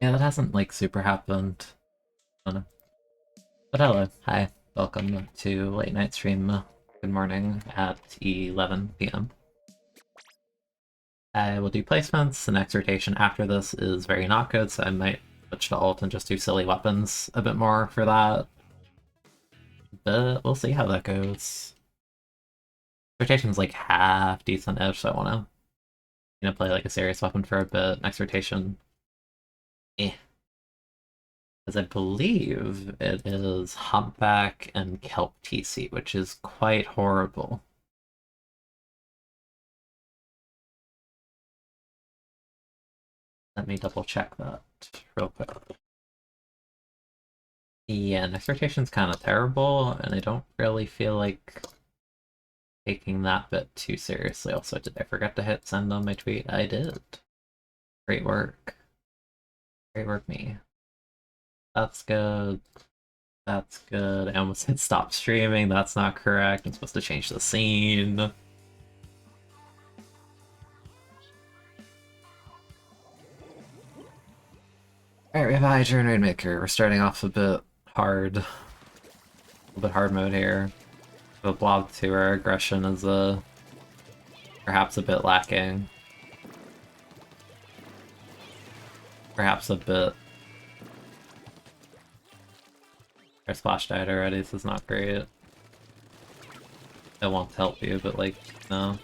Yeah, that hasn't like super happened. I don't know. But hello, hi, welcome to late night stream. Good morning at 11 p.m. I will do placements. The next rotation after this is very not good, so I might switch to ult and just do silly weapons a bit more for that. But we'll see how that goes. Rotation's like half decent-ish, so I want to play like a serious weapon for a bit. Next rotation, eh. As I believe it is Humpback and Kelp TC, which is quite horrible. Let me double check that real quick. Yeah, next rotation's kind of terrible, and I don't really feel like taking that bit too seriously. Also, did I forget to hit send on my tweet? I did. Great work. Great work, me. That's good. That's good. I almost hit stop streaming. That's not correct. I'm supposed to change the scene. Alright, we have a high turn Rainmaker. We're starting off a bit hard. A little bit hard mode here. The blob 2, our aggression is perhaps a bit lacking. Perhaps a bit. Our splash died already, this is not great. I won't help you, but like, no.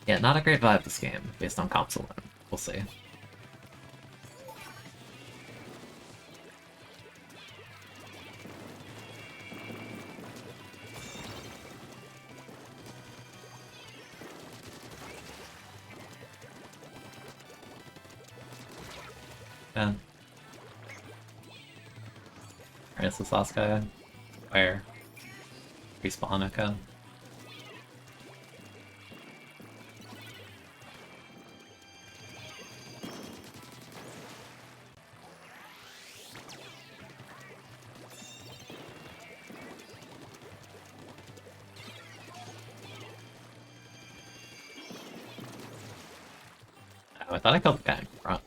Yeah, not a great vibe this game, based on comps alone. We'll see. Yeah. Alright, it's this last guy. Where? Respawn echo. Oh, I thought I killed the guy in front.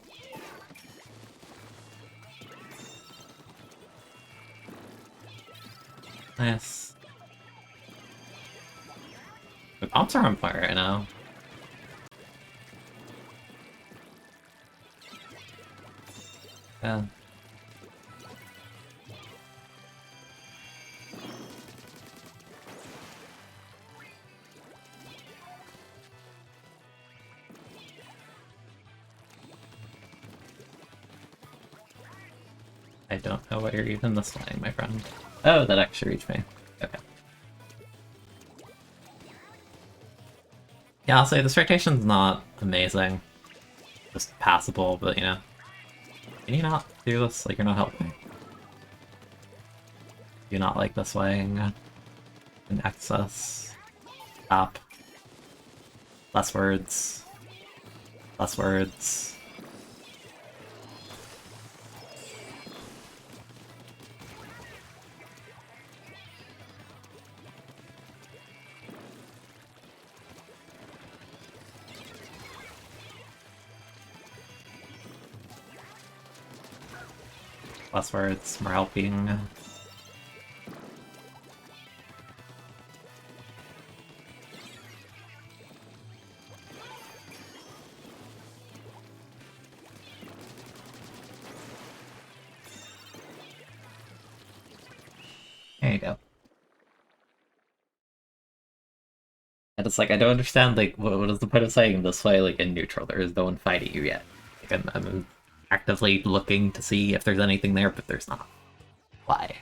Nice. The comps are on fire right now. Yeah. I don't know what you're even displaying, my friend. Oh, that actually reached me. Okay. Yeah, I'll say this rotation's not amazing. Just passable, but you know. Can you not do this? Like, you're not helping. Do you not like this swaying in excess? Stop. Less words. Less words. Less words, more helping. There you go. And it's like, I don't understand, like, what is the point of saying this way, like, in neutral? There is no one fighting you yet. Like, I'm actively looking to see if there's anything there, but there's not. Why?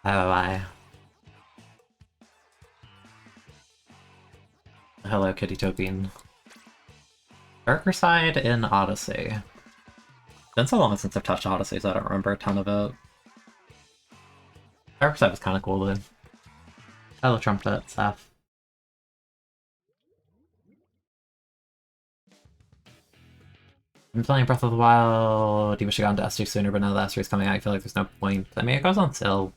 Why? Hello, Kitty Topian. Darker Side in Odyssey. It's been so long since I've touched Odyssey, so I don't remember a ton of it. Darker Side was kind of cool, though. Hello, Trumpet, Seth. I'm playing Breath of the Wild. You wish I got into S2 sooner, but now the S3 is coming out. I feel like there's no point. I mean, it goes on sale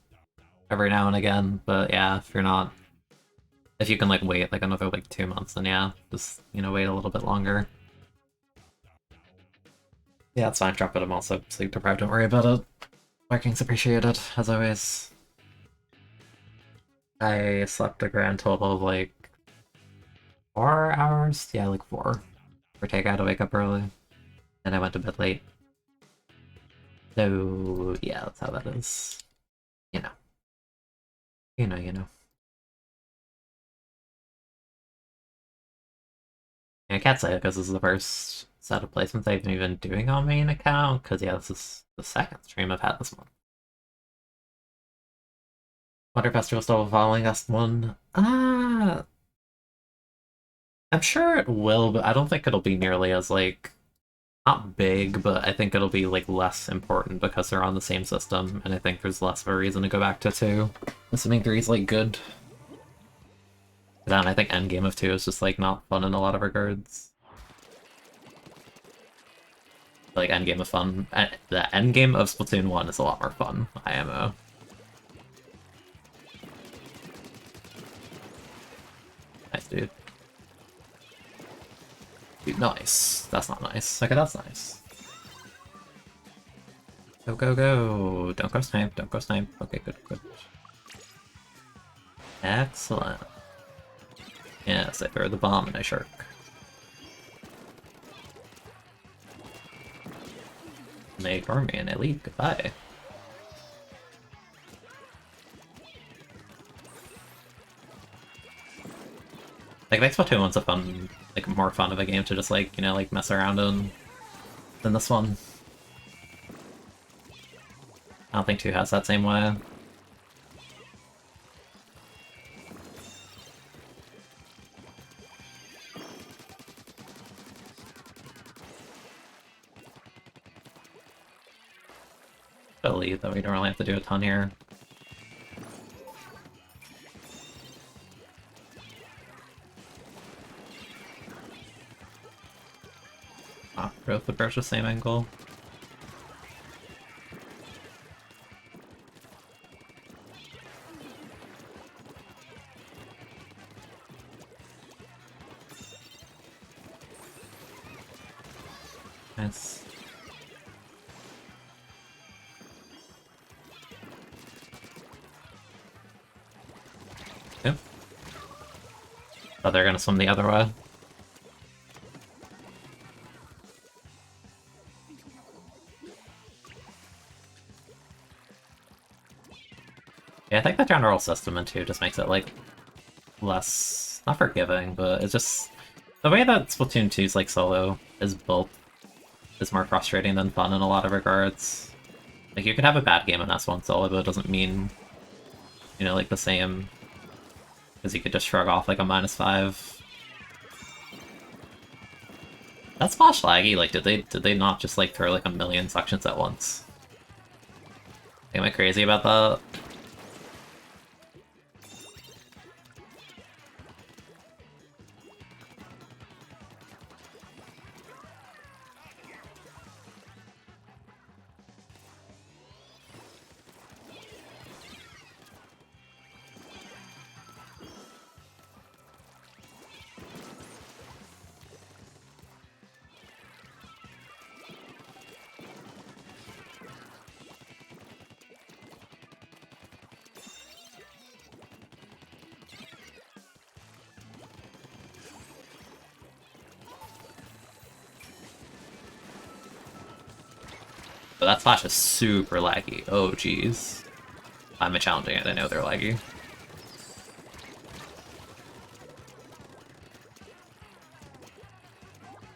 every now and again, but yeah, if you're not... If you can, like, wait, like, another, like, 2 months, then yeah, just, you know, wait a little bit longer. Yeah, it's fine, drop it. I'm also sleep deprived, don't worry about it. Working's appreciated, as always. I slept a grand total of like 4 hours? Yeah, like 4. For take, I had to wake up early. And I went to bed late. So, yeah, that's how that is. You know. You know, you know. And I can't say it because this is the first set of placements I've been doing on main account, because yeah, this is the second stream I've had this month. Wonder Festival still following us one. I'm sure it will, but I don't think it'll be nearly as like not big, but I think it'll be like less important because they're on the same system, and I think there's less of a reason to go back to 2. Assuming 3 is like good. Then I think endgame of 2 is just like not fun in a lot of regards. Like endgame of fun. The endgame of Splatoon 1 is a lot more fun, IMO. Nice, dude. Dude, nice. That's not nice. Okay, that's nice. Go, go, go! Don't go snipe, don't go snipe. Okay, good, good. Excellent. Yes, I throw the bomb and I shirk. And they ignore me and I leave. Goodbye. Like, makes Splatoon 1's a fun, like, more fun of a game to just, like, you know, like, mess around in than this one. I don't think 2 has that same way. Billy, though we don't really have to do a ton here. Both approach the same angle. Nice. Yep. Oh, they're gonna swim the other way. Yeah, I think the general system in 2 just makes it, like, less... not forgiving, but it's just... the way that Splatoon 2's, like, solo is built is more frustrating than fun in a lot of regards. Like, you could have a bad game in S1 solo, but it doesn't mean, you know, like, the same... because you could just shrug off, like, a -5. That's Splash laggy, like, did they not just, like, throw, like, a million sections at once? Am I crazy about that? But that Splash is super laggy. Oh, jeez. I'm challenging it, I know they're laggy.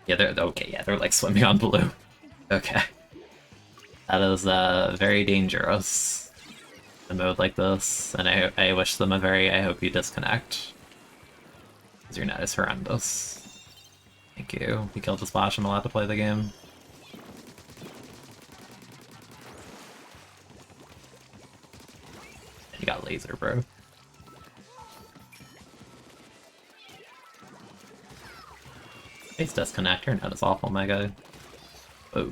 Yeah, they're okay, yeah, they're like swimming on blue. Okay. That is very dangerous. A mode like this, and I wish them a very I hope you disconnect. Because your net is horrendous. Thank you. You killed the Splash, I'm allowed to play the game. You got laser, bro. Face disconnect, your net is awful, my guy. Oh.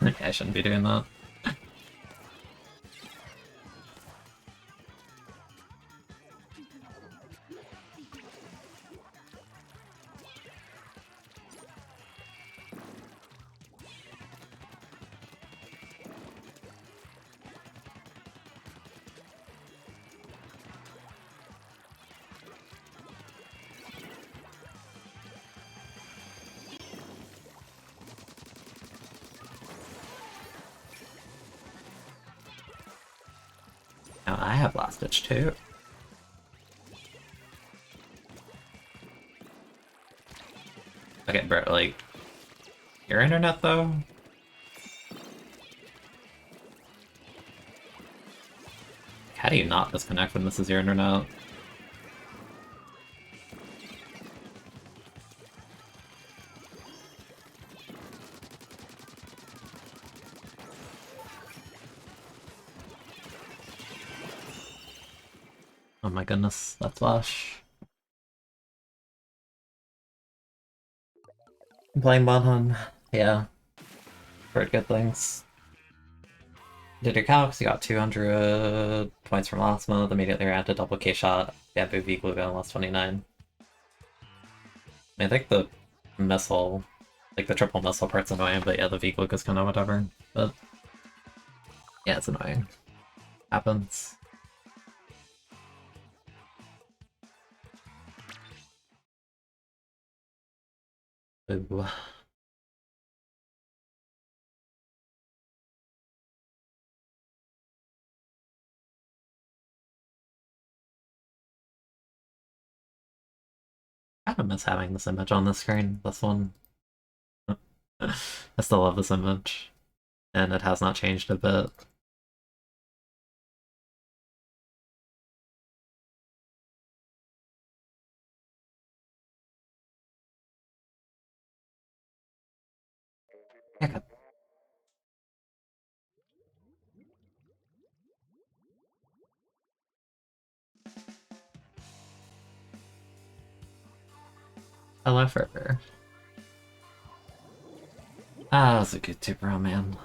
Okay, I shouldn't be doing that. Now I have last ditch too. Okay, bro, like, your internet though? How do you not disconnect when this is your internet? Oh my goodness, that flash. I'm playing Bonhun. Yeah. Heard good things. Did your calcs, you got 200 points from last month, immediately ran to double K shot, bamboo V glue gun, lost 29. I think the missile, like the triple missile part's annoying, but yeah, the V glue is kind of whatever. But yeah, it's annoying. Happens. Ooh. I kind of miss having this image on the screen, this one. I still love this image, and it has not changed a bit. Yeah, hello, Ferber. Ah, that was a good too, bro, man.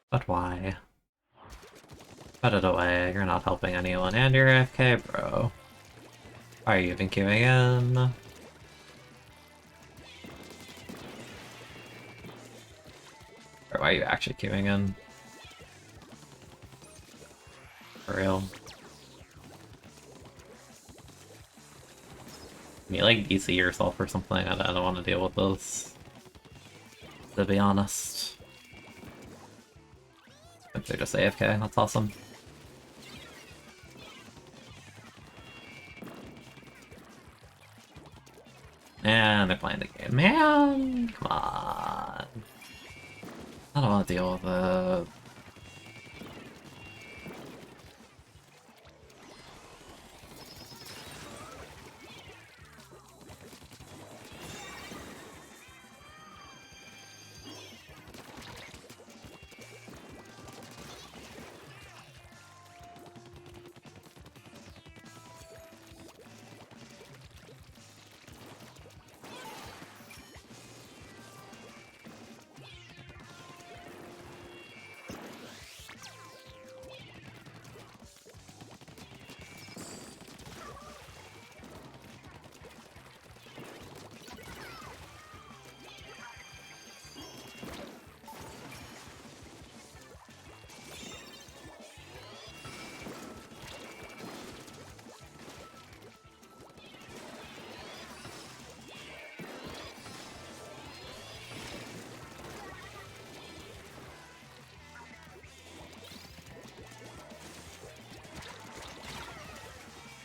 But why? Put it away, you're not helping anyone, and you're AFK, bro. Why are you even queuing in? Or why are you actually queuing in? For real. Can you like DC yourself or something? I don't want to deal with this. To be honest. If they're just AFK, that's awesome. And they're playing the game. Man, come on. I don't want to deal with it.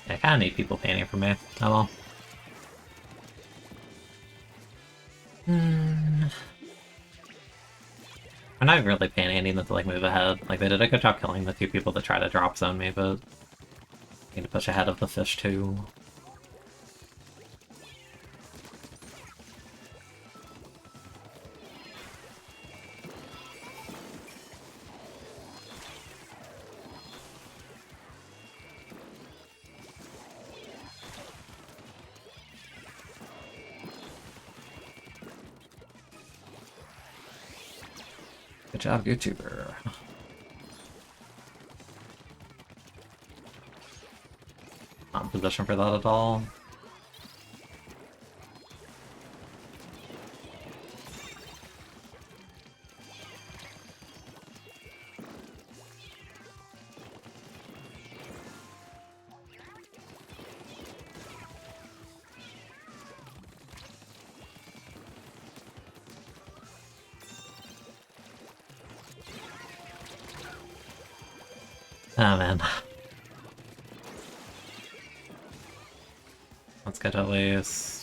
I kinda need people painting for me. Oh well. I'm not really painting them to like move ahead. Like they did a good job killing the two people that try to drop zone me, but I need to push ahead of the fish too. Good job, YouTuber. Not in position for that at all. Oh man. Let's get at least...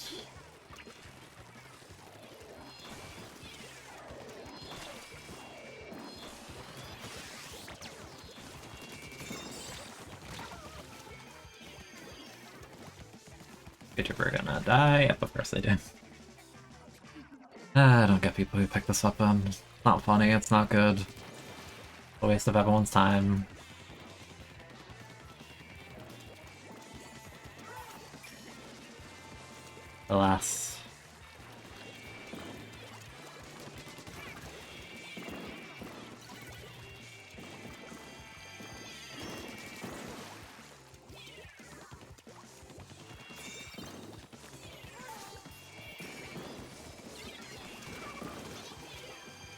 People are gonna die. Yep, of course they do. I don't get people who pick this weapon. It's not funny, it's not good. A waste of everyone's time. Alas.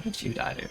What did you die to?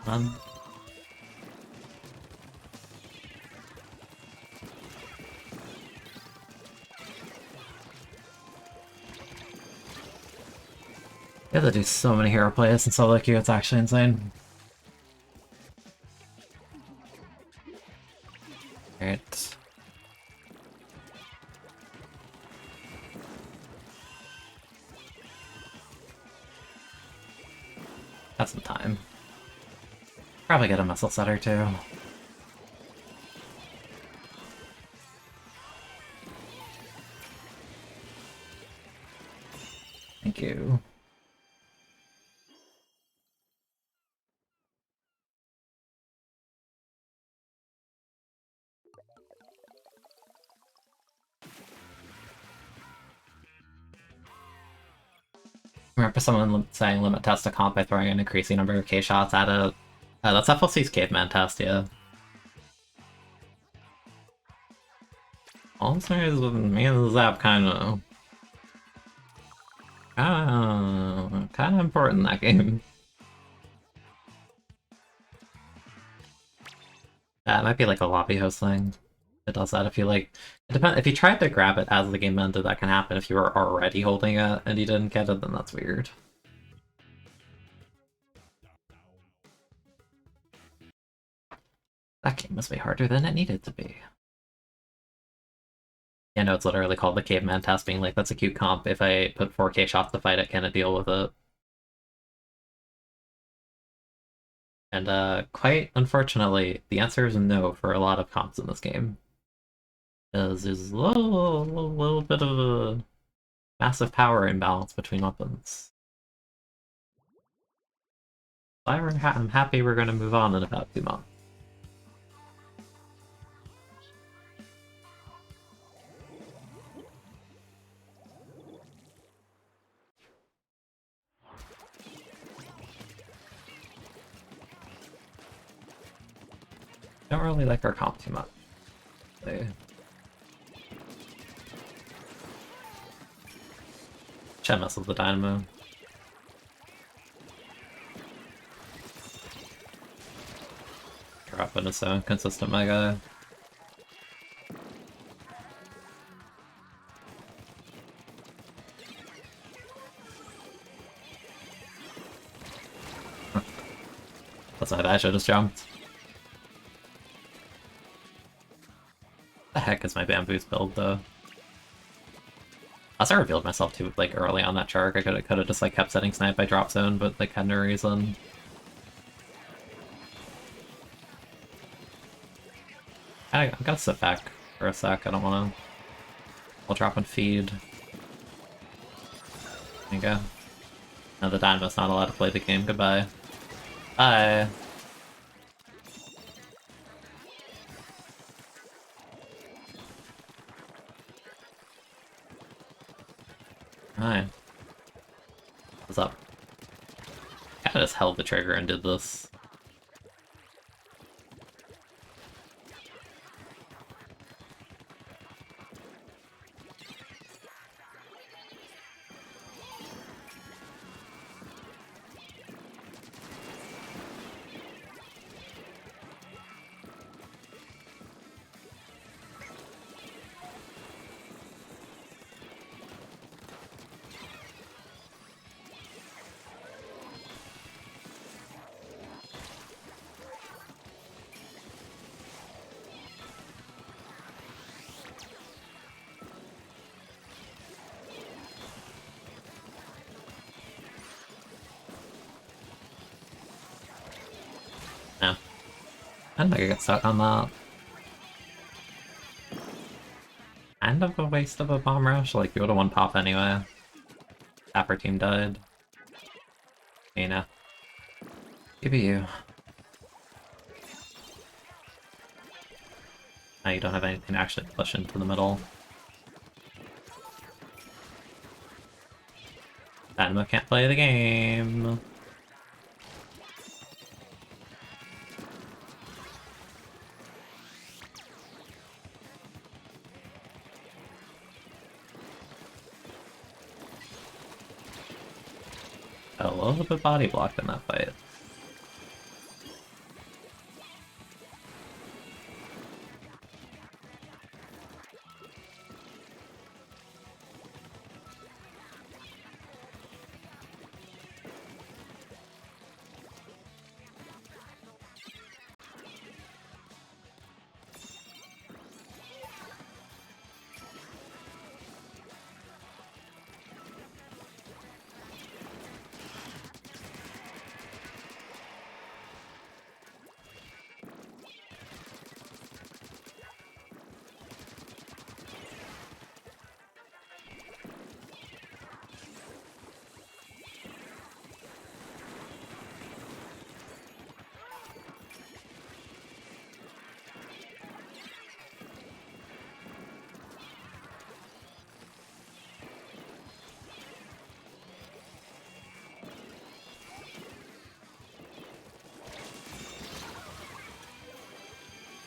None? You have to do so many hero plays in solo queue, it's actually insane. Alright. Got some time. Probably get a muscle setter too. Thank you. Remember someone saying limit test a comp by throwing an increasing number of K shots at it? That's FLC's caveman test, yeah. Also, is with me and Zap kinda important in that game. Yeah, it might be like a lobby host thing. It does that if you like. It depends. If you tried to grab it as the game ended, that can happen. If you were already holding it and you didn't get it, then that's weird. That game was way harder than it needed to be. Yeah, no, it's literally called the caveman test, being like, that's a cute comp. If I put 4K shots to fight it, can it deal with it? And quite unfortunately, the answer is no for a lot of comps in this game. Because there's a little bit of a massive power imbalance between weapons. I'm happy we're going to move on in about 2 months. Don't really like our comp too much. Shed messes with the dynamo. Drop in is so inconsistent, my guy. That's not I should have just jumped. The heck is my bamboos build though? Plus I revealed myself too like early on that chark. I could have just like kept setting snipe by drop zone, but like had no reason. I'm gonna sit back for a sec. I don't wanna. I'll drop and feed. There you go. No, the Dynamo's not allowed to play the game. Goodbye. Bye. Hi. What's up? Kinda just held the trigger and did this. Yeah. I didn't think I got stuck on that. Kind of a waste of a bomb rush, like you would've won pop anyway. Tapper team died. You know. Maybe you. Now you don't have anything to actually push into the middle. Dynamo can't play the game. A little bit body blocked in that fight.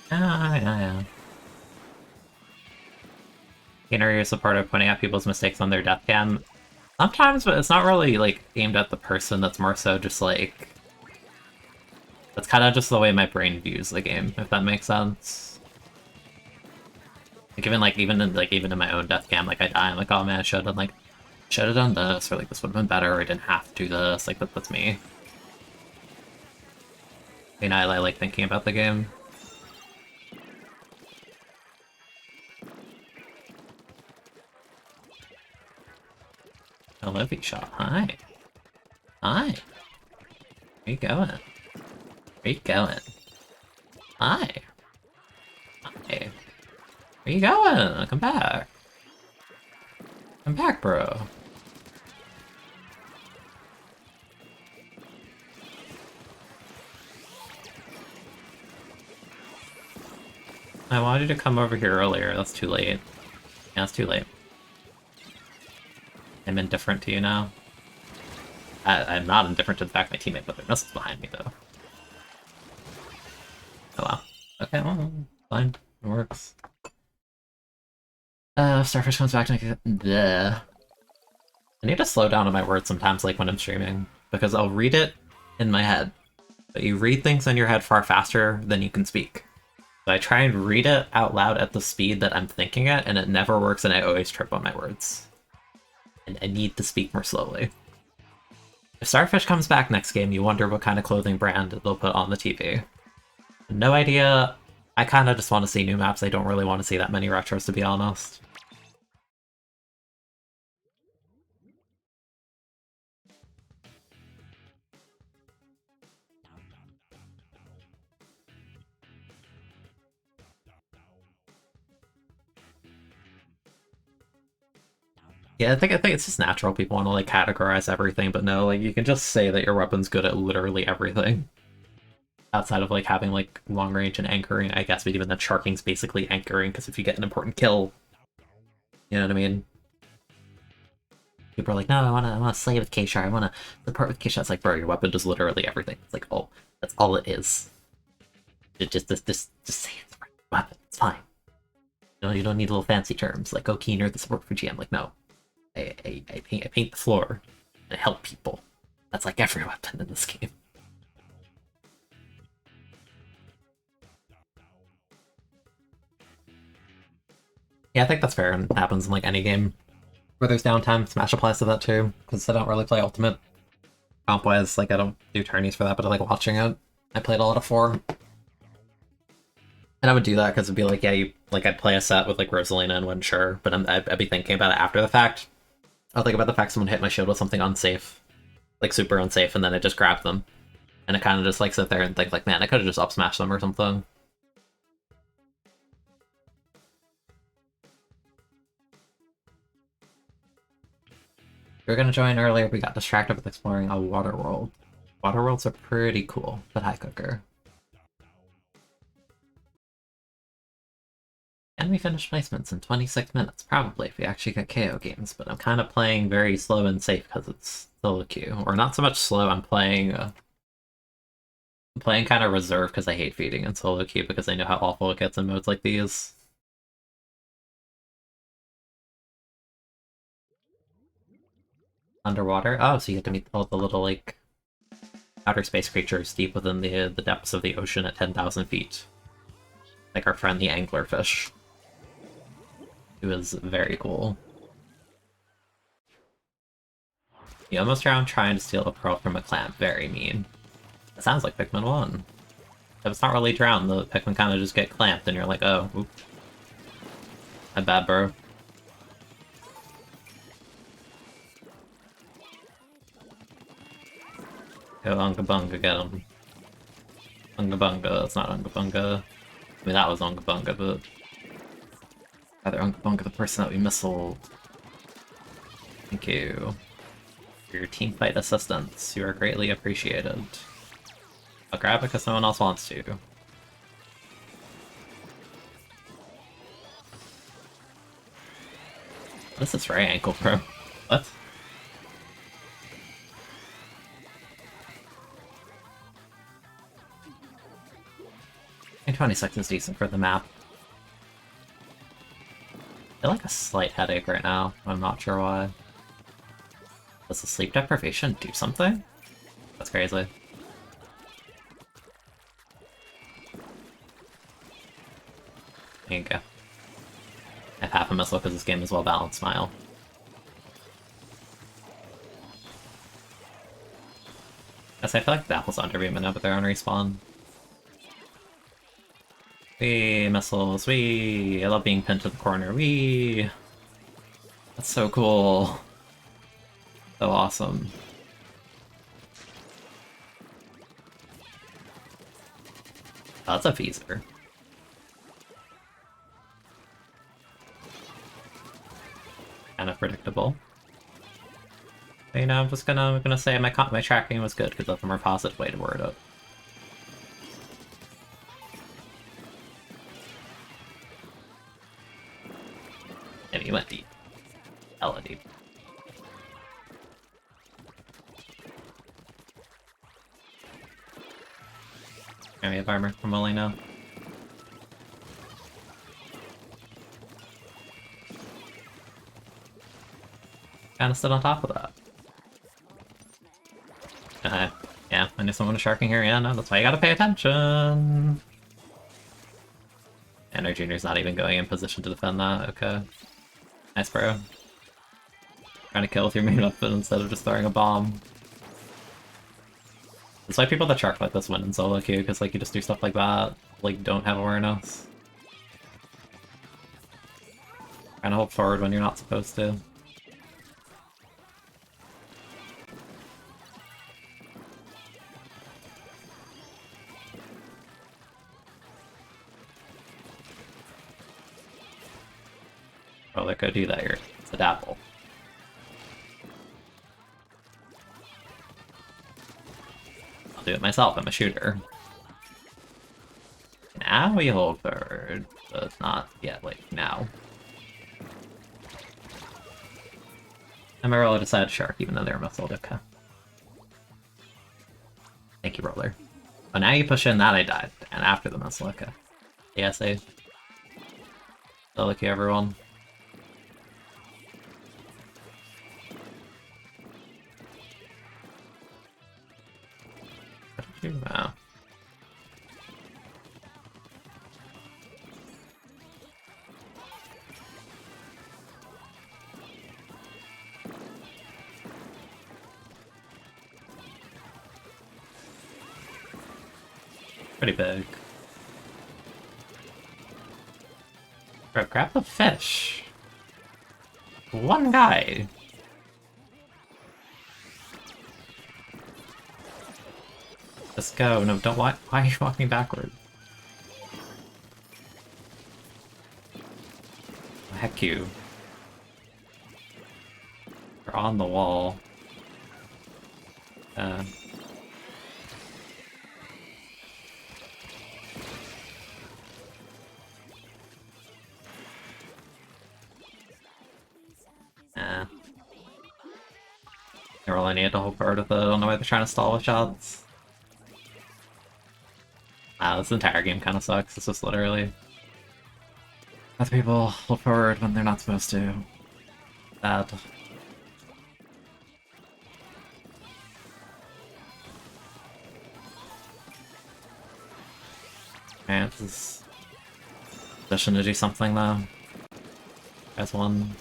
Yeah. Gainer is a part of pointing out people's mistakes on their death cam. Sometimes, but it's not really, like, aimed at the person, that's more so just, like... That's kind of just the way my brain views the game, if that makes sense. Like, even in my own death cam, like, I die, I'm like, oh man, I should have done this, or like, this would have been better, or I didn't have to do this, like, that's me. You know, I like thinking about the game. A Livy shot, hi. Hi. Where you going? Where you going? Hi. Hi. Where you going? Come back. Come back, bro. I wanted you to come over here earlier. That's too late. Yeah, it's too late. I'm indifferent to you now. I'm not indifferent to the fact my teammate put their missiles behind me, though. Oh wow. Okay, well, fine. It works. Starfish comes back to me. Bleh. I need to slow down on my words sometimes, like when I'm streaming, because I'll read it in my head. But you read things in your head far faster than you can speak. So I try and read it out loud at the speed that I'm thinking it, and it never works, and I always trip on my words. And I need to speak more slowly. If Starfish comes back next game, you wonder what kind of clothing brand they'll put on the TV. No idea. I kind of just want to see new maps. I don't really want to see that many retros, to be honest. Yeah, I think it's just natural. People want to like categorize everything, but no, like you can just say that your weapon's good at literally everything. Outside of like having like long range and anchoring, I guess, but even the charking's basically anchoring, because if you get an important kill, you know what I mean? People are like, no, I wanna slay with K-Shar, I wanna support with K-Shar. It's like, bro, your weapon does literally everything. It's like, oh, that's all it is. Just say it's the right weapon. It's fine. You don't need little fancy terms like, oh, Keener, the support for GM. Like, no. I paint the floor and I help people. That's like every weapon in this game. Yeah, I think that's fair, and it happens in like any game where there's downtime. Smash applies to that too, because I don't really play Ultimate comp-wise. Like, I don't do tourneys for that, but I like watching it. I played a lot of 4. And I would do that because it'd be like, yeah, I'd play a set with like Rosalina and win, sure, but I'd be thinking about it after the fact. I'll think about the fact someone hit my shield with something unsafe, like super unsafe, and then I just grab them. And I kind of just like sit there and think like, man, I could have just up smashed them or something. We were gonna join earlier, we got distracted with exploring a water world. Water worlds are pretty cool, but hi, Cooker. And we finish placements in 26 minutes, probably, if we actually get KO games, but I'm kind of playing very slow and safe because it's solo queue. Or not so much slow, I'm playing kind of reserved because I hate feeding in solo queue because I know how awful it gets in modes like these. Underwater? Oh, so you get to meet all the little, like, outer space creatures deep within the depths of the ocean at 10,000 feet. Like our friend the anglerfish. Who is very cool. You almost drowned trying to steal a pearl from a clam. Very mean. It sounds like Pikmin 1. If it's not really drowned, the Pikmin kind of just get clamped and you're like, oh, oop. My bad, bro. Go Unga Bunga, get him. Unga Bunga, it's not Unga Bunga. I mean, that was Unga Bunga, but... Rather Unga Bunga, the person that we missiled. Thank you for your teamfight assistance. You are greatly appreciated. I'll grab it because no one else wants to. This is right ankle, bro. What? I think 26 is decent for the map. I feel like a slight headache right now. I'm not sure why. Does the sleep deprivation do something? That's crazy. There you go. I have half a missile because this game is well balanced, smile. I feel like the apple's underbeaming now, but they're on respawn. Wee, missiles, wee! I love being pinned to the corner, wee! That's so cool. So awesome. Oh, that's a Feezer. Kind of predictable. But, you know, I'm gonna say my tracking was good because that's a more positive way to word it. And he went deep. Hella deep. And we have armor from Molina. Kinda stood on top of that. Yeah, I knew someone was sharking here, yeah, no, that's why you gotta pay attention! And our junior's not even going in position to defend that, okay. Nice, bro. Trying to kill with your main weapon instead of just throwing a bomb. That's why people that shark like this win in solo queue, because like you just do stuff like that, like don't have awareness. Trying to hold forward when you're not supposed to. Oh, they could do that here. It's a dapple. I'll do it myself, I'm a shooter. Now we hold forward, but it's not yet, like, now. And my roller decided shark, even though they were muscled. Okay. Thank you, roller. Oh, now you push in that I died, and after the muscle. Okay. ASA. So lucky, everyone. What did you do? Oh. Pretty big. Bro, grab the fish. One guy. Just go. No, don't walk. Why are you walking backward? Heck you. You're on the wall. I really need to hold forward with it. I don't know why they're trying to stall with shots. This entire game kind of sucks. It's just literally other people hold forward when they're not supposed to. Bad. Okay, this is position to do something though. As one.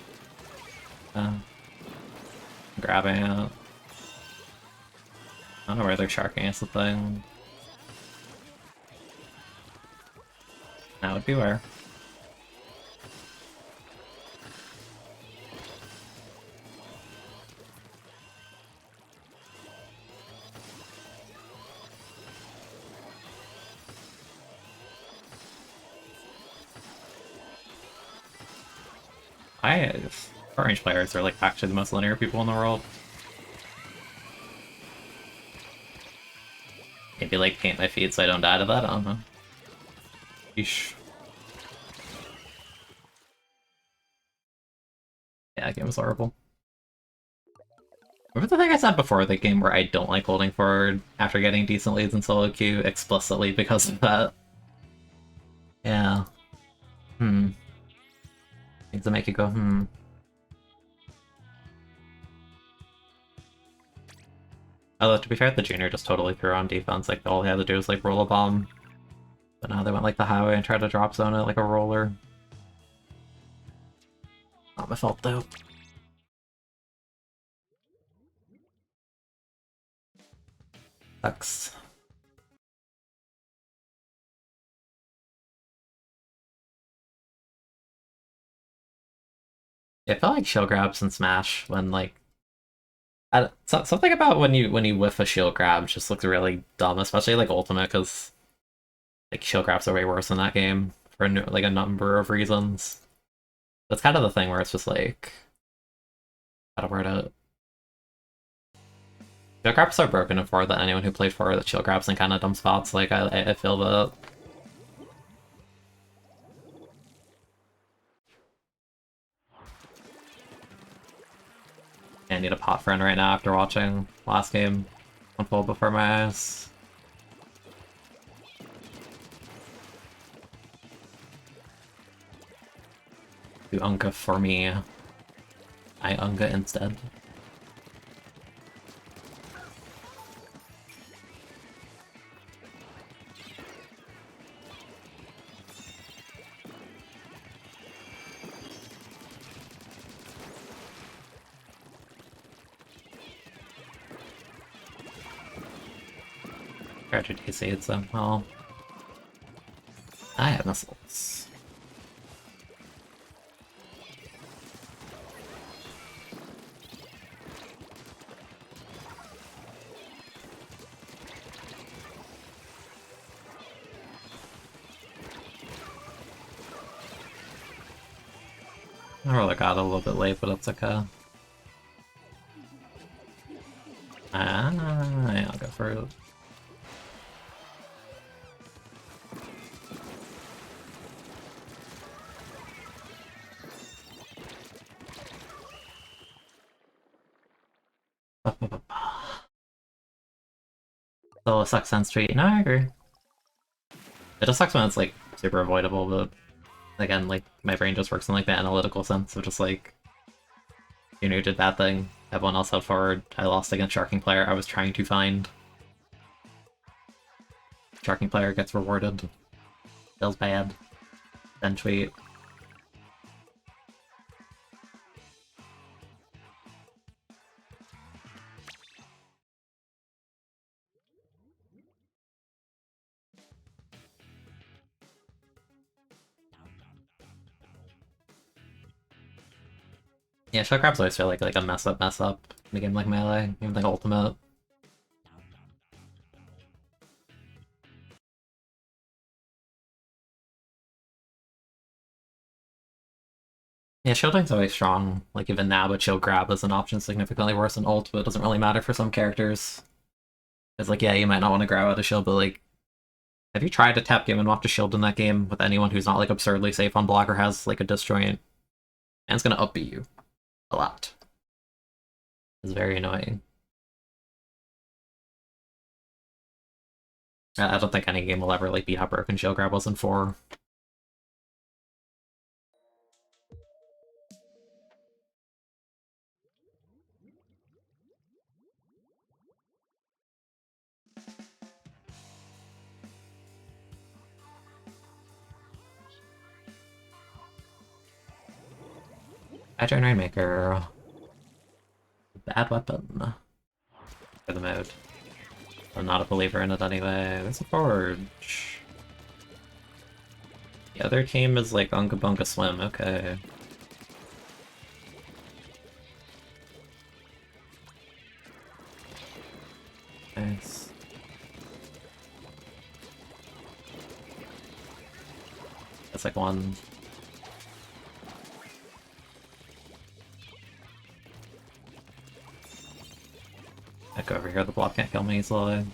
Grabbing it. I don't know where they're sharking is the thing. That would be where. Short range players are like actually the most linear people in the world. Maybe like paint my feet so I don't die to that, I don't know. Yeesh. Yeah, that game was horrible. Remember the thing I said before, the game where I don't like holding forward after getting decent leads in solo queue explicitly because of that? Yeah. Things that make you go, Although, to be fair, the junior just totally threw on defense, like all they had to do was like roll a bomb. But now they went like the highway and tried to drop zone it like a roller. Not my fault though. Sucks. It felt like shield grabs in Smash when like something about when you whiff a shield grab just looks really dumb, especially like Ultimate, because like shield grabs are way worse in that game for like a number of reasons. That's kind of the thing where it's just like, how to word it. Shield grabs are broken in 4 that anyone who played 4 that shield grabs in kind of dumb spots. Like I feel that. I need a pot friend right now after watching last game unfold before my eyes. Do Unga for me. I Unga instead. Tragedy seeds them. Well, I have missiles. I really got a little bit late, but it's okay. Yeah, I'll go for it. So it sucks sense treat. No, I agree. It just sucks when it's like super avoidable, but again, like my brain just works in like the analytical sense of just like you did that thing, everyone else held forward, I lost against Sharking player I was trying to find. Sharking player gets rewarded. Feels bad. Then tweet. Yeah, shell grabs always feel like a mess up in a game like Melee, even like Ultimate. Yeah, shielding's always strong. Like even now, but shield grab is an option significantly worse than ult, but it doesn't really matter for some characters. It's like, yeah, you might not want to grab out a shield, but like, have you tried to tap game and off to shield in that game with anyone who's not like absurdly safe on block or has like a disjoint? And it's gonna upbeat you a lot. It's very annoying. I don't think any game will ever like beat how broken shield grab was in 4. I turn Rainmaker. Bad weapon. For the mode. I'm not a believer in it anyway. There's a forge. The other team is like Unga Bunga Swim, okay. Nice. That's like one. I go over here, the block can't kill me easily.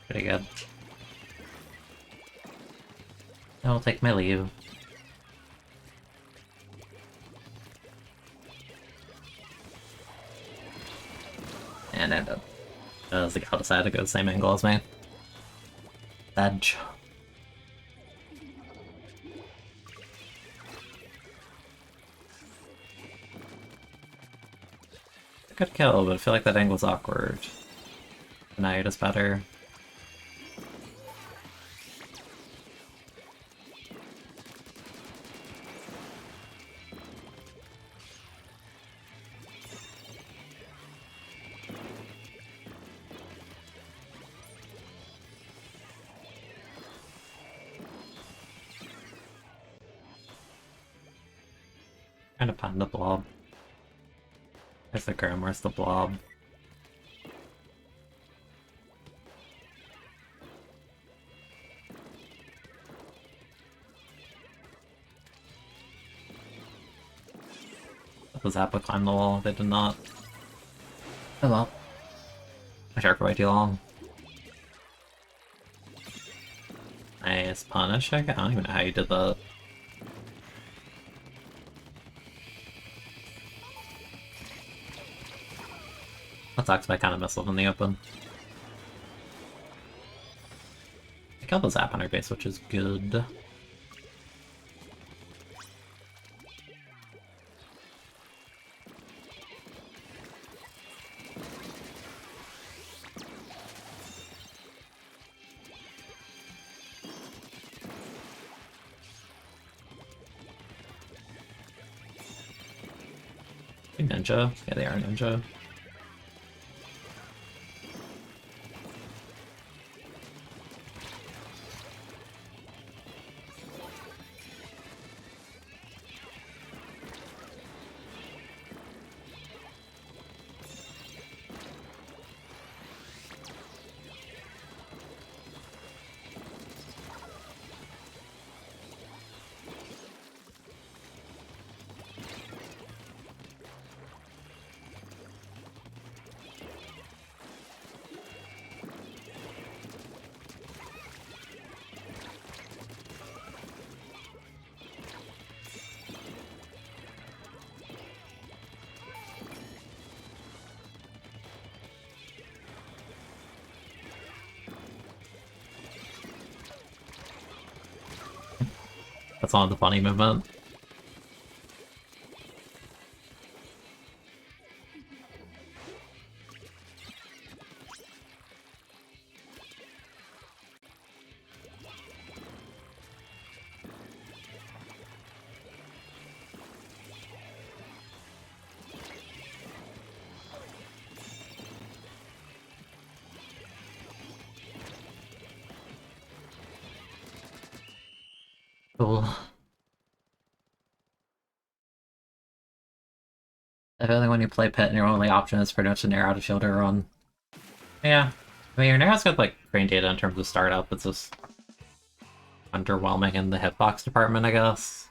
Pretty good. I'll take my leave. And end up. The gal decided to go the same angle as me. Badge. Good kill, but I feel like that angle's awkward. Tonight is better. Trying to find the blob. There's the Grim, where's the blob? The Zappa climbed the wall, they did not. Oh well. I shark for way too long. Nice punish, I don't even know how you did that. That sucks, but I kind of missed it in the open. I killed the Zap on her base, which is good. Ninja? Yeah, they are ninja. That's not the funny movement. Cool. I feel like when you play Pit and your only option is pretty much an air out of shield or run. Yeah. I mean, your Nair's got like great data in terms of startup, it's just underwhelming in the hitbox department, I guess.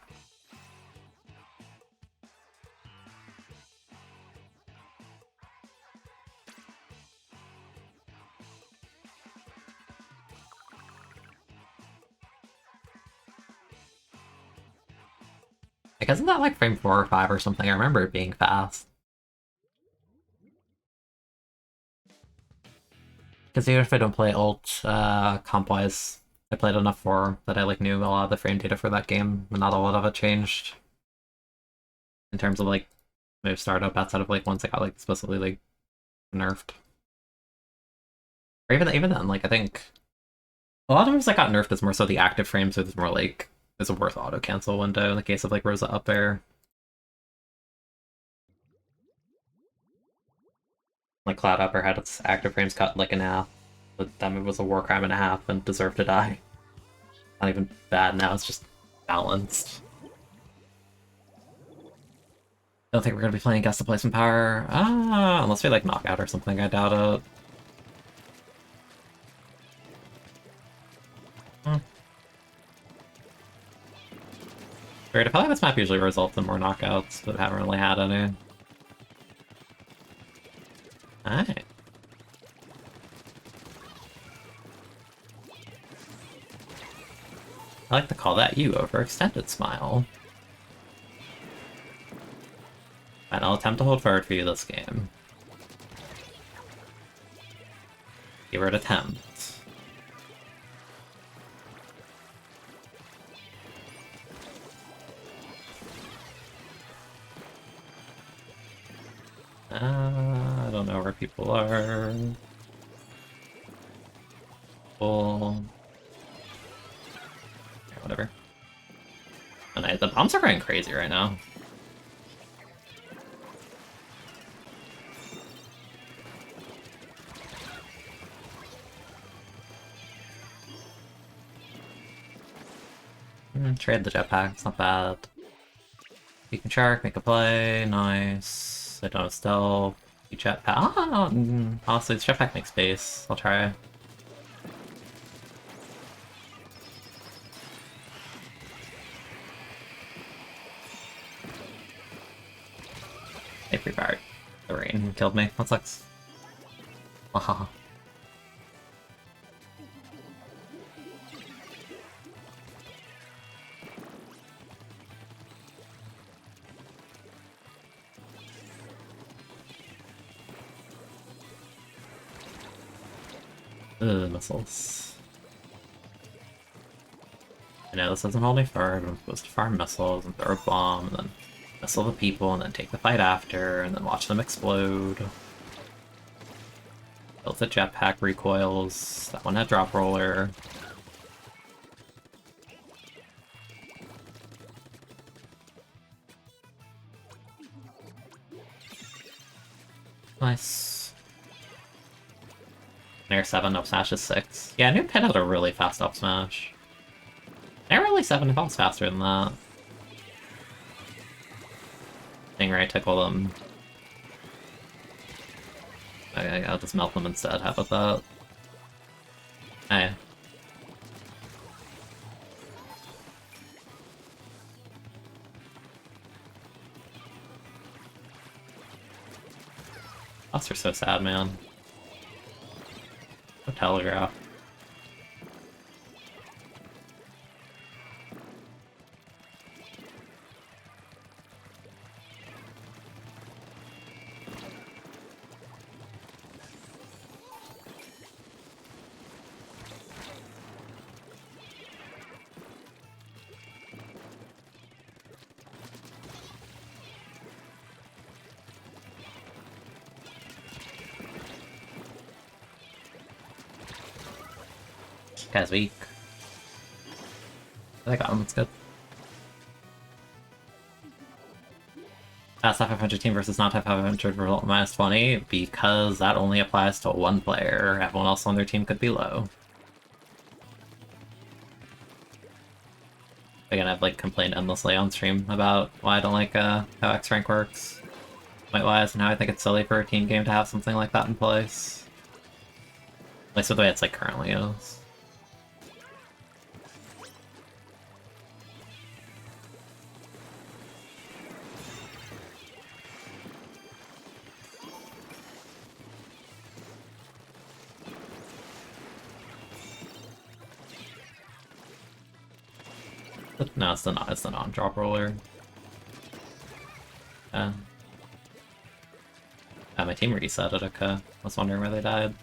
Like, isn't that like frame 4 or 5 or something? I remember it being fast. Because even if I don't play ult comp-wise, I played enough 4 that I like knew a lot of the frame data for that game, and not a lot of it changed. In terms of like move startup outside of like ones that got like explicitly like nerfed. Or even then, like I think a lot of moves that got nerfed is more so the active frames, so it's more like there's a worth auto cancel window in the case of like Rosa up there. Like Cloud Upper had its active frames cut like in half, but that move was a war crime and a half and deserved to die. Not even bad now, it's just balanced. Don't think we're gonna be playing Gust to play some power. Unless we like knockout or something, I doubt it. Weird, I feel like this map usually results in more knockouts, but haven't really had any. Alright. I like to call that you overextended smile. And I'll attempt to hold forward for you this game. Keyword attempt. I don't know where people are. Well, yeah, whatever. And the bombs are going crazy right now. Trade the jetpack, it's not bad. You can shark, make a play, nice. I don't have stealth. You jetpack. Honestly, this jetpack makes space. I'll try. Hey, free fire. The rain killed me. That sucks. Haha. Missiles. I know this doesn't hold me far, but I'm supposed to farm missiles and throw a bomb, and then missile the people, and then take the fight after, and then watch them explode. Built the jetpack recoils. That one had drop roller. Nice. Nair 7, up smash is 6. Yeah, new Pit had a really fast up smash. Nair really 7 falls faster than that. Stingray tickle them. Okay, I'll just melt them instead, how about that? Hey. Bots are so sad, man. No telegraph. Guy's weak. I got him, it's good. Top 500 team versus not top 500 result -20, because that only applies to one player. Everyone else on their team could be low. Again, I've like complained endlessly on stream about why I don't like how X rank works, point-wise, and how I think it's silly for a team game to have something like that in place. At least with the way it's like currently is. No, it's the non-drop roller. Yeah. My team reset it, okay. I was wondering where they died.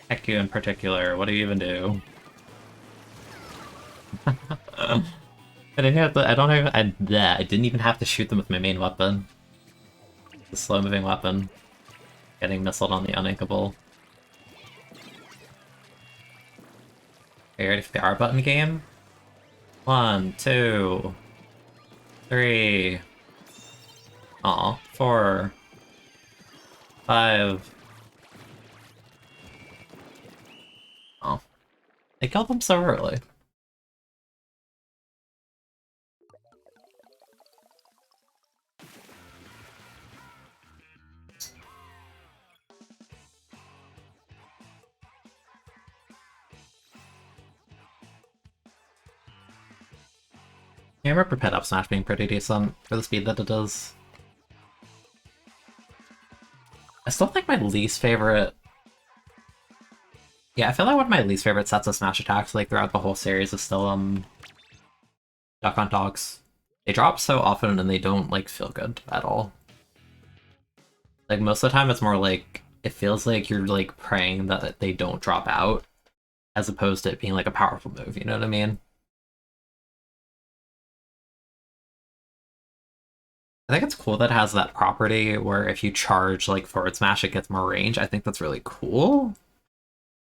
Heck you in particular, what do you even do? I didn't even have to shoot them with my main weapon. The slow-moving weapon. Getting missiled on the uninkable. Are you ready for the R button game? 1, 2, 3. Aw, 4, 5. Oh. They killed them so early. I remember Pet Up Smash being pretty decent for the speed that it does. I still think my least favorite... Yeah, I feel like one of my least favorite sets of Smash attacks like throughout the whole series is still Duck on Dogs. They drop so often and they don't like feel good at all. Like most of the time it's more like it feels like you're like praying that they don't drop out as opposed to it being like a powerful move, you know what I mean? I think it's cool that it has that property where if you charge like forward smash, it gets more range. I think that's really cool.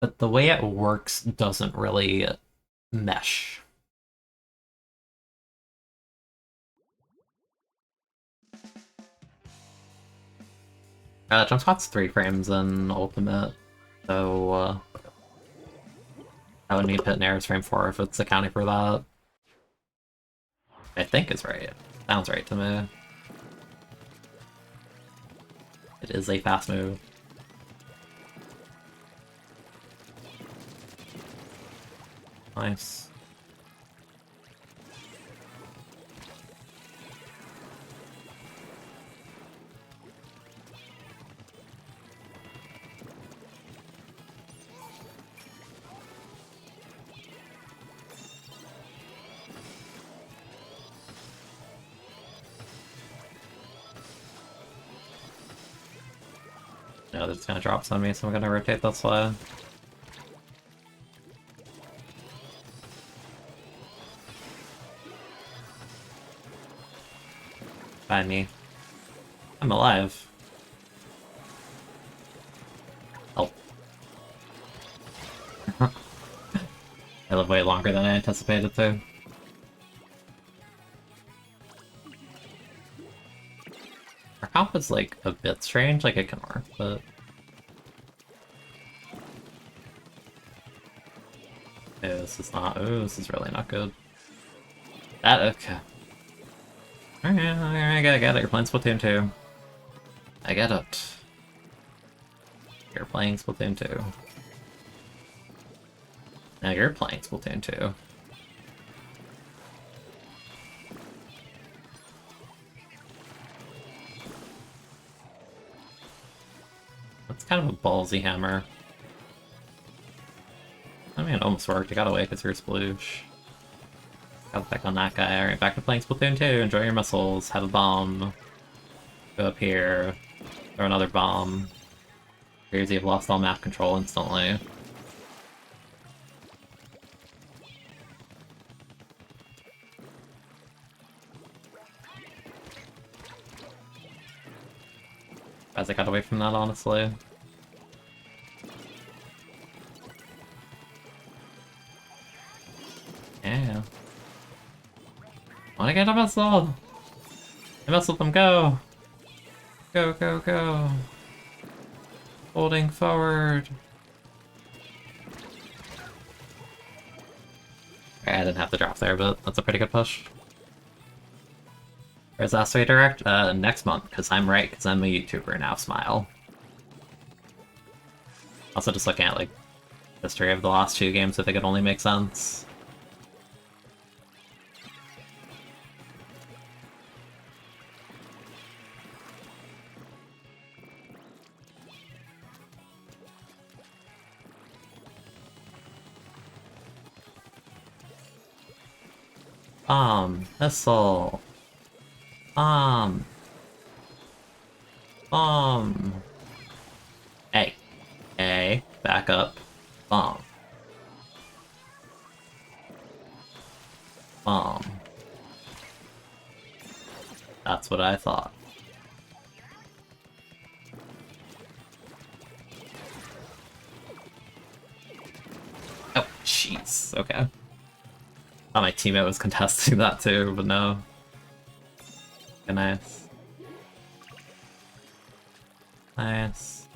But the way it works doesn't really mesh. Jump spot's 3 frames in Ultimate, so I would need Pit Nair's frame 4 if it's accounting for that. I think is right. Sounds right to me. It is a fast move. Nice. No, that's gonna drop on me, so I'm gonna rotate this way. Find me. I'm alive. I live way longer than I anticipated to. Our comp is like a bit strange, like it can work, but... Ew, this is not... Ooh, this is really not good. That... Okay. Alright, I get it. You're playing Splatoon 2. I get it. You're playing Splatoon 2. Now you're playing Splatoon 2. That's kind of a ballsy hammer. I mean, it almost worked. You got away because you're a sploosh. Got back on that guy. Alright, back to playing Splatoon 2. Enjoy your missiles. Have a bomb. Go up here. Throw another bomb. Appears you've lost all map control instantly. As I got away from that, honestly. Yeah. Wanna get a missile? I mess with them, go! Go, go, go! Holding forward. Okay, I didn't have to drop there, but that's a pretty good push. Where's Last Way Direct? Next month, because I'm right, because I'm a YouTuber now, smile. Also just looking at, like, history of the last two games, I think it only makes sense. Missile. Bomb. Hey. Hey. Back up. Bomb. Bomb. That's what I thought. Oh, jeez. Okay. Thought my teammate was contesting that too, but no. Okay, nice. Nice.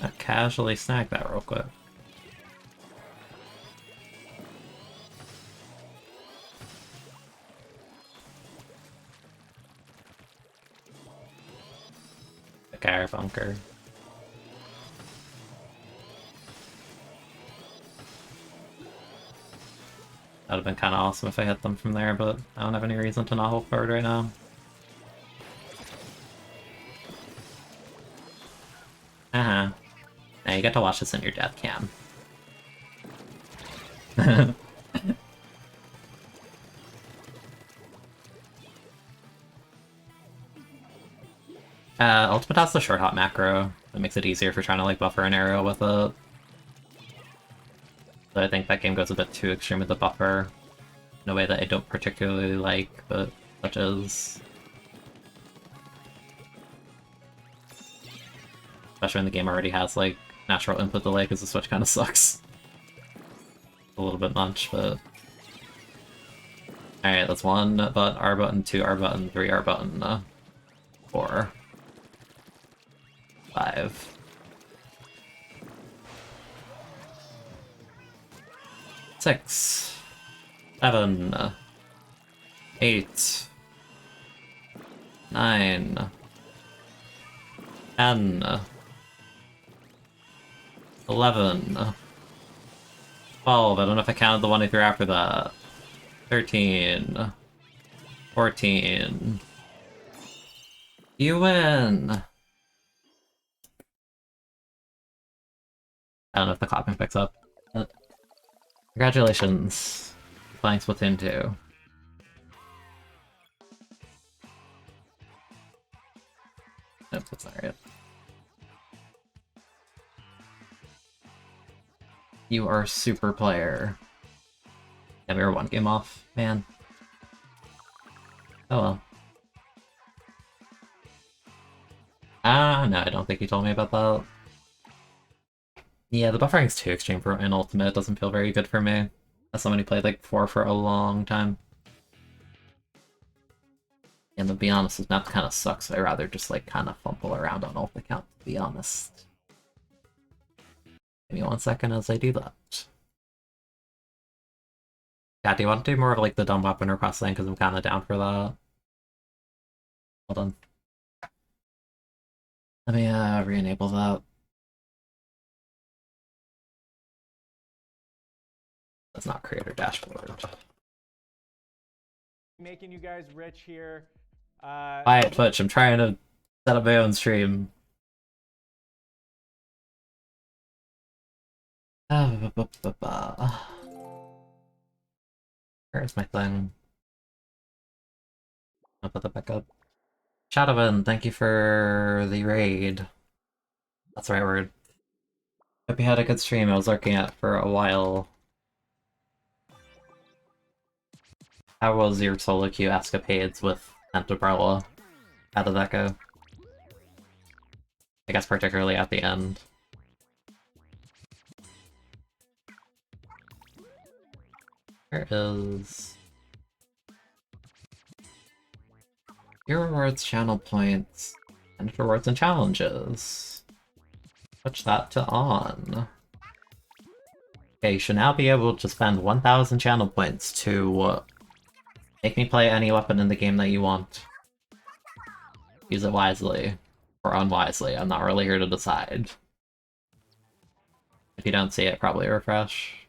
I casually snag that real quick. The car bunker. That would have been kind of awesome if I hit them from there, but I don't have any reason to not hold forward right now. Uh-huh. Now you get to watch this in your death cam. Ultimate has the short hop macro. That makes it easier for trying to like buffer an aerial with it. So I think that game goes a bit too extreme with the buffer in a way that I don't particularly like, but such as... Especially when the game already has like natural input delay because the Switch kind of sucks. A little bit much, but... Alright, that's 1 button, R button, 2 R button, 3 R button, 4. 5. 6. 7. 8. 9. 10. 11. 12. I don't know if I counted the one I threw after that. 13. 14. You win! I don't know if the clapping picks up. But congratulations. Playing Splatoon 2. Nope, that's not right. You are a super player. Yeah, we were 1 game off, man. Oh well. Ah, no, I don't think you told me about that. Yeah, the buffering's too extreme for an ultimate. It doesn't feel very good for me. As someone who played like 4 for a long time. And to be honest, this map kind of sucks, so I'd rather just like kind of fumble around on ult account, to be honest. Give me 1 second as I do that. Yeah, do you want to do more of like the dumb weapon request thing? Because I'm kind of down for that. Hold on. Let me re-enable that. That's not creator dashboard. Making you guys rich here. Quiet Twitch, I'm trying to set up my own stream. Where's my thing? I'll put that back up. Shadowman, thank you for the raid. That's the right word. Hope you had a good stream. I was lurking at for a while. How was your solo queue escapades with Umbrella? How did that go? I guess particularly at the end. Where is... Your rewards, channel points, and rewards and challenges. Switch that to on. Okay, you should now be able to spend 1,000 channel points to make me play any weapon in the game that you want. Use it wisely. Or unwisely, I'm not really here to decide. If you don't see it, probably refresh.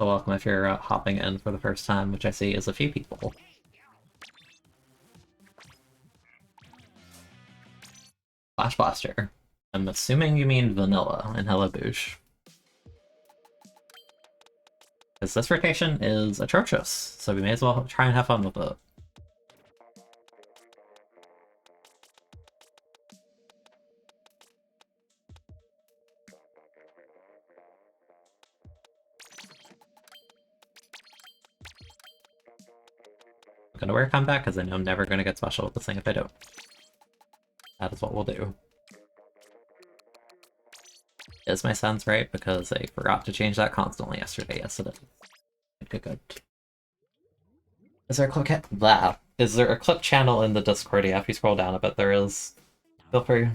So welcome if you're hopping in for the first time, which I see is a few people. Flash Blaster. I'm assuming you mean vanilla in Hello Boosh. Because this rotation is atrocious, so we may as well try and have fun with it. I'm gonna wear a comeback because I know I'm never gonna get special with this thing if I don't. That is what we'll do. Is my sense right? Because I forgot to change that constantly yesterday. Yes, it is. Good. Is there a clip Is there a clip channel in the Discord? Yeah, if you scroll down a bit, there is. Feel free.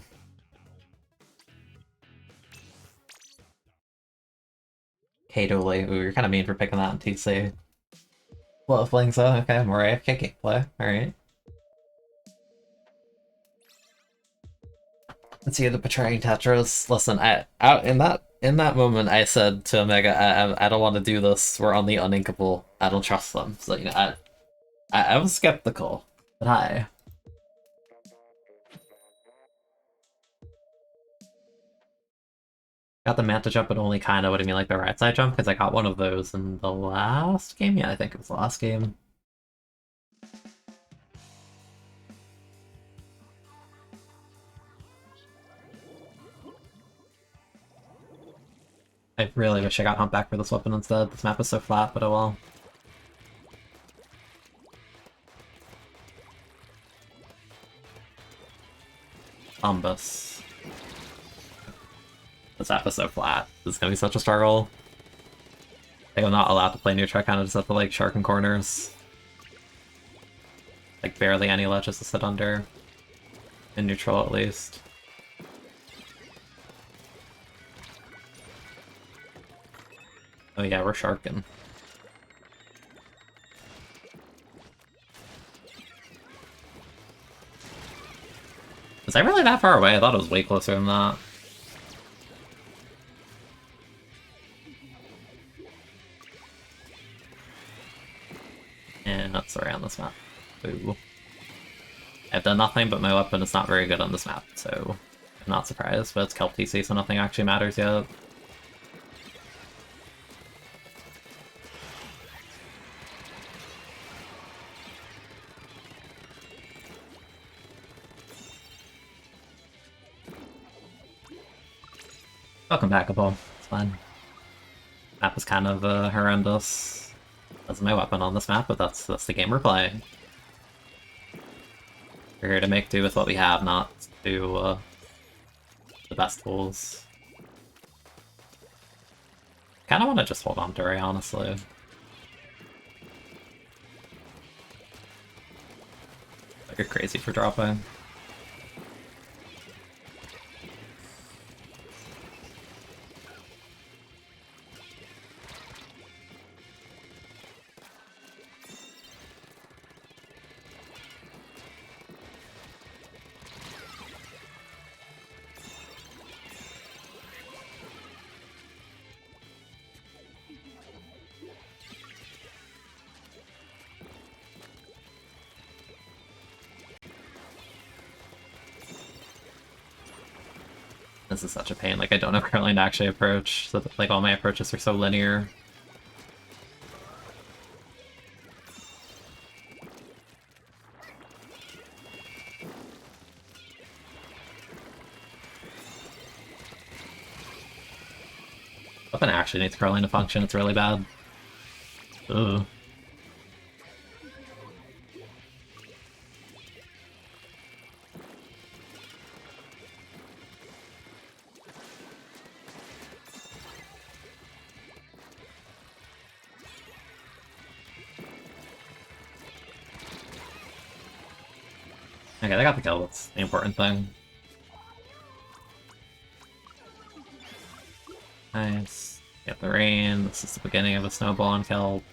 Katoli. Ooh, you're kind of mean for picking that on TC. Well, Flingsa, okay, more AFK gameplay, alright. Let's see the betraying Tetris. Listen, in that moment I said to Omega, I don't want to do this, we're on the uninkable, I don't trust them. So, you know, I was skeptical, but hi. Got the Manta jump, but only kinda, what do you mean, like the right side jump? Because I got one of those in the last game? Yeah, I think it was the last game. I really wish I got Humpback for this weapon instead. This map is so flat, but oh well. Bombus. This map is so flat. This is gonna be such a struggle. I think I'm not allowed to play neutral, I kind of just have to like shark in corners. Like barely any ledges to sit under. In neutral at least. Oh yeah, we're sharking. Was I really that far away? I thought it was way closer than that. And that's around this map. Ooh. I've done nothing, but my weapon is not very good on this map, so I'm not surprised, but it's Kelp TC, so nothing actually matters yet. Welcome back, Apple. It's fine. Map is kind of horrendous. That's my weapon on this map, but that's the game we're playing. We're here to make do with what we have, not to the best tools. Kinda wanna just hold on to Ray, honestly. Like you're crazy for dropping. This is such a pain, like I don't know currently to actually approach, so that, like all my approaches are so linear. Weapon actually needs curling to function, it's really bad. Ugh. Okay, they got the kill, that's the important thing. Nice. Get the rain, this is the beginning of a snowball on kill.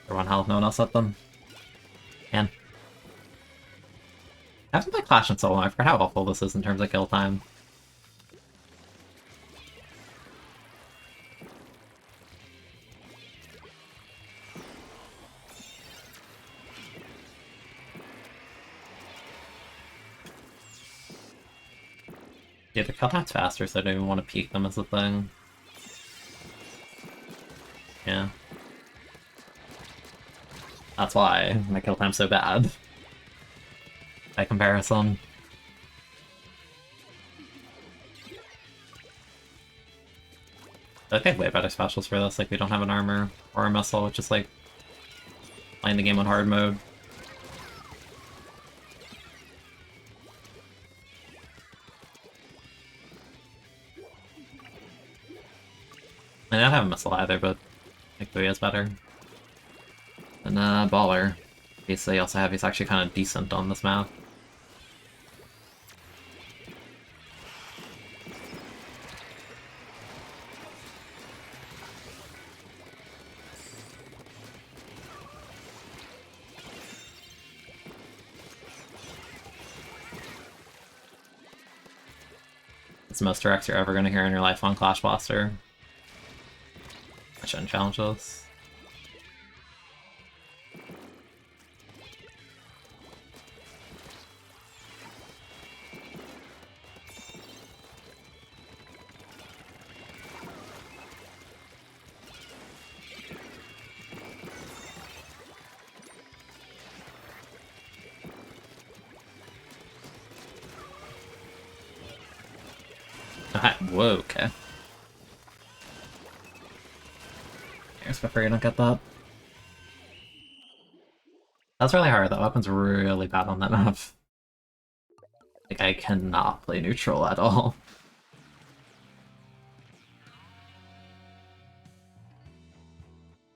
They're 1 health, no one else at them. Man. I haven't played Clash in so long, I forgot how awful this is in terms of kill time. Yeah, the kill time's faster, so I don't even want to peek them as a thing. Yeah. That's why my kill time's so bad. By comparison. I think way better specials for this, like we don't have an armor or a missile, which is like playing the game on hard mode. I don't have a missile either, but I think Booyah is better. And Baller. Basically, also have he's actually kind of decent on this map. It's the most directs you're ever going to hear in your life on Clash Blaster. I shouldn't challenge this. Whoa, okay. Here's before you don't get that. That's really hard, that weapon's really bad on that map. Like, I cannot play neutral at all.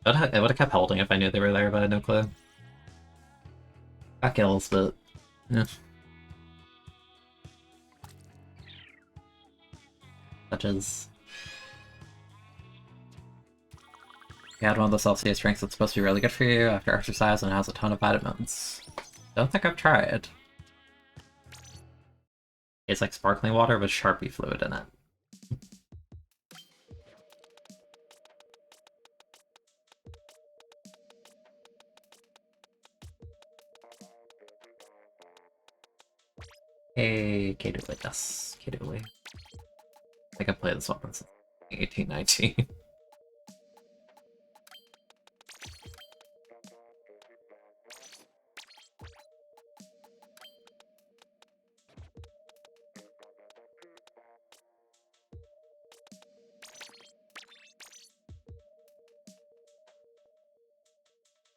I would have kept holding if I knew they were there, but I had no clue. Got kills, but... yeah. Such as... You had one of those Celsius drinks that's supposed to be really good for you after exercise and it has a ton of vitamins. Don't think I've tried. It's like sparkling water with Sharpie fluid in it. Hey, K-Dooley, yes, K-Dooley. I think I've played this weapon since 1819.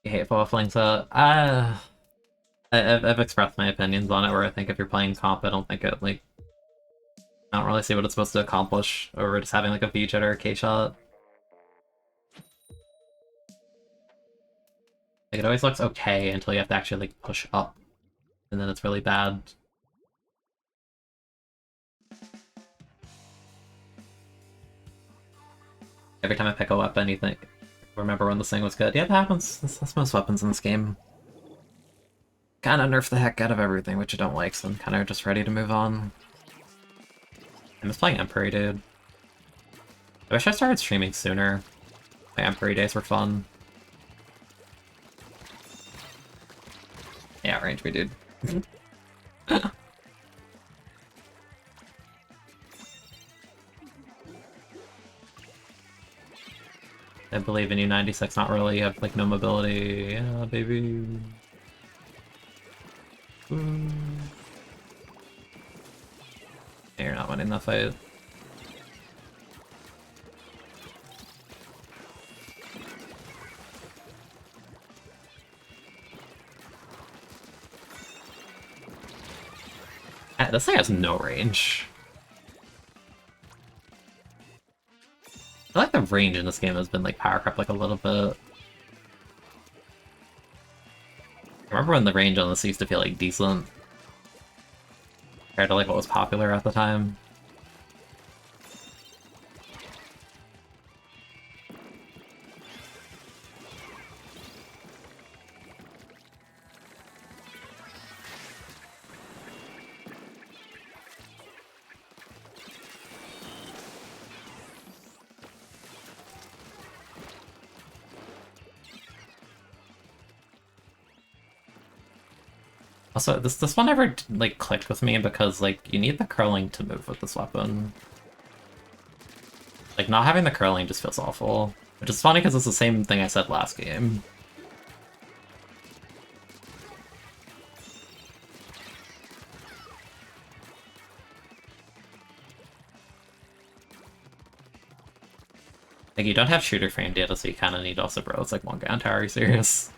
You hate waffling, so I've expressed my opinions on it, where I think if you're playing comp, I don't think it, like, I don't really see what it's supposed to accomplish over just having, like, a V-Jet or a K-Shot. Like, it always looks okay until you have to actually, like, push up, and then it's really bad. Every time I pick a weapon, you think, remember when this thing was good? Yeah, it happens. That's most weapons in this game. Kinda nerf the heck out of everything, which I don't like, so I'm kinda just ready to move on. I miss playing Emperor, dude. I wish I started streaming sooner. My Emperor days were fun. Yeah, range me, dude. I believe in you, 96, not really. You have, like, no mobility. Yeah, baby. Ooh. Yeah, you're not winning that fight. This thing has no range. I feel like the range in this game has been, like, power crept, like, a little bit. I remember when the range on this used to feel, like, decent compared to, like, what was popular at the time. Also, this one never, like, clicked with me because, like, you need the curling to move with this weapon. Like, not having the curling just feels awful. Which is funny because it's the same thing I said last game. Like, you don't have shooter frame data, so you kind of need also, bro. It's like one guy on tower, are you serious?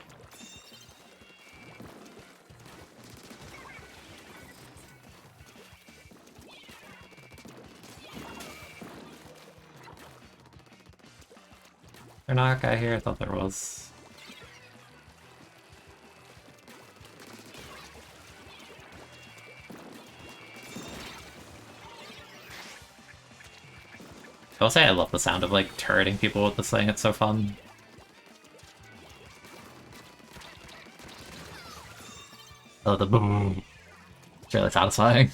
There's not a guy here? I thought there was. I will say I love the sound of, like, turreting people with this thing, it's so fun. Oh, the boom. It's really satisfying.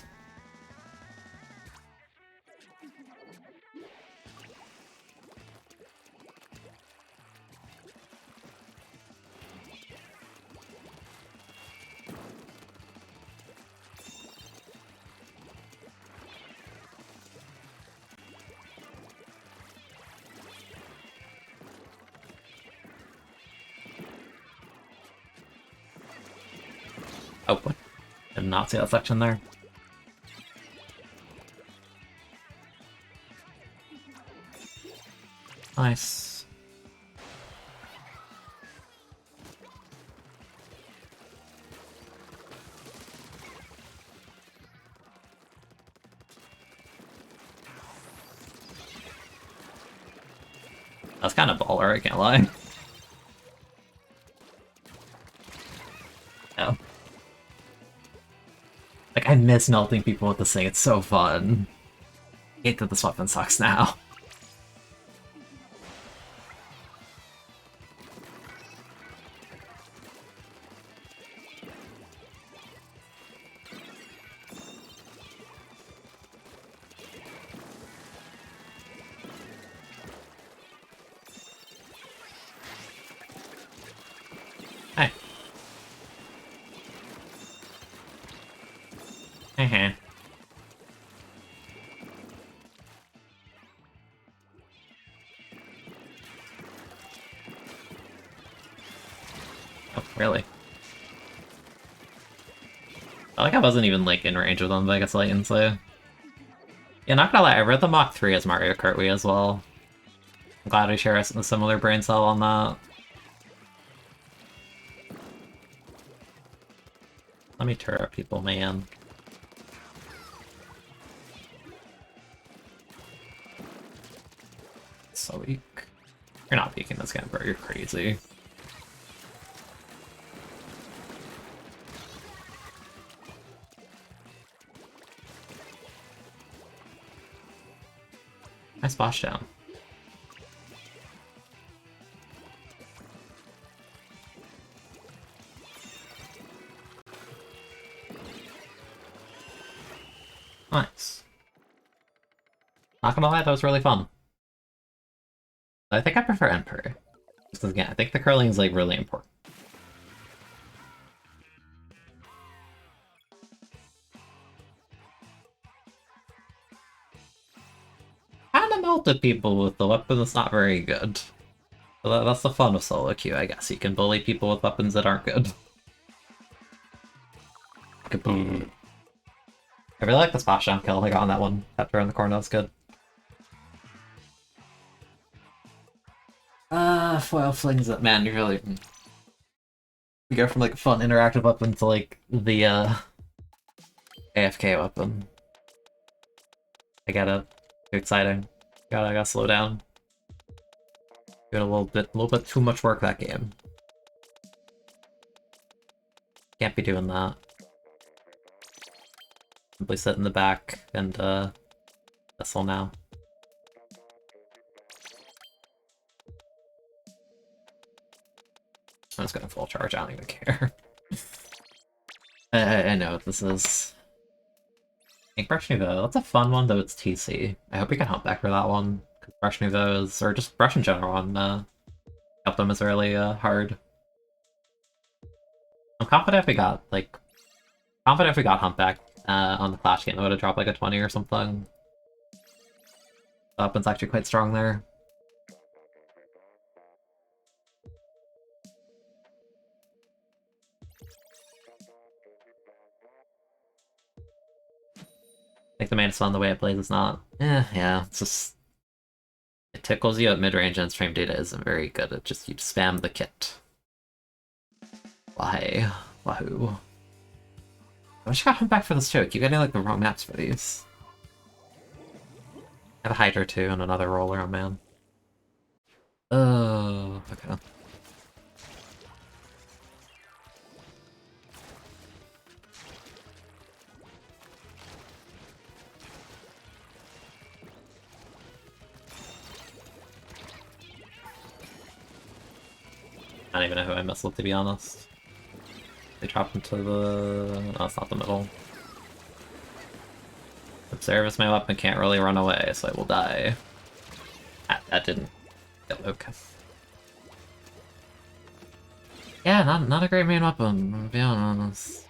Oh, what? Did not see that section there. Nice. That's kind of baller, I can't lie. No. Like, I miss melting people with this thing, it's so fun. I hate that this weapon sucks now. Hey. Heh. Oh, really? I like I wasn't even, like, in range with them, but I guess Light and so. Yeah, not gonna lie, I read the Mach 3 as Mario Kart Wii as well. I'm glad we share a similar brain cell on that. Let me turret people, man. So weak. You're not peeking this game, bro. You're crazy. Nice splash down. Nice. Not gonna lie, that was really fun. I think I prefer Emperor. Just 'cause, again, I think the curling is like really important. Kinda melted people with the weapon that's not very good. But that's the fun of solo queue, I guess. You can bully people with weapons that aren't good. Kaboom. I really like the splashdown kill I got on that one. That throw in the corner, that was good. Foil flings it. Man, you really... You go from like a fun interactive weapon to like the AFK weapon. I get it. Too exciting. I gotta slow down. Did a little bit too much work that game. Can't be doing that. Simply sit in the back and whistle now. I'm just gonna full charge, I don't even care. I know what this is. Ink Brush Nouveau, that's a fun one, though it's TC. I hope we can hump back for that one, because Brush Nouveau is, or just Brush in general on help them is really hard. I'm confident if we got, Humpback on the Clash game, it would have dropped like a 20 or something. The weapon's actually quite strong there. I think the main fun the way it plays is not. Yeah, it's just... It tickles you at mid-range and its frame data isn't very good. It just, you spam the kit. Why? Wahoo. I wish I got him back for this too. I keep getting like the wrong maps for these. I have a Hydra too and another roller, oh man. Oh, okay. I don't even know who I messed with, to be honest. They dropped into the... No, it's not the middle. Observe my weapon can't really run away, so I will die. That didn't get okay. Yeah, not a great main weapon, to be honest.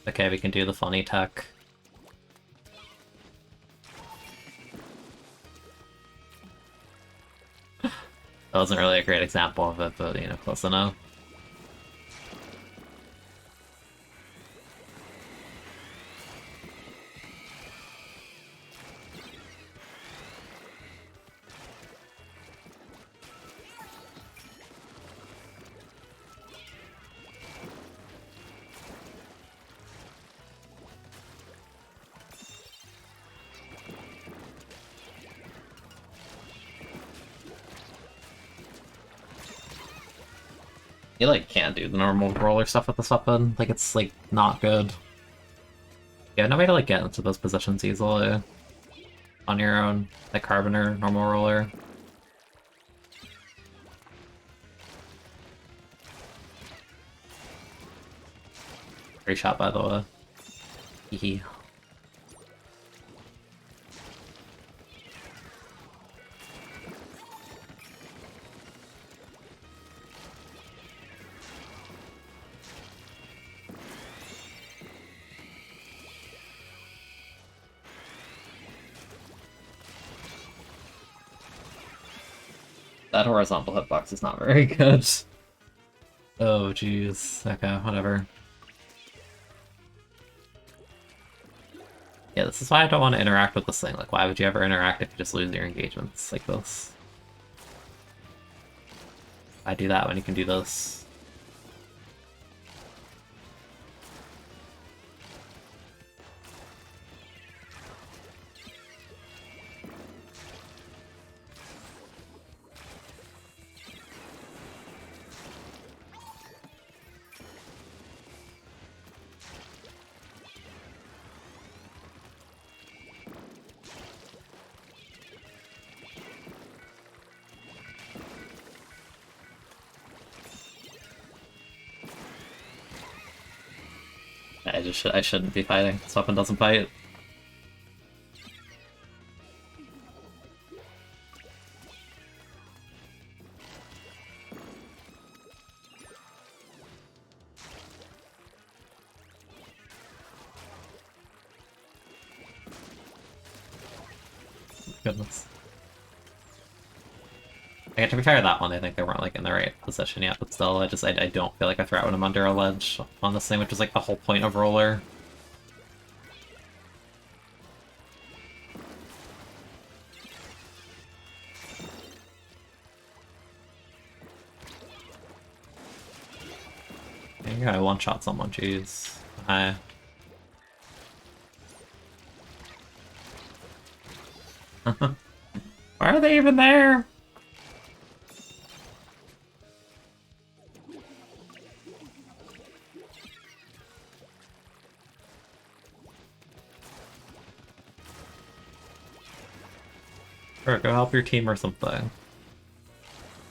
Okay, we can do the funny tech. That wasn't really a great example of it, but, you know, close enough. You like can't do the normal roller stuff with this weapon. Like it's like not good. Yeah, no way to like get into those positions easily on your own. Like Carboner, normal roller. Great shot by the way. Hee. That horizontal hitbox is not very good. Oh jeez. Okay, whatever. Yeah, this is why I don't want to interact with this thing. Like, why would you ever interact if you just lose your engagements like this? I do that when you can do this. I shouldn't be fighting. This weapon doesn't fight. Goodness. Okay, to be fair, that one, I think they weren't like in the right position yet, but still, I don't feel like I threw when I'm under a ledge on this thing, which is like the whole point of roller. You gotta one-shot someone, jeez. Hi. Why are they even there? Or go help your team or something.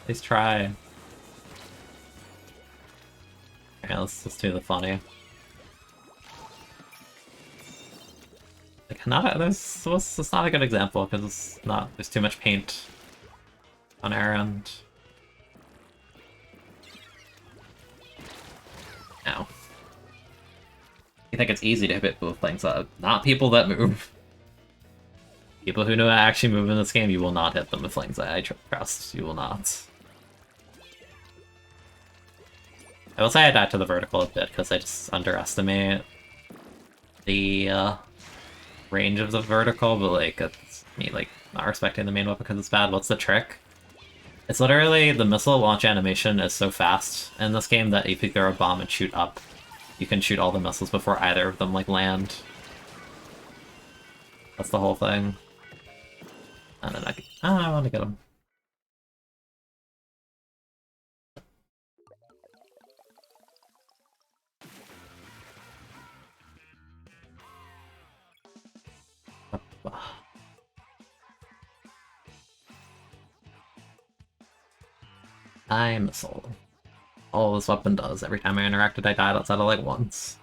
Please try. Yeah, let's do the funny. Like, it's not a good example because there's too much paint on our end. No. You think it's easy to hit both things up? Not people that move. People who know how to actually move in this game, you will not hit them with flings. I trust. You will not. I will say I died to the vertical a bit because I just underestimate the range of the vertical, but like it's me like not respecting the main weapon because it's bad. What's the trick? It's literally the missile launch animation is so fast in this game that if you throw a bomb and shoot up, you can shoot all the missiles before either of them like land. That's the whole thing. And then I want to get him. Time missile. All this weapon does every time I interacted, I died outside of like once.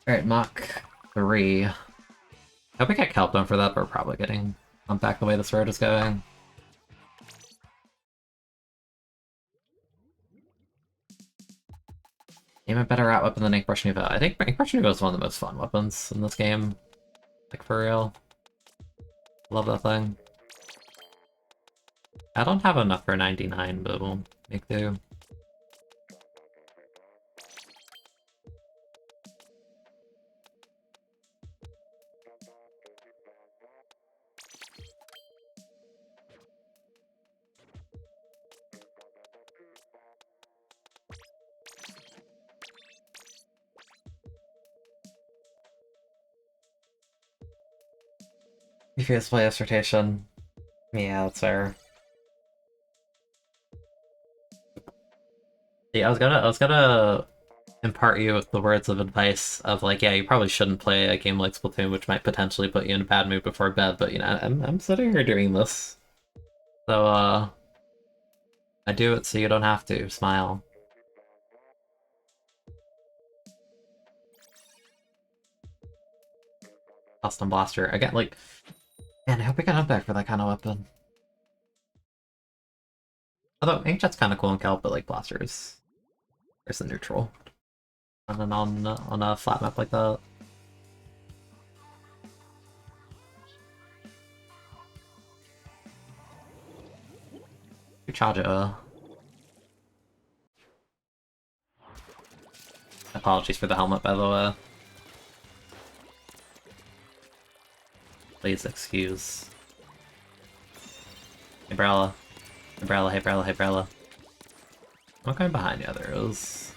Alright, Mach 3. I hope I get kelp done for that, but we're probably getting bumped back the way this road is going. Name a better rat weapon than Ink Brush Nouveau. I think Ink Brush Nouveau is one of the most fun weapons in this game. Like, for real. Love that thing. I don't have enough for 99, but we'll make do. Previous player's rotation. Yeah, that's fair. Yeah, I was gonna impart you with the words of advice of like, yeah, you probably shouldn't play a game like Splatoon, which might potentially put you in a bad mood before bed, but you know, I'm sitting here doing this. So I do it so you don't have to. Smile. Custom blaster. Again, like, man, I hope I get up back for that kind of weapon. Although Inkjet's kind of cool in Kelp, but like blasters, there's the neutral. And then on a flat map like that. Charge it. Apologies for the helmet, by the way. Please excuse. Hey, Brella. Hey, Brella, hey, Brella, hey, Brella. I'm going behind the others.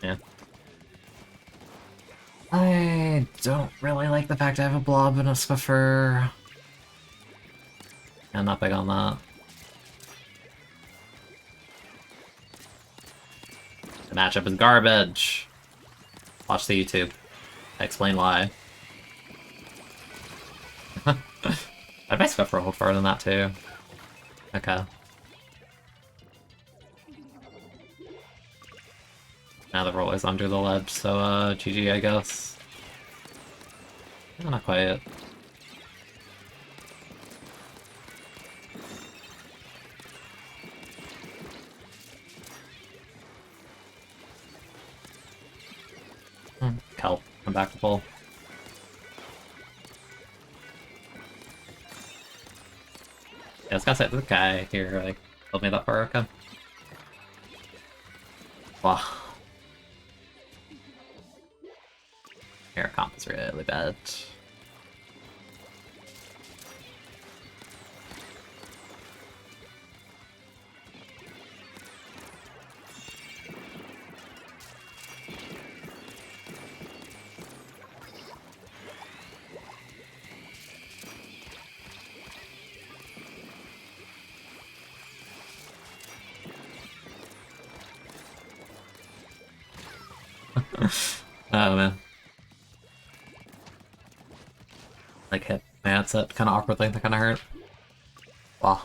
Yeah. I don't really like the fact I have a blob and a Spiffer. I'm not big on that. The matchup is garbage. Watch the YouTube. I explain why. I'd make Spiffer hold further than that too. Okay. Now the roller's under the ledge, so GG I guess. No, not quite. Kelp, come back to full. Yeah, I was gonna say, this guy here, like, told me that far, okay. Wow. Air comp is really bad. Oh man. Like hit my headset kind of awkwardly, that kind of hurt. Wow.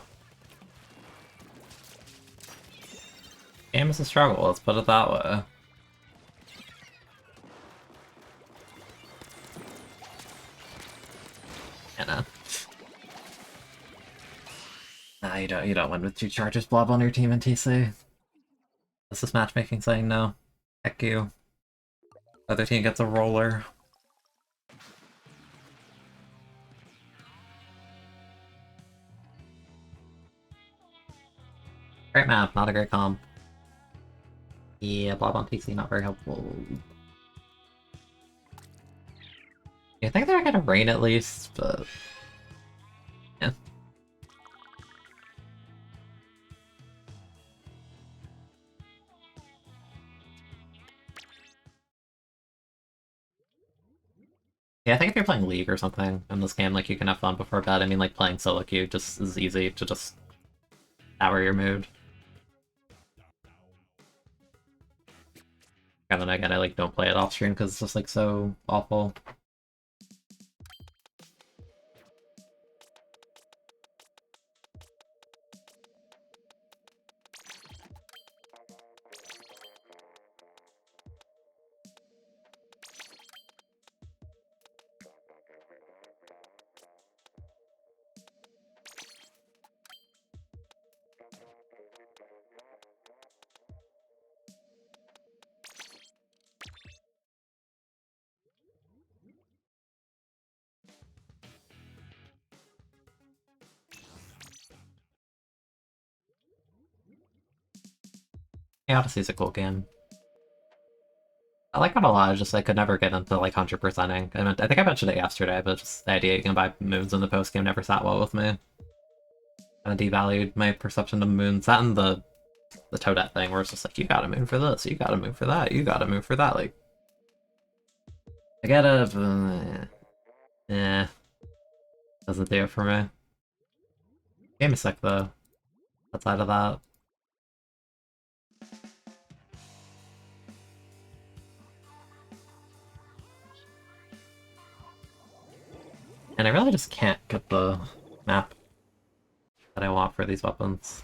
Game is a struggle, let's put it that way. You know. Nah, you don't win with 2 charges blob on your team in TC. This is matchmaking saying no. Heck you. Other team gets a roller. Great map, not a great comp. Yeah, blob on TC, not very helpful. I think they're gonna rain at least, but... yeah. Yeah, I think if you're playing League or something in this game, like, you can have fun before bed. I mean, like, playing solo queue just is easy to just sour your mood. And then again, I, like, don't play it off stream because it's just, like, so awful. Yeah, Odyssey's a cool game. I like it a lot, just I could never get into, like, 100%ing. I think I mentioned it yesterday, but just the idea you can buy moons in the post-game never sat well with me. Kinda devalued my perception of moons. That and the Toadette thing, where it's just like, you got a moon for this, you got a moon for that, you got a moon for that, like... I get it, but... eh. Doesn't do it for me. Game is sick, though. Outside of that. And I really just can't get the map that I want for these weapons.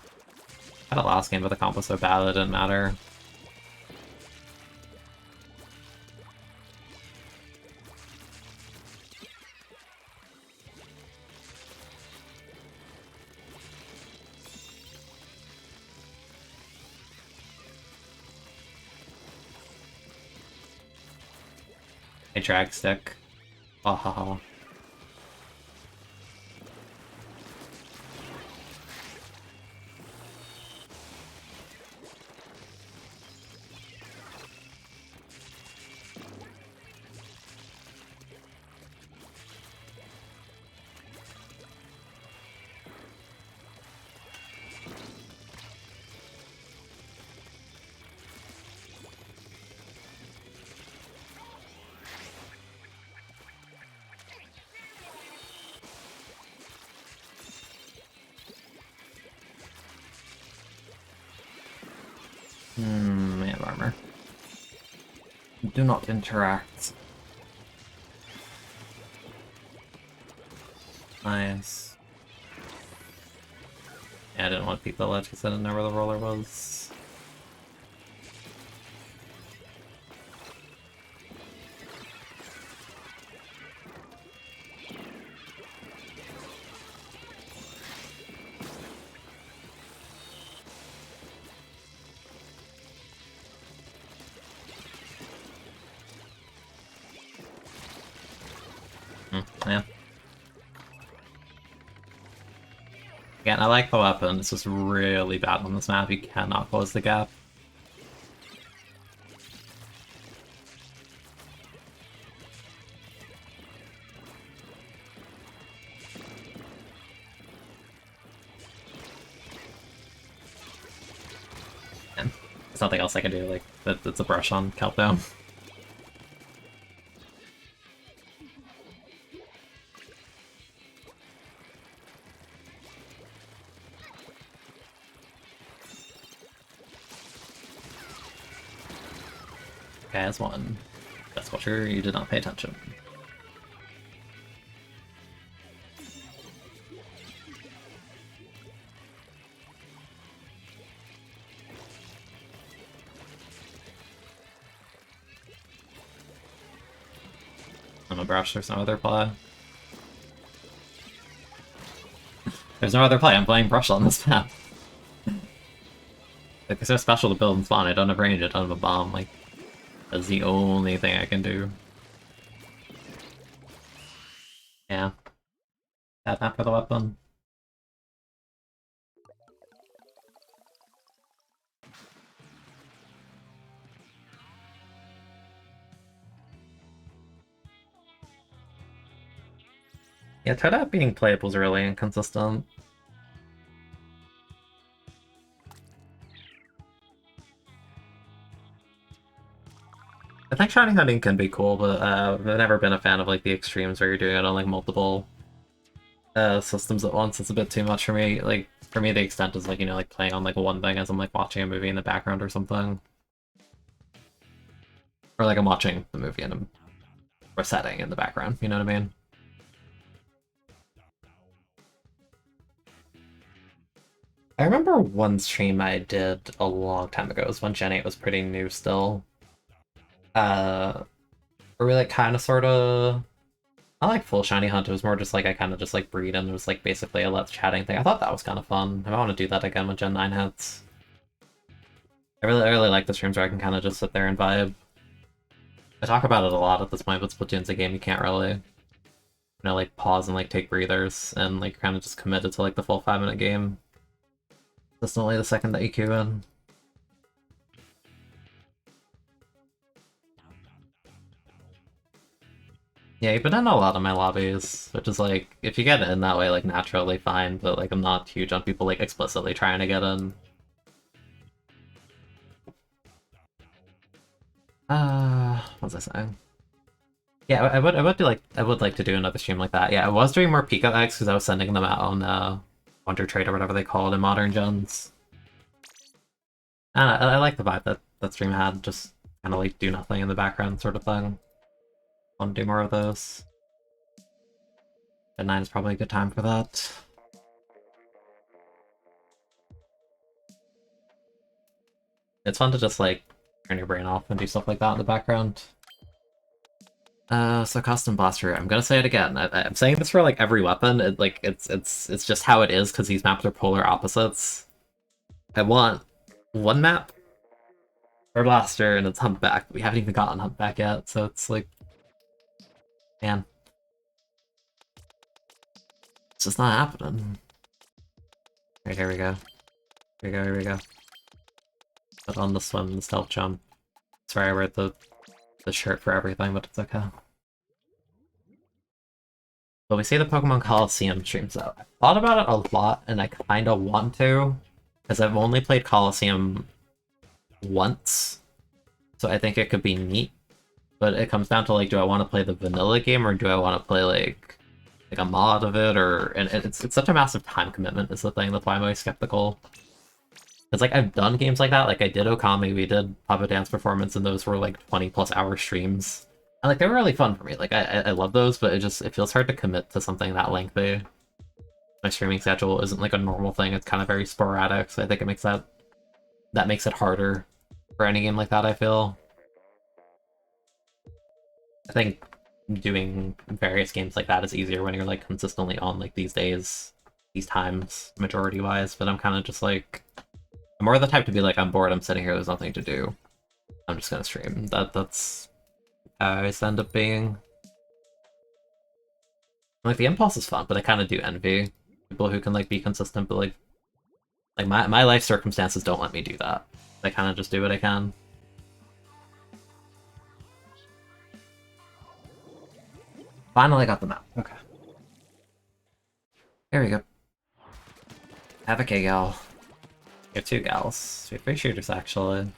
I had a last game, but the comp was so bad it didn't matter. A drag stick. Oh, ha, ha. Man armor. Do not interact. Nice. Yeah, I didn't want to peek the ledge because I didn't know where the roller was. Yeah. Again, I like the weapon, it's just really bad on this map, you cannot close the gap. And there's nothing else I can do, like, it's a brush on Kelpdome. Okay, as one. That's culture, you did not pay attention. I'm a brush, there's no other play. There's no other play, I'm playing brush on this map. Like, it's so special to build and spawn, I don't have range, I don't have a bomb, like, that's the only thing I can do. Yeah. Bad map for the weapon. Yeah, Toadette being playable is really inconsistent. I think shiny hunting can be cool, but I've never been a fan of like the extremes where you're doing it on like multiple systems at once. It's a bit too much for me. Like for me, the extent is like, you know, like playing on like one thing as I'm like watching a movie in the background or something, or like I'm watching the movie in a setting in the background. You know what I mean? I remember one stream I did a long time ago. It was when Gen 8 was pretty new still. Where we like kind of sort of not like full shiny hunt, it was more just like I kind of just like breed and it was like basically a let's chatting thing. I thought that was kind of fun. I want to do that again when Gen 9 hits. I really like the streams where I can kind of just sit there and vibe. I talk about it a lot at this point, but Splatoon's a game you can't really, you know, like pause and like take breathers and like kind of just committed to like the full 5-minute game. Consistently the second that you queue in. Yeah, you've been in a lot of my lobbies, which is like, if you get in that way, like naturally fine, but like I'm not huge on people like explicitly trying to get in. What was I saying? Yeah, I would like to do another stream like that. Yeah, I was doing more Pico eggs because I was sending them out on Wonder Trade or whatever they call it in Modern Gens. I like the vibe that that stream had, just kind of like do nothing in the background sort of thing. Want to do more of those. Gen 9 is probably a good time for that. It's fun to just like turn your brain off and do stuff like that in the background. So custom blaster. I'm gonna say it again. I'm saying this for like every weapon. It's just how it is because these maps are polar opposites. I want one map for blaster and it's humpback. We haven't even gotten humpback yet, so it's like, man, it's just not happening. Right, here we go. Here we go. Here we go. Put on the swim, the stealth jump. Sorry, I wear the shirt for everything, but it's okay. But we see the Pokemon Coliseum streams out. I thought about it a lot, and I kind of want to, because I've only played Coliseum once, so I think it could be neat. But it comes down to like, do I want to play the vanilla game, or do I want to play like a mod of it, or and it's such a massive time commitment is the thing. That's why I'm always skeptical. It's like I've done games like that. Like I did Okami, we did Puppet Dance Performance, and those were like 20+ hour streams. And like they were really fun for me. Like I love those, but it feels hard to commit to something that lengthy. My streaming schedule isn't like a normal thing. It's kind of very sporadic, so I think it makes that makes it harder for any game like that, I feel. I think doing various games like that is easier when you're like consistently on like these days, these times, majority wise, but I'm kind of just like I'm more the type to be like, I'm bored, I'm sitting here, there's nothing to do. I'm just gonna stream. That's how I always end up being. Like the impulse is fun, but I kinda do envy people who can like be consistent, but like my life circumstances don't let me do that. I kinda just do what I can. Finally got the map. Okay. There we go. Have a K-gal. We have 2 gals. We have 3 shooters, actually.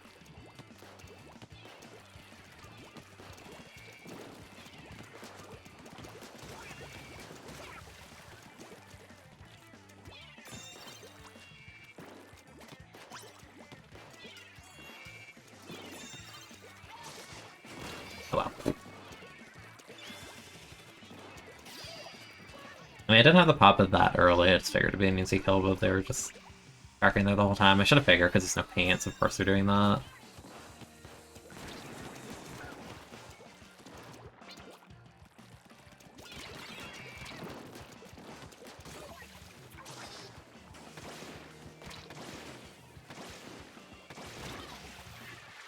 Oh well. I mean, I didn't have the pop of that early. I just figured it'd be an easy kill, but they were just tracking there the whole time. I should have figured, because there's no pants, of course they're doing that.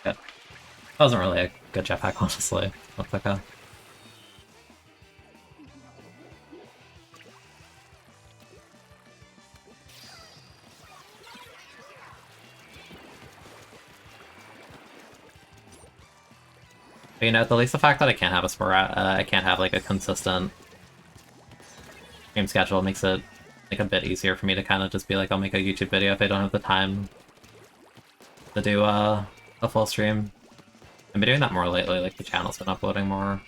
Good. That wasn't really a good jetpack, honestly. That's okay. But, you know, at least the fact that I can't have I can't have like a consistent stream schedule makes it like a bit easier for me to kind of just be like, I'll make a YouTube video if I don't have the time to do a full stream. I've been doing that more lately, like the channel's been uploading more.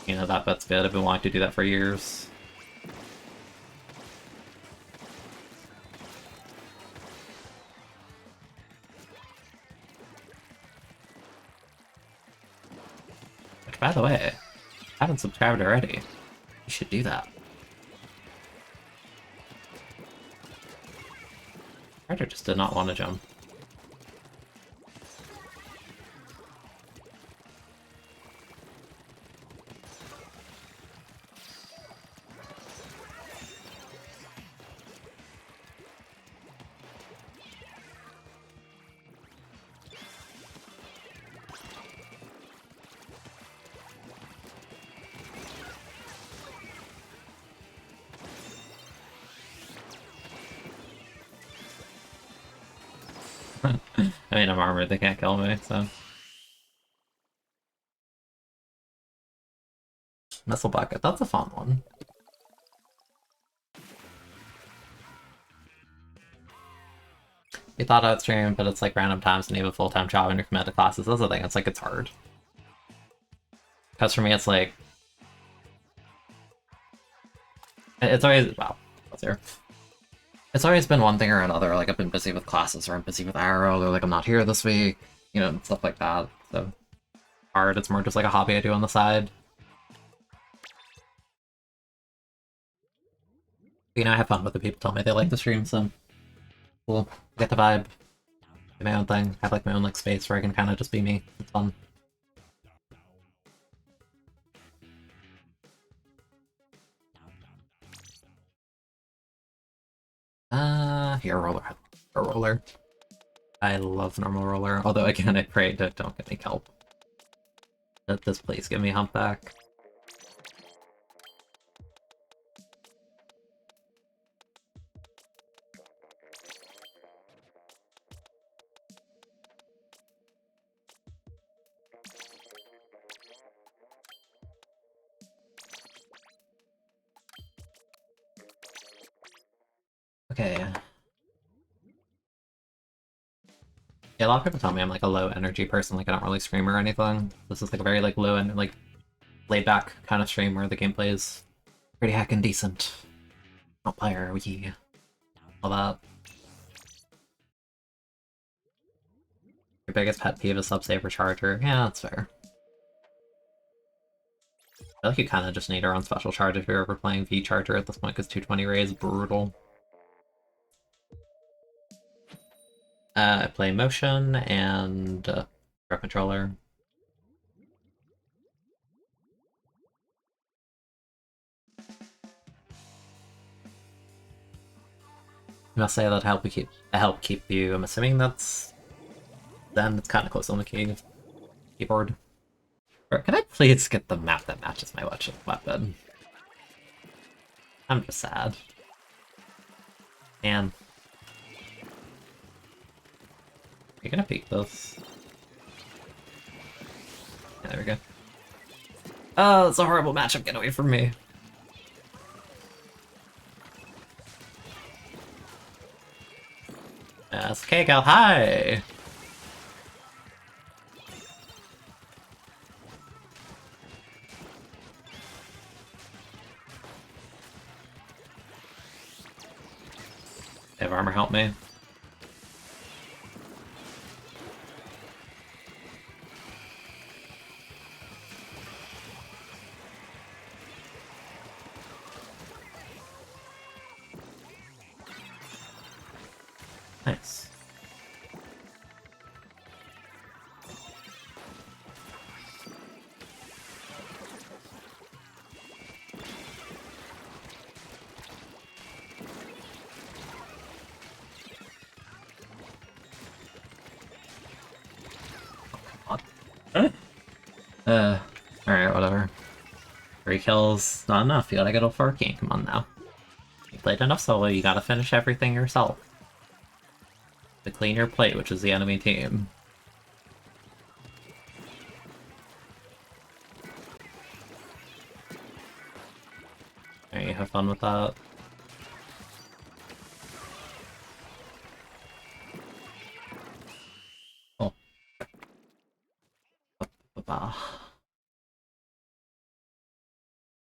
You know, that bit's good. I've been wanting to do that for years. Which, by the way, I haven't subscribed already. You should do that. Carter just did not want to jump. I mean, I'm armored, they can't kill me, so... Missile bucket, that's a fun one. We thought I'd stream, but it's like random times and you have a full-time job and you're committed to classes. That's the thing, it's like, it's hard. Because for me, it's like... It's always... Wow, that's here. It's always been one thing or another, like I've been busy with classes, or I'm busy with Arrow, or like I'm not here this week, you know, stuff like that, so... Hard, it's more just like a hobby I do on the side. You know, I have fun with the people tell me they like the stream, so... Cool. Get the vibe. Do my own thing. Have like my own like space where I can kind of just be me. It's fun. Here, roller. A roller. I love normal roller. Although again, I pray to don't get me kelp. Let this please give me humpback. Okay. Yeah, a lot of people tell me I'm like a low energy person, like I don't really stream or anything. This is like a very like low and like laid back kind of stream where the gameplay is pretty heckin' decent. Not player, we all that. Your biggest pet peeve is sub-saber charger. Yeah, that's fair. I feel like you kind of just need to run special charge if you're ever playing V charger at this point, because 220 ray is brutal. I play motion and pro controller. I must say that help keep you. I'm assuming that's then it's kind of close on the keyboard. Or can I please get the map that matches my weapon? I'm just sad. Man. You're gonna peek this. Yeah, there we go. Oh, it's a horrible matchup. Get away from me. Okay, gal. Hi. Have armor help me. Nice. Alright, whatever. 3 kills, not enough. You gotta get a 14. Come on now. You played enough solo, you gotta finish everything yourself. To clean your plate, which is the enemy team. Alright, you have fun with that. Oh.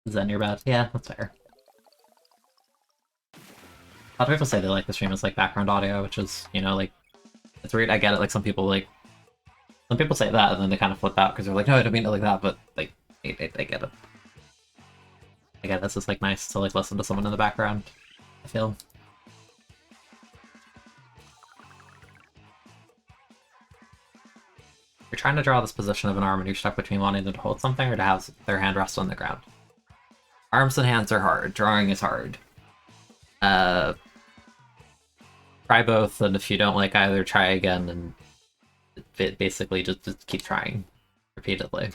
Is that your bad? Yeah, that's fair. A lot of people say they like the stream as like background audio, which is, you know, like, it's weird. I get it. Like some people say that and then they kind of flip out because they're like, no, I don't mean it like that, but like, they get it. Again, this is like nice to like listen to someone in the background, I feel. You're trying to draw this position of an arm and you're stuck between wanting them to hold something or to have their hand rest on the ground. Arms and hands are hard. Drawing is hard. Try both, and if you don't like either, try again, and basically just keep trying repeatedly.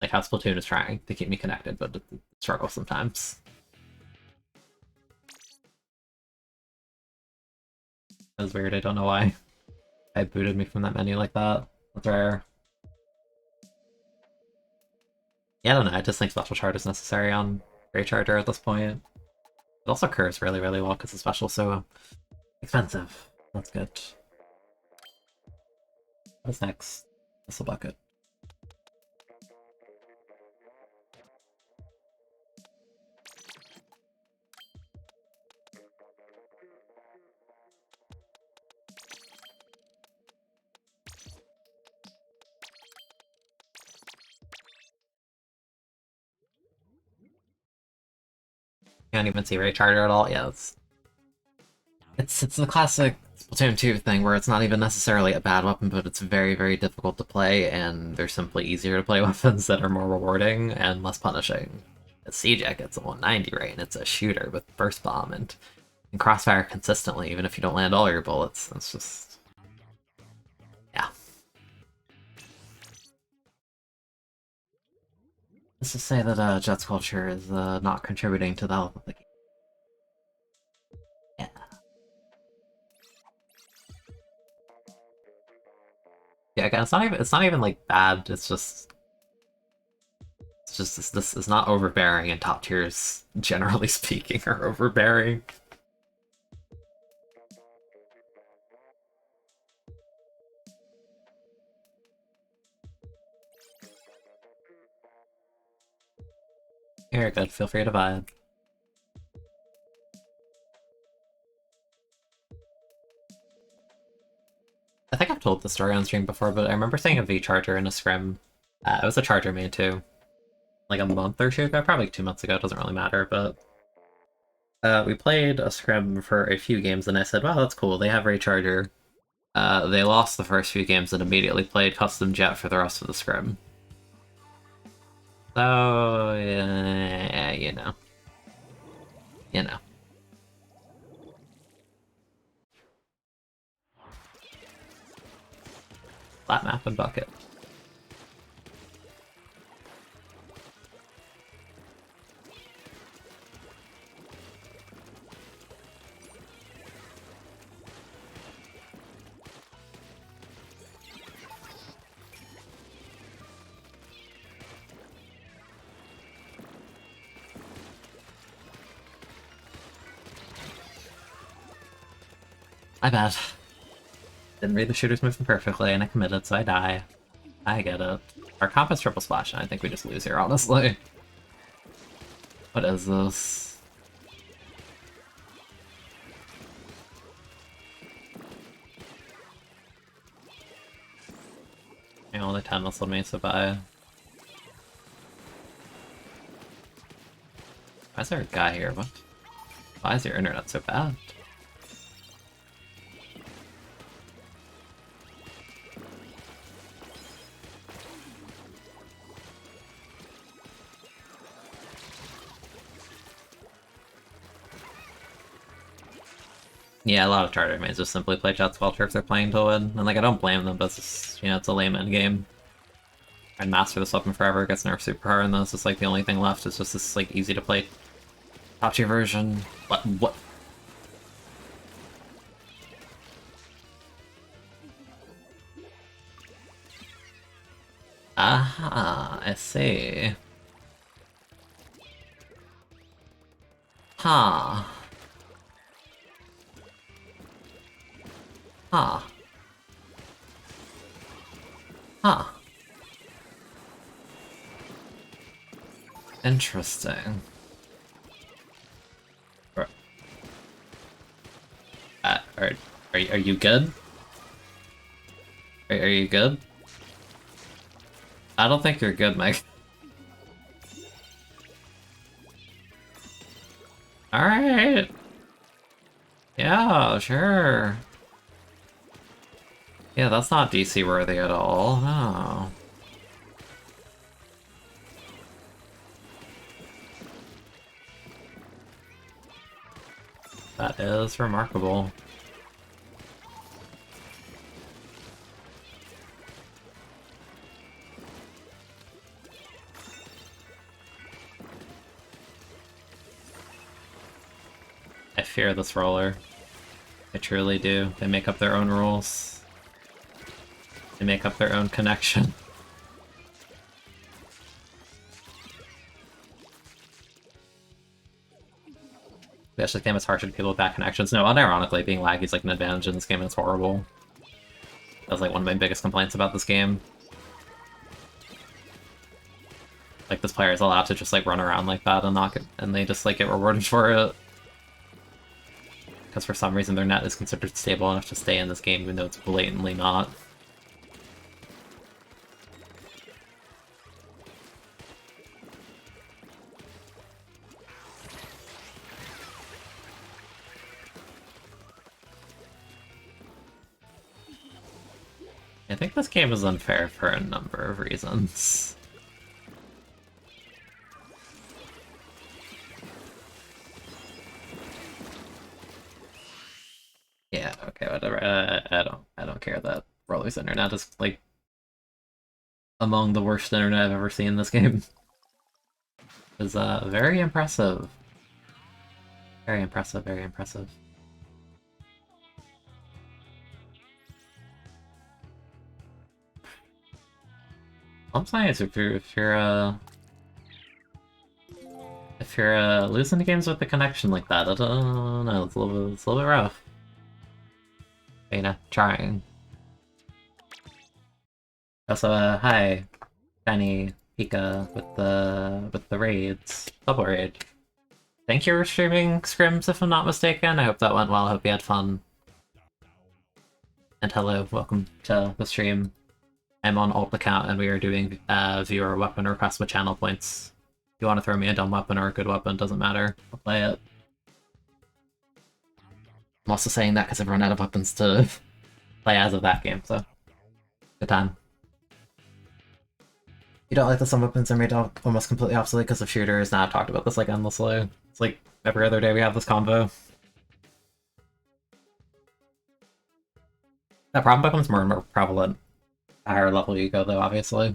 Like how Splatoon is trying to keep me connected, but it struggles sometimes. That was weird, I don't know why. I booted me from that menu like that. That's rare. Yeah, I don't know, I just think special charge is necessary on Great Charger at this point. It also curves really, really well because the special's so expensive. That's good. What's next? Missile bucket. Can't even see Ray Charger at all. Yeah, it's the classic Splatoon 2 thing where it's not even necessarily a bad weapon, but it's very, very difficult to play, and they're simply easier to play weapons that are more rewarding and less punishing. The Sea-Jack gets a 190 rate, and it's a shooter with burst bomb and crossfire consistently, even if you don't land all your bullets. That's just... yeah. Let's just say that Jet's culture is not contributing to the health of the game. Yeah. Yeah, again, it's not even like bad, this is not overbearing, and top tiers, generally speaking, are overbearing. You're good, feel free to vibe. I think I've told the story on stream before, but I remember seeing a V-Charger in a scrim. It was a Charger main too. Like a month or two ago, probably 2 months ago, it doesn't really matter, but... we played a scrim for a few games, and I said, wow, that's cool, they have Ray Charger. They lost the first few games and immediately played Custom Jet for the rest of the scrim. So, yeah, you know. You know. Flat map and bucket. My bad. Didn't read the shooter's movement perfectly, and I committed, so I die. I get it. Our comp is triple splash, and I think we just lose here, honestly. What is this? Yeah, only 10 muscle me, so bye. Why is there a guy here? What? Why is your internet so bad? Yeah, a lot of charter mains just simply play Jets Welcher if they're playing to win. And like, I don't blame them, but it's just, you know, it's a lame end game. I'd master this weapon forever, it gets nerfed super hard, and this is like the only thing left is just this like easy to play Tachi version. What? Aha, I see. Huh. Huh. Huh. Interesting. Are you good? Are you good? I don't think you're good, Mike. Alright. Yeah, sure. Yeah, that's not DC worthy at all. No. That is remarkable. I fear this roller. I truly do. They make up their own rules. They make up their own connection. This game is harsher to people with bad connections. No, unironically, being laggy is like an advantage in this game and it's horrible. That's like one of my biggest complaints about this game. Like, this player is allowed to just like run around like that and not get, and they just like get rewarded for it. Because for some reason their net is considered stable enough to stay in this game even though it's blatantly not. I think this game is unfair for a number of reasons. Yeah, okay, whatever. I don't care that Roller's internet is like among the worst internet I've ever seen in this game. Is very impressive. Very impressive, very impressive. All I'm saying is if you're losing the games with the connection like that, I don't know, it's a little bit rough. You know, trying. Also, hi, Benny, Pika with the raids, double raid. Thank you for streaming scrims, if I'm not mistaken. I hope that went well. I hope you had fun. And hello, welcome to the stream. I'm on alt account and we are doing viewer weapon requests with channel points. If you want to throw me a dumb weapon or a good weapon, doesn't matter. I'll play it. I'm also saying that because I've run out of weapons to play as of that game, so good time. You don't like that some weapons are made almost completely obsolete because of shooters? Nah, I've talked about this like endlessly. It's like every other day we have this convo. That problem becomes more and more prevalent the higher level you go, though, obviously.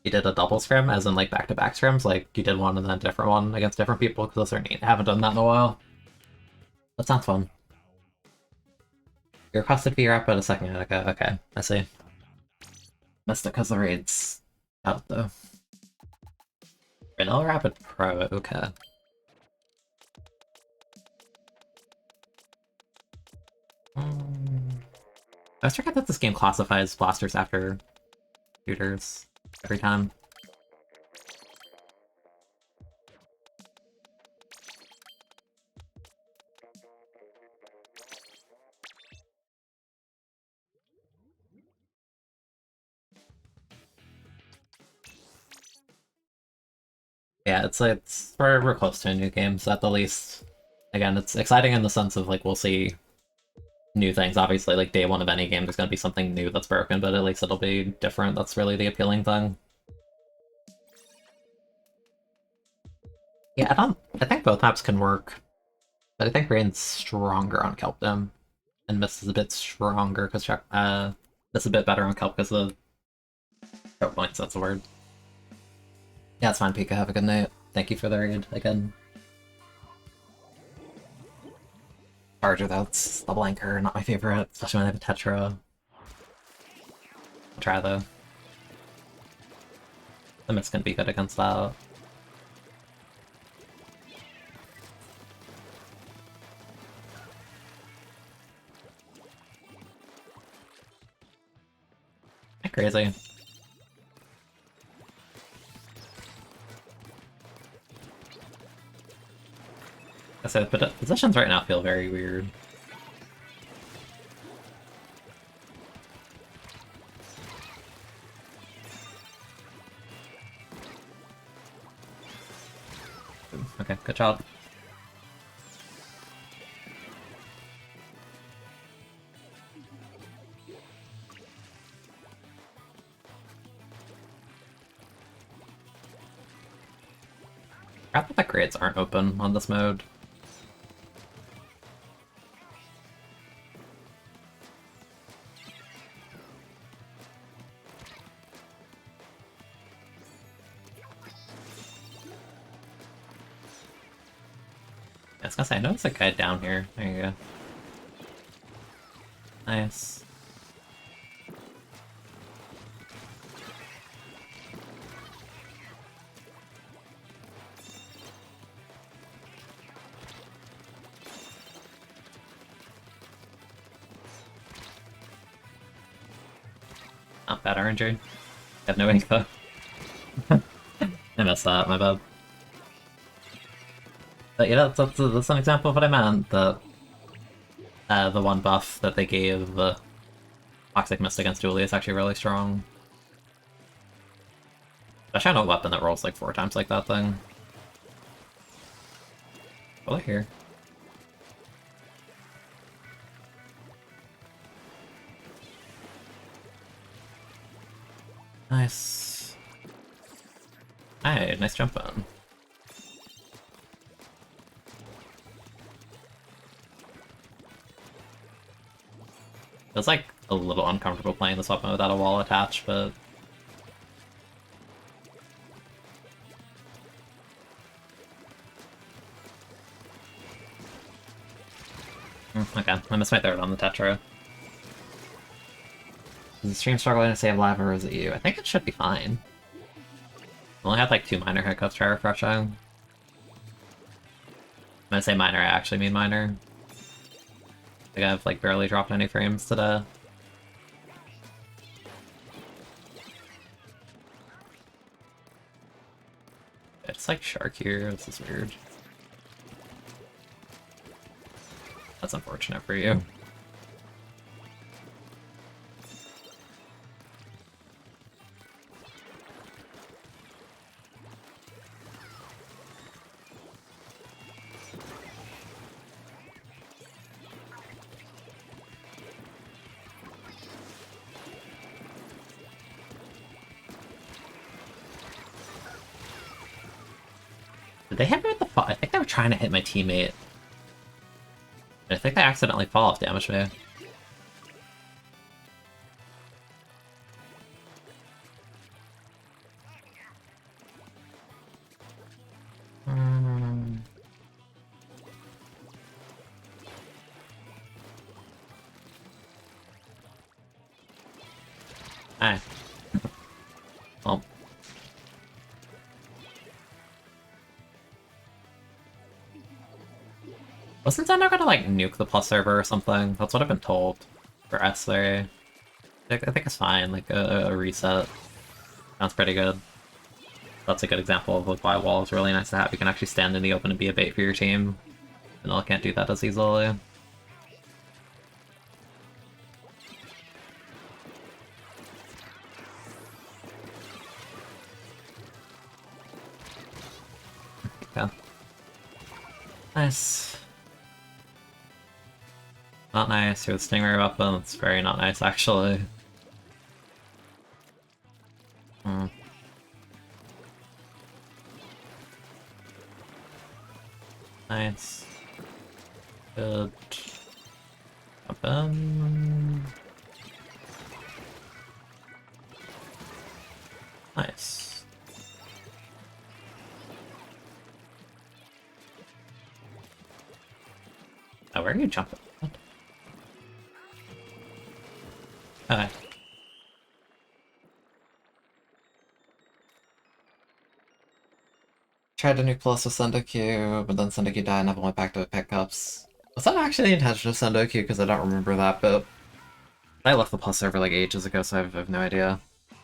You did a double scrim, as in like back-to-back scrims, like you did one and then a different one against different people, because those are neat. I haven't done that in a while. That sounds fun. You requested for your app at a second ago. Okay, I see. Missed it because the raid's out, though. Vanilla Rapid Pro, okay. I always forget that this game classifies blasters after shooters every time. Yeah, we're close to a new game, so at the least, again, it's exciting in the sense of like we'll see new things. Obviously, like day one of any game, there's gonna be something new that's broken, but at least it'll be different. That's really the appealing thing. Yeah, I think both maps can work, but I think Rain's stronger on Kelp Dome, and Mist is a bit stronger because Mist is a bit better on Kelp because of choke points. That's the word. Yeah, it's fine, Pika. Have a good night. Thank you for the raid again. Charger, that's the blanker, not my favorite, especially when I have a Tetra. I'll try though. The Mist can be good against that. Crazy. I said, but positions right now feel very weird. Okay, good job. Crap that the grades aren't open on this mode. I was gonna say, I know there's a guy down here. There you go. Nice. Not bad RNG. I have no ink though. I messed that, my bad. But yeah, that's an example of what I meant, that the one buff that they gave the Toxic Mist against Julie is actually really strong. Especially on a weapon that rolls like 4 times like that thing. Well, here. Nice. Hey, nice jump on. Feels like a little uncomfortable playing this weapon without a wall attached, but... Okay, I missed my third on the Tetra. Is the stream struggling to save live or is it you? I think it should be fine. I only had like 2 minor hiccups try refreshing. When I say minor, I actually mean minor. I think I've like barely dropped any frames today. It's like Shark here, this is weird. That's unfortunate for you. Did they hit me with the fall? I think they were trying to hit my teammate. I think they accidentally fall off damage me. Alright. Well. Wasn't Nintendo gonna, like, nuke the Plus server or something? That's what I've been told. For S3. I think it's fine, like, a reset. Sounds pretty good. That's a good example of like, why wall is really nice to have. You can actually stand in the open and be a bait for your team. Vanilla can't do that as easily. Okay. Nice. Not nice. You're the Stingray weapon. It's very not nice, actually. Nice. Good. Weapon. Nice. Oh, where are you jumping? What? Okay. Tried a new plus with Sendoku, but then Sendoku died and never went back to pickups. Was that actually the intention of Sendoku? Because I don't remember that, but I left the plus server like ages ago, so I have no idea. I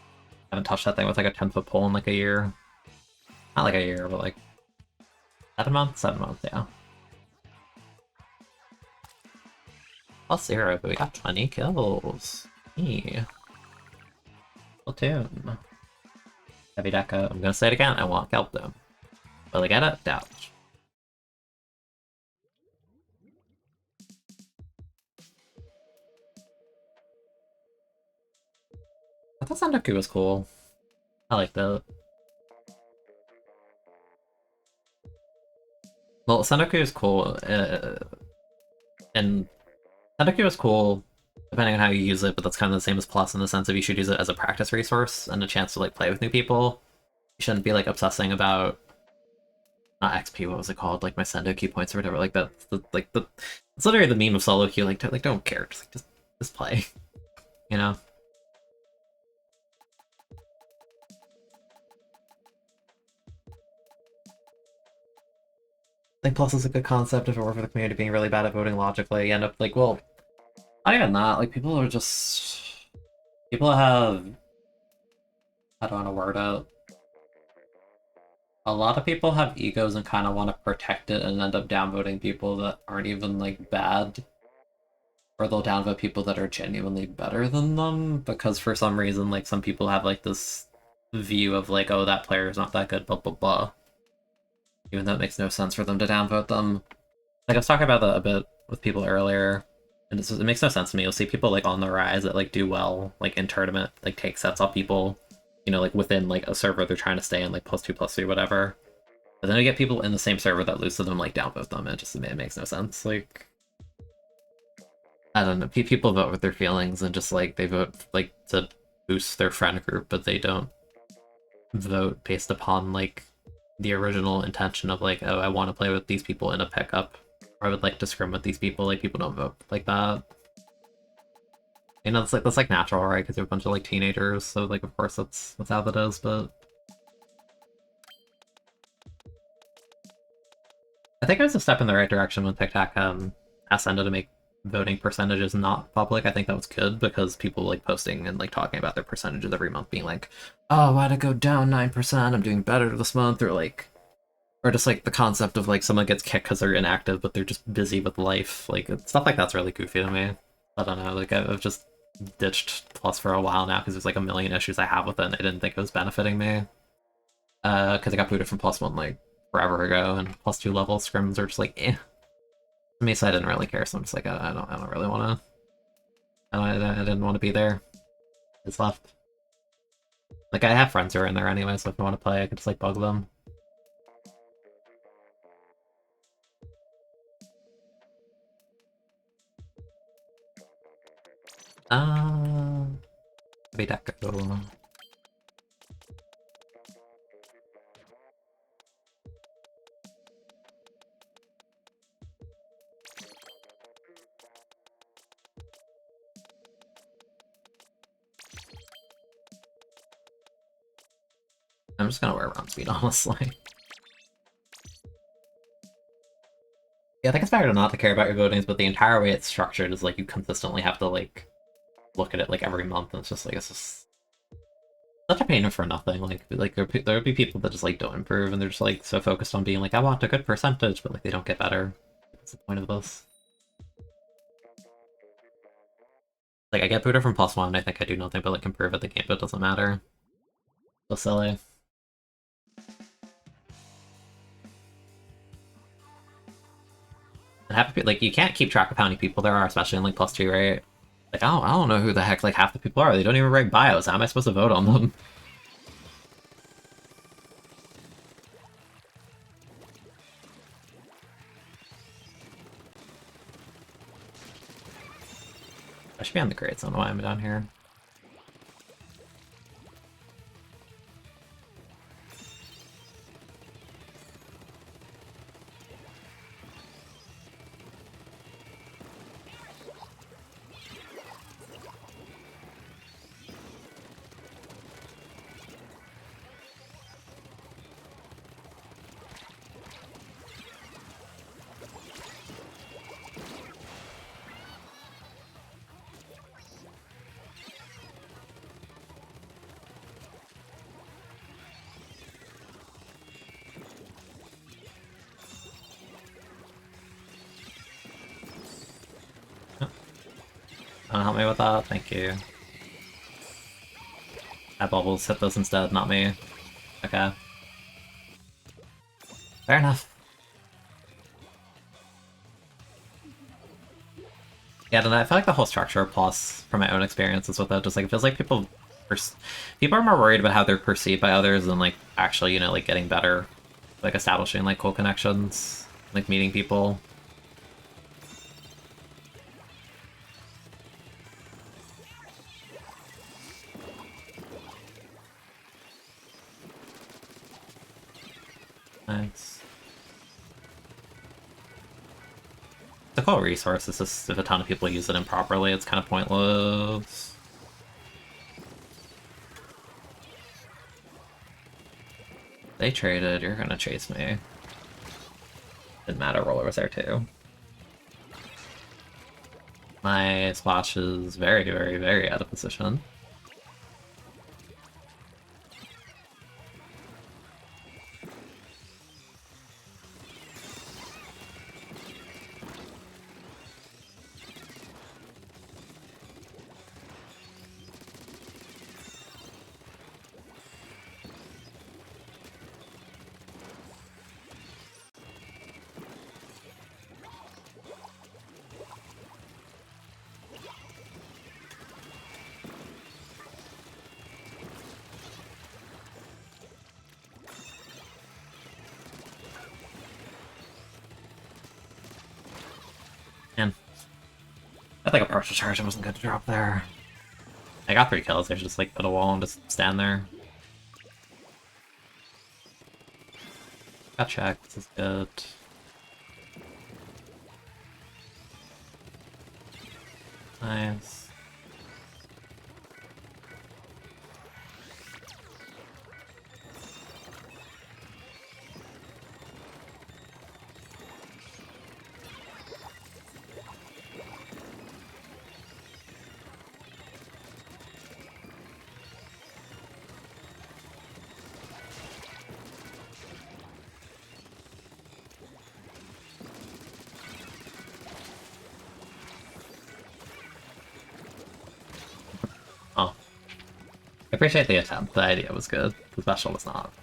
haven't touched that thing with like a 10-foot pole in like a year. Not like a year, but like 7 months? 7 months, yeah. +0, but we got 20 kills. Yeah. Splatoon. Heavy Deca. I'm gonna say it again, I want kelp them. Will I get it? Doubt. I thought Sandoku was cool. I liked it. Well, Sandoku is cool, and Sandoku is cool depending on how you use it, but that's kind of the same as Plus in the sense of you should use it as a practice resource and a chance to like play with new people. You shouldn't be like obsessing about not XP, what was it called? Like my Sandoku points or whatever. Like that's it's literally the meme of solo queue. Like don't care, just play, you know. I think Plus is a good concept if it were for the community being really bad at voting logically. You end up like, well, not even that. Like people are just people have, I don't want to word it. A lot of people have egos and kind of want to protect it and end up downvoting people that aren't even like bad. Or they'll downvote people that are genuinely better than them because for some reason like some people have like this view of like, oh, that player is not that good, blah blah blah. Even though it makes no sense for them to downvote them. Like I was talking about that a bit with people earlier, and it makes no sense to me. You'll see people like on the rise that like do well, like in tournament, like take sets off people, you know, like within like a server they're trying to stay in, like +2, +3, whatever. But then you get people in the same server that lose to them, like downvote them. It makes no sense. Like I don't know. People vote with their feelings and just like they vote like to boost their friend group, but they don't vote based upon like the original intention of like, oh, I want to play with these people in a pickup, or I would like to scrim with these people. Like people don't vote like that. You know, that's like natural, right? Because you're a bunch of like teenagers, so like of course that's how that is. But I think it was a step in the right direction when TikTok asked Endo to make voting percentages not public. I think that was good because people like posting and like talking about their percentages every month, being like, "Oh, why'd it go down 9%? I'm doing better this month," or just like the concept of like someone gets kicked because they're inactive, but they're just busy with life. Like stuff like that's really goofy to me. I don't know. Like I've just ditched Plus for a while now because there's like a million issues I have with it. And I didn't think it was benefiting me. Because I got booted from +1 like forever ago, and +2 level scrims are just like eh. To me, so I didn't really care. So I'm just like I don't really want to. I didn't want to be there. It's left. Like I have friends who are in there anyway, so if I want to play, I can just like bug them. Maybe Deco. I'm just gonna wear round speed, honestly. Yeah, I think it's better to not to care about your voting, but the entire way it's structured is like you consistently have to like look at it like every month, and it's just like it's just such a pain for nothing. Like there would be people that just like don't improve, and they're just like so focused on being like I want a good percentage, but like they don't get better. What's the point of this? Like I get booted from +1, and I think I do nothing but like improve at the game, but it doesn't matter. So silly. And happy like you can't keep track of how many people there are, especially in like +2, right? Like I don't know who the heck like half the people are. They don't even write bios. How am I supposed to vote on them? I should be on the grades. I don't know why I'm down here. Help me with that, thank you. That bubbles, hit those instead, not me. Okay. Fair enough. Yeah, then I feel like the whole structure, plus from my own experiences with it, just like it feels like people are more worried about how they're perceived by others than like actually, you know, like getting better, like establishing like cool connections, like meeting people. Thanks. It's a cool resource, it's just if a ton of people use it improperly, it's kind of pointless. They traded, you're gonna chase me. Didn't matter, Roller was there too. My splash is very, very, very out of position. Man, I think a partial charge wasn't good to drop there. I got 3 kills, I should just like put a wall and just stand there. Got checked, this is good. Nice. Oh. I appreciate the attempt, the idea was good. The special was not.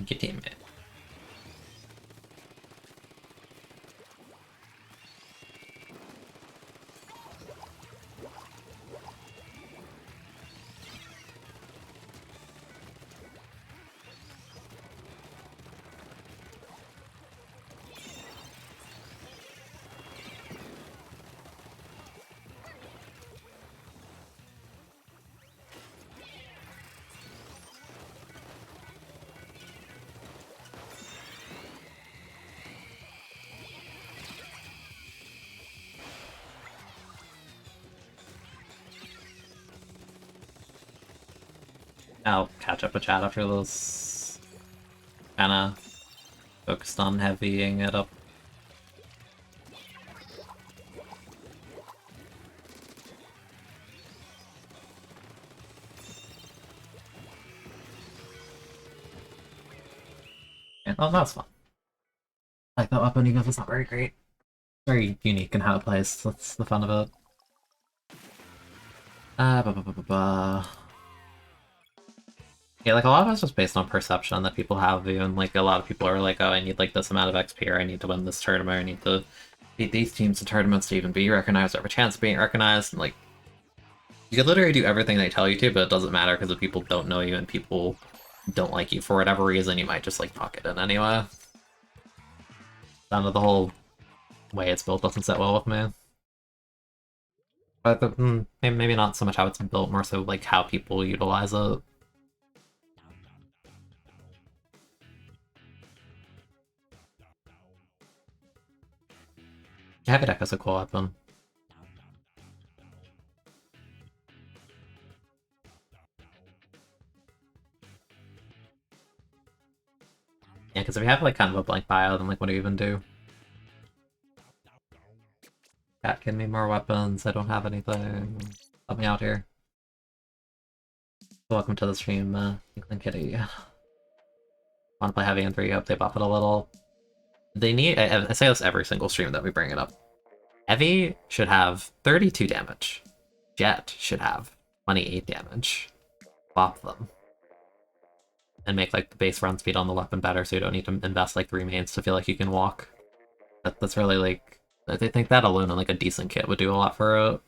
Thank you, teammate. I'll catch up with chat after this. Kinda focused on heavying it up. Yeah, oh, that was fun. I like that weapon, even if it's not very great. Very unique in how it plays, that's the fun of it. Ba ba ba ba ba. Yeah, like a lot of it's just based on perception that people have you, and like a lot of people are like, oh, I need like this amount of XP, or I need to win this tournament, or I need to beat these teams in tournaments to even be recognized or have a chance of being recognized, and like you could literally do everything they tell you to, but it doesn't matter because if people don't know you and people don't like you for whatever reason, you might just like knock it in anyway. Down to the whole way it's built doesn't sit well with me. But maybe not so much how it's built, more so like how people utilize it. Heavy Deck is a cool weapon. Yeah, because if you have like kind of a blank bio, then like what do you even do? Cat, give me more weapons. I don't have anything. Help me out here. Welcome to the stream, Inkling Kitty. Want to play heavy in 3? Hope they buff it a little. They need. I say this every single stream that we bring it up. Heavy should have 32 damage. Jet should have 28 damage. Bop them. And make like the base run speed on the weapon better so you don't need to invest like 3 mains to feel like you can walk. That's really like... I think that alone on like a decent kit would do a lot for it.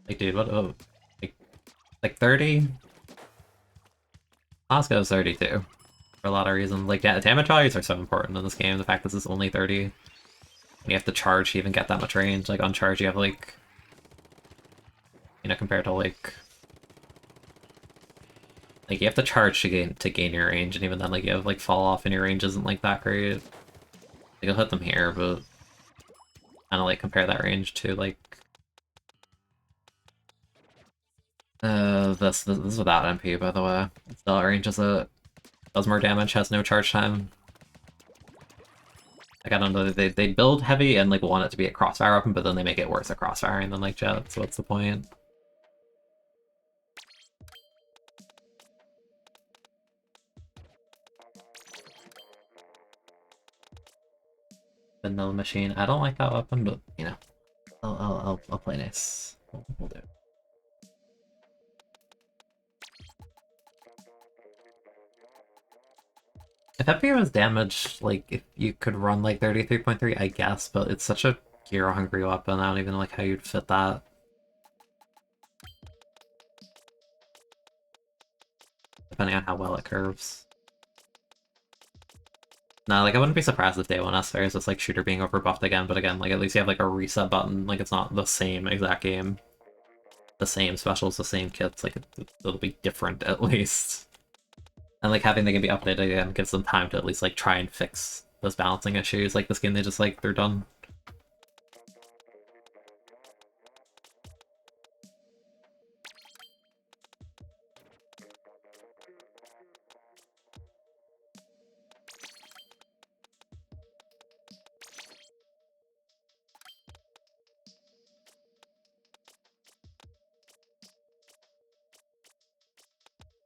Like, dude, what? Oh, like 30? Moscow's 32. For a lot of reasons. Like, yeah, damage values are so important in this game. The fact this is only 30. And you have to charge to even get that much range. Like, on charge you have like... You know, compared to like... Like, you have to charge to gain your range, and even then, like, you have like fall off and your range isn't like that great. Like, you'll hit them here, but... Kinda like compare that range to like... This is without MP, by the way. Still outranges it. Does more damage, has no charge time. Like, I don't know, they build heavy and like want it to be a crossfire weapon, but then they make it worse at crossfiring than like Jet, so what's the point? Vanilla Machine. I don't like that weapon, but you know, I'll play nice. We'll do it. If FP was damaged, like if you could run like 33.3, I guess, but it's such a hero hungry weapon. I don't even know like how you'd fit that. Depending on how well it curves. No, like I wouldn't be surprised if Day 1 S is just like shooter being overbuffed again, but again, like at least you have like a reset button, like it's not the same exact game. The same specials, the same kits, like it'll be different at least. And like having the game be updated again gives them time to at least like try and fix those balancing issues. Like this game, they just like, they're done.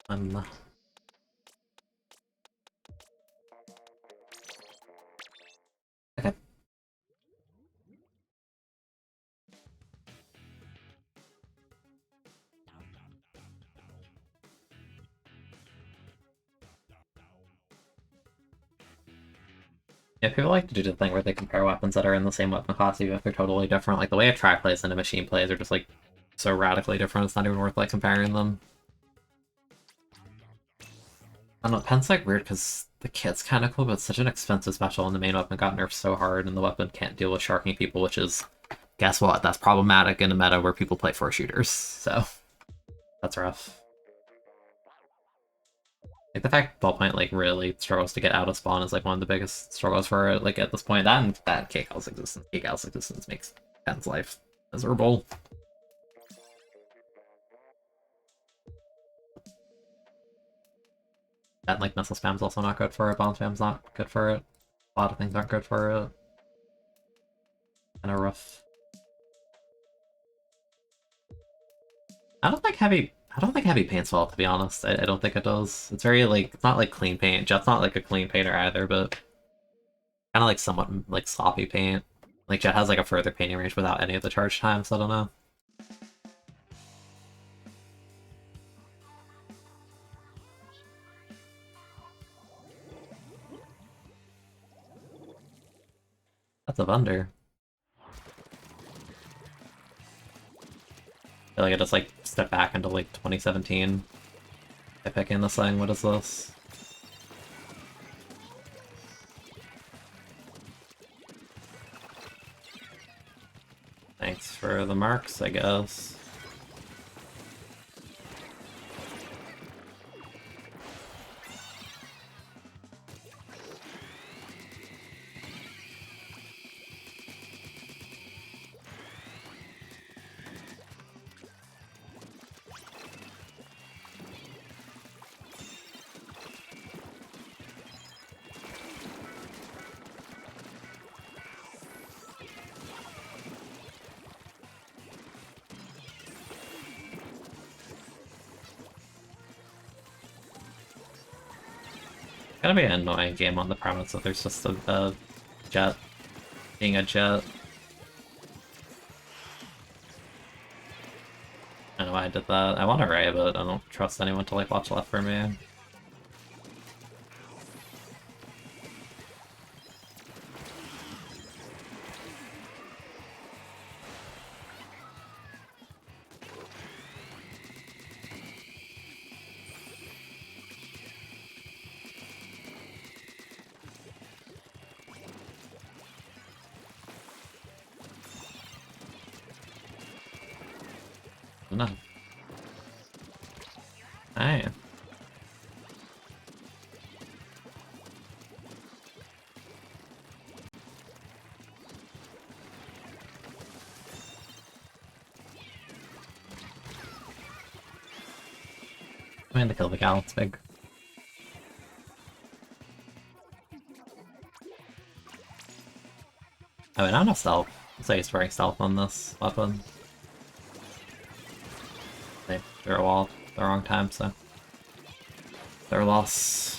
Um, okay. Yeah, people like to do the thing where they compare weapons that are in the same weapon class even if they're totally different. Like the way a track plays and a machine plays are just like so radically different it's not even worth like comparing them. I don't know, Pen's like weird because the kit's kind of cool, but it's such an expensive special and the main weapon got nerfed so hard and the weapon can't deal with sharking people, which is, guess what, that's problematic in a meta where people play 4 shooters, so that's rough. Like the fact Ballpoint like really struggles to get out of spawn is like one of the biggest struggles for it. Like at this point, that and that Kgal's existence. Kgal's existence makes Pen's life miserable. That like missile spam's also not good for it. Bomb spam's not good for it. A lot of things aren't good for it. Kind of rough. I don't think heavy paints well, to be honest. I don't think it does. It's very like it's not like clean paint. Jet's not like a clean painter either, but kind of like somewhat like sloppy paint. Like Jet has like a further painting range without any of the charge times. So I don't know. That's a Thunder. I feel like I just like step back into like 2017. I pick in this thing. What is this? Thanks for the marks, I guess. Gonna be an annoying game on the premise that there's just a jet being a jet. I don't know why I did that. I want to Ray, but I don't trust anyone to like watch left for me. No. Hey. I'm going to kill the gal, it's big. I mean, I don't have stealth. So he's wearing stealth on this weapon. They threw a wall at the wrong time, so they're a loss.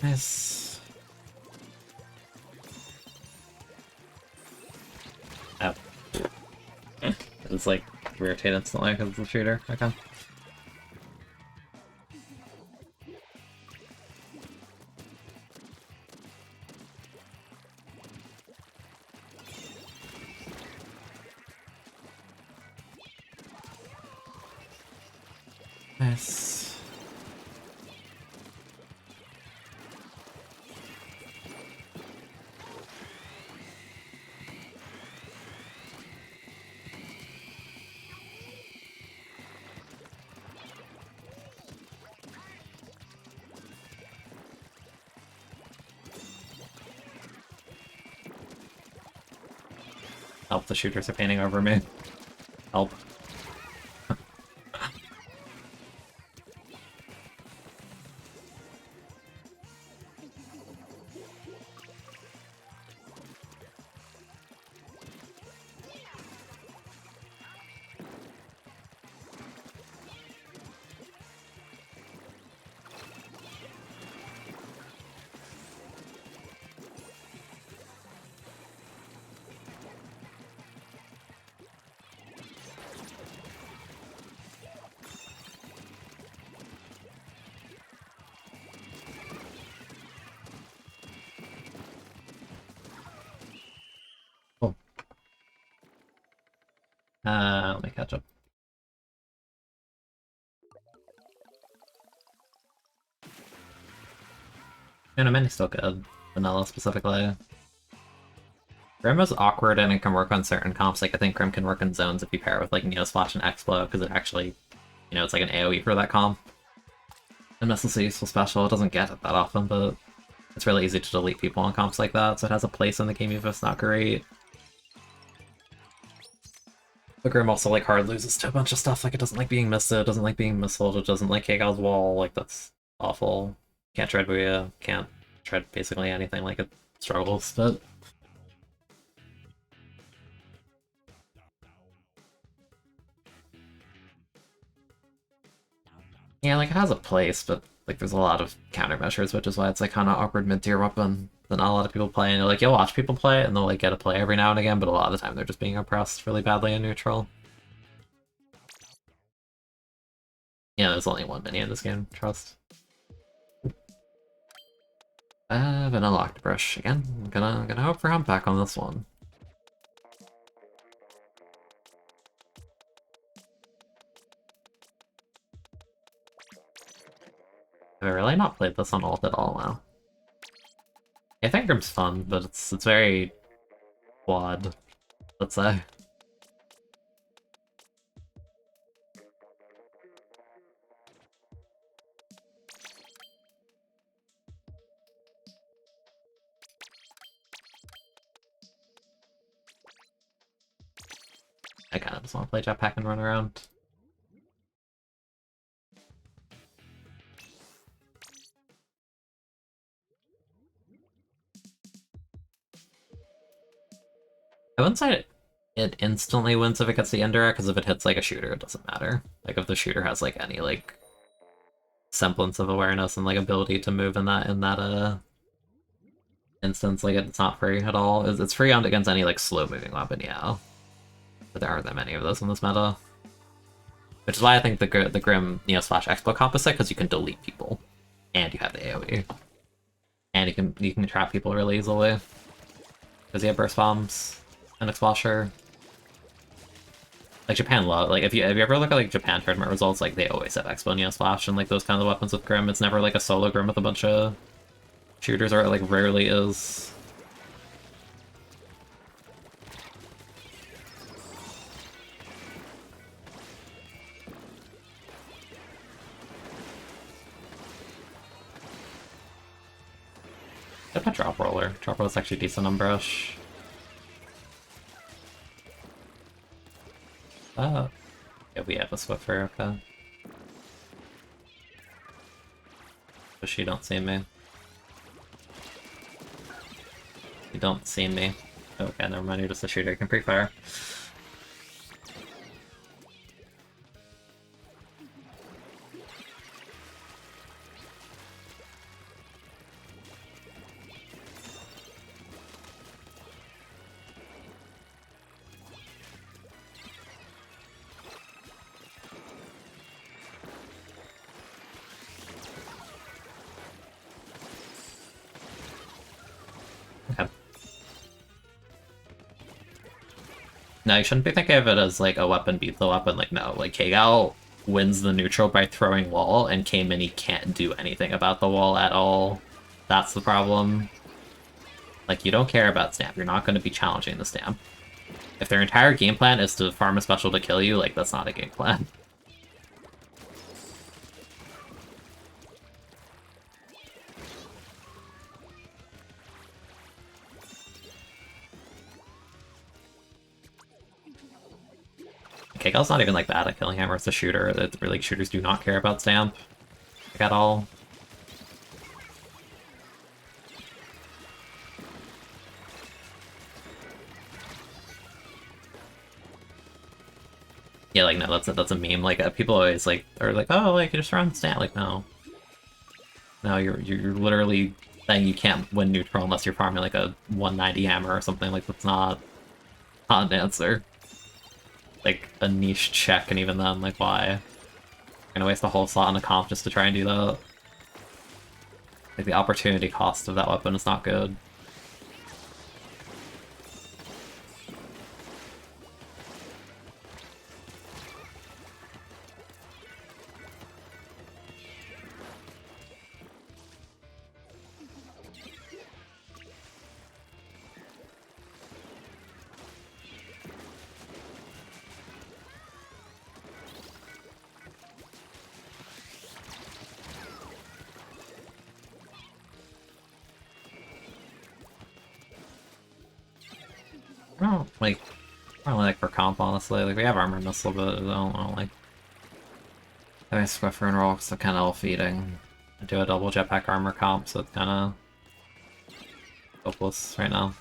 Nice. Oh. It's like rotate instantly because it's a shooter. Okay. Nice. Help, the shooters are painting over me. Help. Cool. Let me catch up. And a mini's still good. Vanilla specifically. Grim is awkward and it can work on certain comps. Like, I think Grim can work in zones if you pair it with, like, Neosplash and Explo, because it actually, you know, it's like an AoE for that comp. And this is a useful special. It doesn't get it that often, but it's really easy to delete people on comps like that, so it has a place in the game even if it's not great. But Grim also, like, hard loses to a bunch of stuff. Like, it doesn't like being misted, it doesn't like being missiled, it doesn't like Kegal's wall. Like, that's awful. Can't tread Booyah, can't tread basically anything. Like, it struggles, but... yeah, like, it has a place, but, like, there's a lot of countermeasures, which is why it's, like, kind of awkward mid-tier weapon that not a lot of people play. And, like, you'll watch people play it, and they'll, like, get a play every now and again, but a lot of the time they're just being oppressed really badly in neutral. Yeah, there's only one mini in this game, trust. I have an unlocked brush again. I'm gonna hope for humpback on this one. Have I really not played this on ult at all now? I think Grim's fun, but it's very quad, let's say. I kind of just want to play jetpack and run around. I wouldn't say it instantly wins if it gets the indirect, because if it hits like a shooter, it doesn't matter. Like if the shooter has like any like semblance of awareness and like ability to move in that instance, like it's not free at all. It's free on against any like slow moving weapon, yeah. But there aren't that many of those in this meta. Which is why I think the Grim Neosplash Expo comp is sick, because you can delete people. And you have the AoE. And you can trap people really easily. Because you have burst bombs and Explasher. Like Japan love, like if you ever look at like Japan tournament results, like they always have Expo Neosplash and like those kind of weapons with Grim. It's never like a solo Grim with a bunch of shooters, or it like rarely is. I have a drop roller. Drop roller is actually decent on brush. Yeah, we have a Swiffer, okay. But she don't see me. You don't see me. Okay, never mind, you're just a shooter, you can pre-fire. Okay. No, you shouldn't be thinking of it as like a weapon beats the weapon. Like, no, like Kegal wins the neutral by throwing wall, and K-Mini can't do anything about the wall at all. That's the problem. Like, you don't care about stamp, you're not going to be challenging the stamp. If their entire game plan is to farm a special to kill you, like, that's not a game plan. Kegal's not even like bad at killing Hammer. It's a shooter. It's really, shooters do not care about stamp like, at all. Yeah, like no, that's a meme. Like people always like are like, oh, like you just run stamp. Like no, no, you're literally saying you can't win neutral unless you're farming like a 190 hammer or something. Like that's not an answer. Like a niche check, and even then, like why? You're gonna waste the whole slot on a comp just to try and do that. Like the opportunity cost of that weapon is not good. I don't like. I don't like for comp honestly. Like we have armor missile, but I don't like. I mean, Swiffer and Rocks are kind of all feeding. I do a double jetpack armor comp, so it's kind of hopeless right now.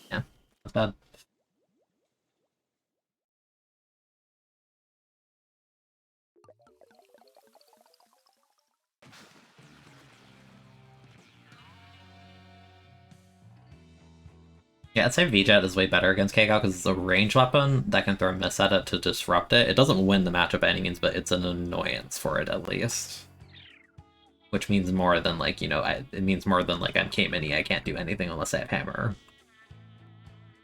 Yeah, not bad. Yeah, I'd say V-Jet is way better against Keiko because it's a range weapon that can throw miss at it to disrupt it. It doesn't win the matchup by any means, but it's an annoyance for it at least. Which means more than like, you know, it means more than like on K-Mini, I can't do anything unless I have hammer.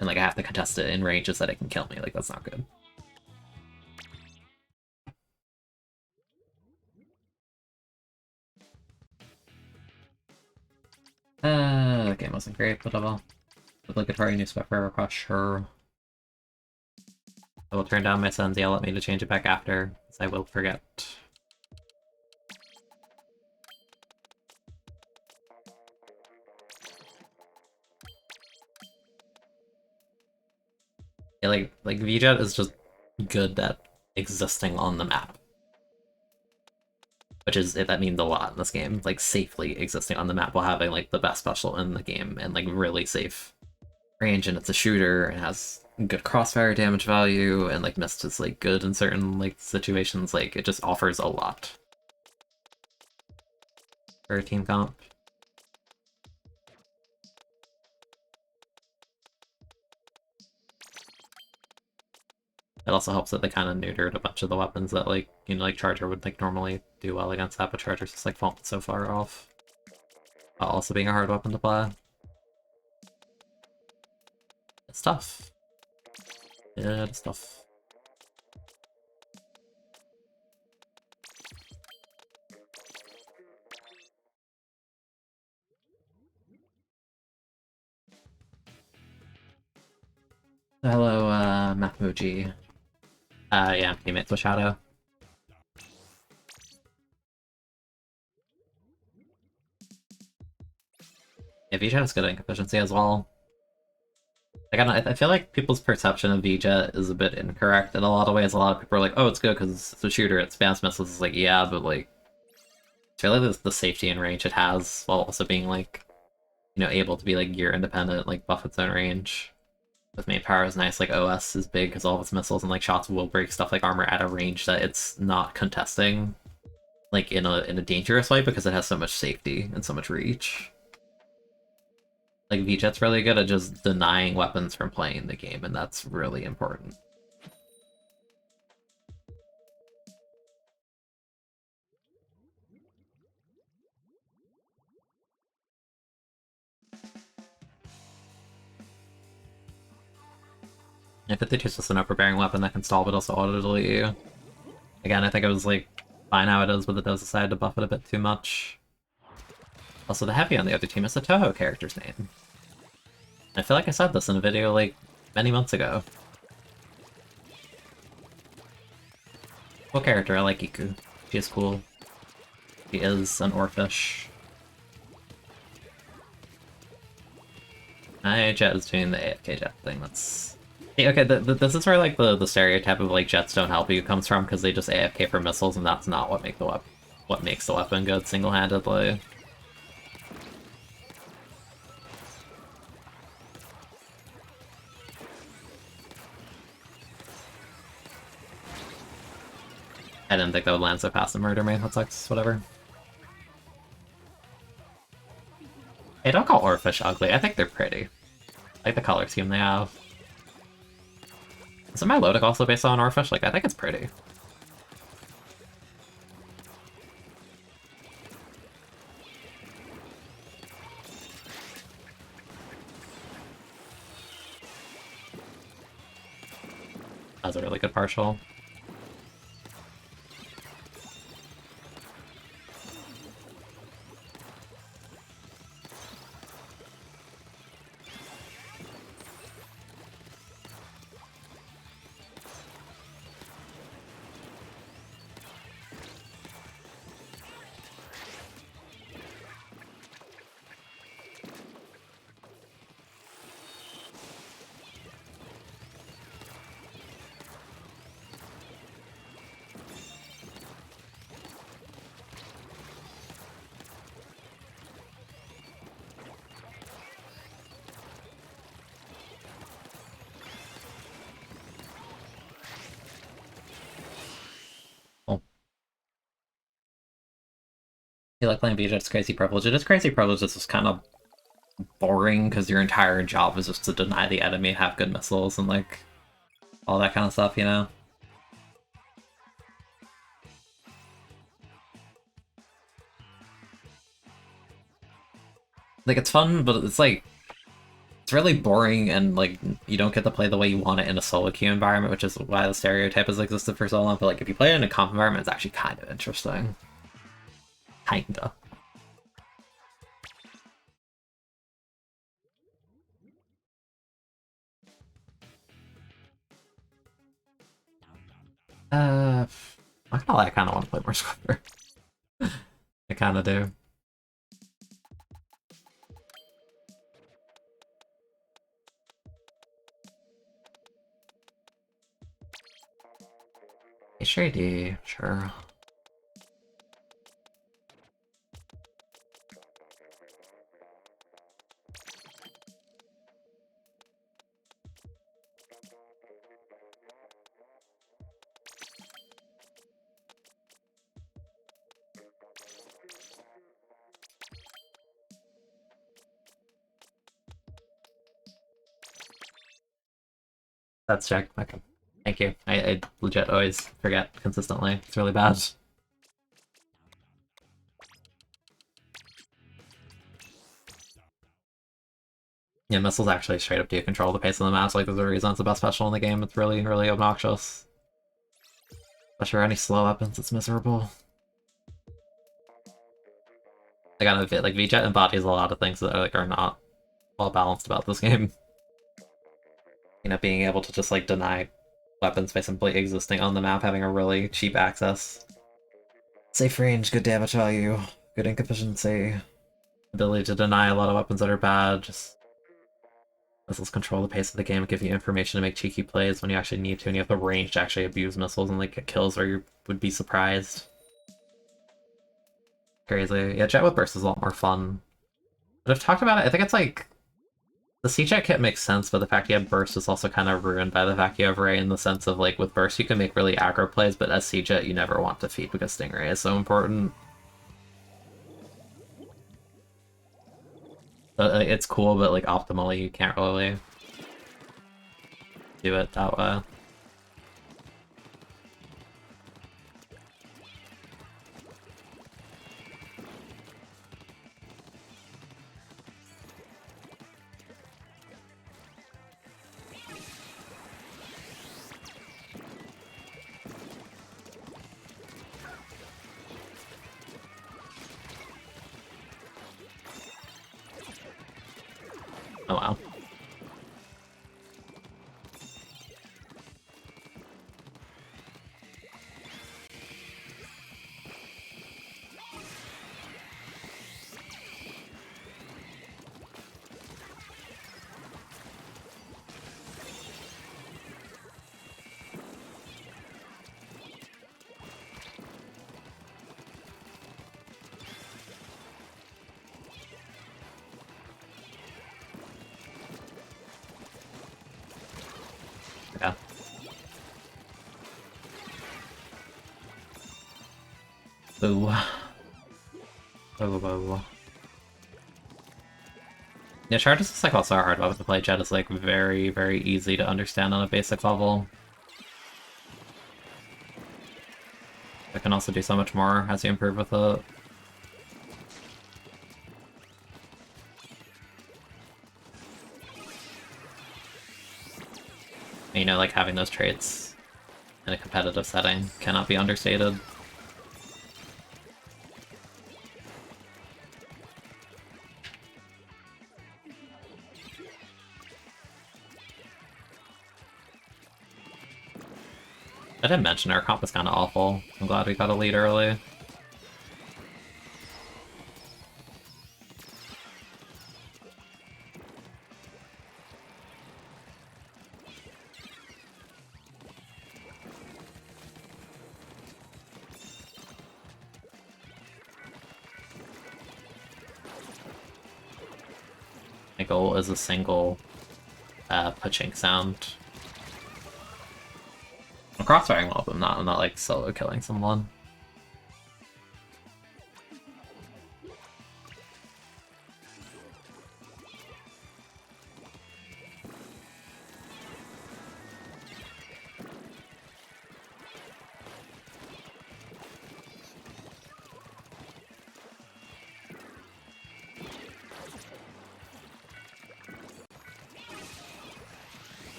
And like I have to contest it in ranges that it can kill me, like that's not good. The game wasn't great, but obligatory new Swiffer request, sure. I will turn down my son's yell at me to change it back after, as I will forget. Yeah, like VJet is just good at existing on the map. Which is, that means a lot in this game. Like, safely existing on the map while having, like, the best special in the game and, like, really safe range, and it's a shooter, and has good crossfire damage value, and, like, mist is, like, good in certain, like, situations. Like, it just offers a lot for a team comp. It also helps that they kind of neutered a bunch of the weapons that, like, you know, like Charger would, like, normally do well against that, but Charger's just, like, fallen so far off. While also being a hard weapon to play. It's tough. Yeah, it's tough. Hello, Mahmuji. Yeah, I'm teammates with Shadow. Yeah, VJet is good at efficiency as well. Like, I feel like people's perception of VJet is a bit incorrect in a lot of ways. A lot of people are like, oh, it's good because it's a shooter, it spams missiles. It's like, yeah, but like, I feel like the safety and range it has, while also being like, you know, able to be like gear independent, like buff its own range. With main power is nice, like OS is big because all of its missiles and like shots will break stuff like armor at a range that it's not contesting, like in a dangerous way because it has so much safety and so much reach. Like VJet's really good at just denying weapons from playing the game, and that's really important. If it teaches us an overbearing weapon that can stall but also auto-delete you. Again, I think it was like fine how it is, but it does decide to buff it a bit too much. Also, the heavy on the other team is the Toho character's name. I feel like I said this in a video like many months ago. Cool character, I like Iku. She is cool. She is an Orphish. My Jet is doing the AFK Jet thing, that's... Yeah, okay, this is where like the stereotype of like Jets don't help you comes from, because they just AFK for missiles, and that's not what makes the weapon good single-handedly. I didn't think that would land so fast and murder me. That sucks. Whatever. Hey, don't call Orphish ugly. I think they're pretty. I like the color scheme they have. Isn't my Lodic also based on Orphish? Like, I think it's pretty. That was a really good partial. You like playing BJ's Crazy Privilege? It is Crazy Privilege, it's just kind of boring, because your entire job is just to deny the enemy and have good missiles and, like, all that kind of stuff, you know? Like, it's fun, but it's, like, it's really boring, and, like, you don't get to play the way you want it in a solo queue environment, which is why the stereotype has existed for so long, but, like, if you play it in a comp environment, it's actually kind of interesting. Kinda. Not gonna lie, I kinda want to play more Square. I kinda do. HAD, sure. That's check. Okay. Thank you. I legit always forget consistently. It's really bad. Yeah, missiles actually straight up do control the pace of the map, so like there's a reason it's the best special in the game. It's really, really obnoxious. Especially for any slow weapons, it's miserable. I gotta admit, like VJet embodies a lot of things that like are not well balanced about this game. You know, being able to just like deny weapons by simply existing on the map, having a really cheap access. Safe range, good damage value, good ink efficiency, ability to deny a lot of weapons that are bad, just missiles control the pace of the game, give you information to make cheeky plays when you actually need to, and you have the range to actually abuse missiles and like get kills where you would be surprised. Crazy. Yeah, Jet with Burst is a lot more fun. But I've talked about it, I think it's like the C-Jet kit makes sense, but the fact you have Burst is also kind of ruined by the fact you have Ray in the sense of, like, with Burst you can make really aggro plays, but as C-Jet you never want to feed because Stingray is so important. It's cool, but, like, optimally you can't really do it that way. Oh wow. Yeah. Ooh. Oh. Yeah, Charges is like also a hard weapon to play. Jet is like very, very easy to understand on a basic level. It can also do so much more as you improve with it. And, you know, like having those traits in a competitive setting cannot be understated. I didn't mention our comp was kind of awful. I'm glad we got a lead early. My goal is a single Pachink sound. I'm crossfiring well, but I'm not like solo killing someone.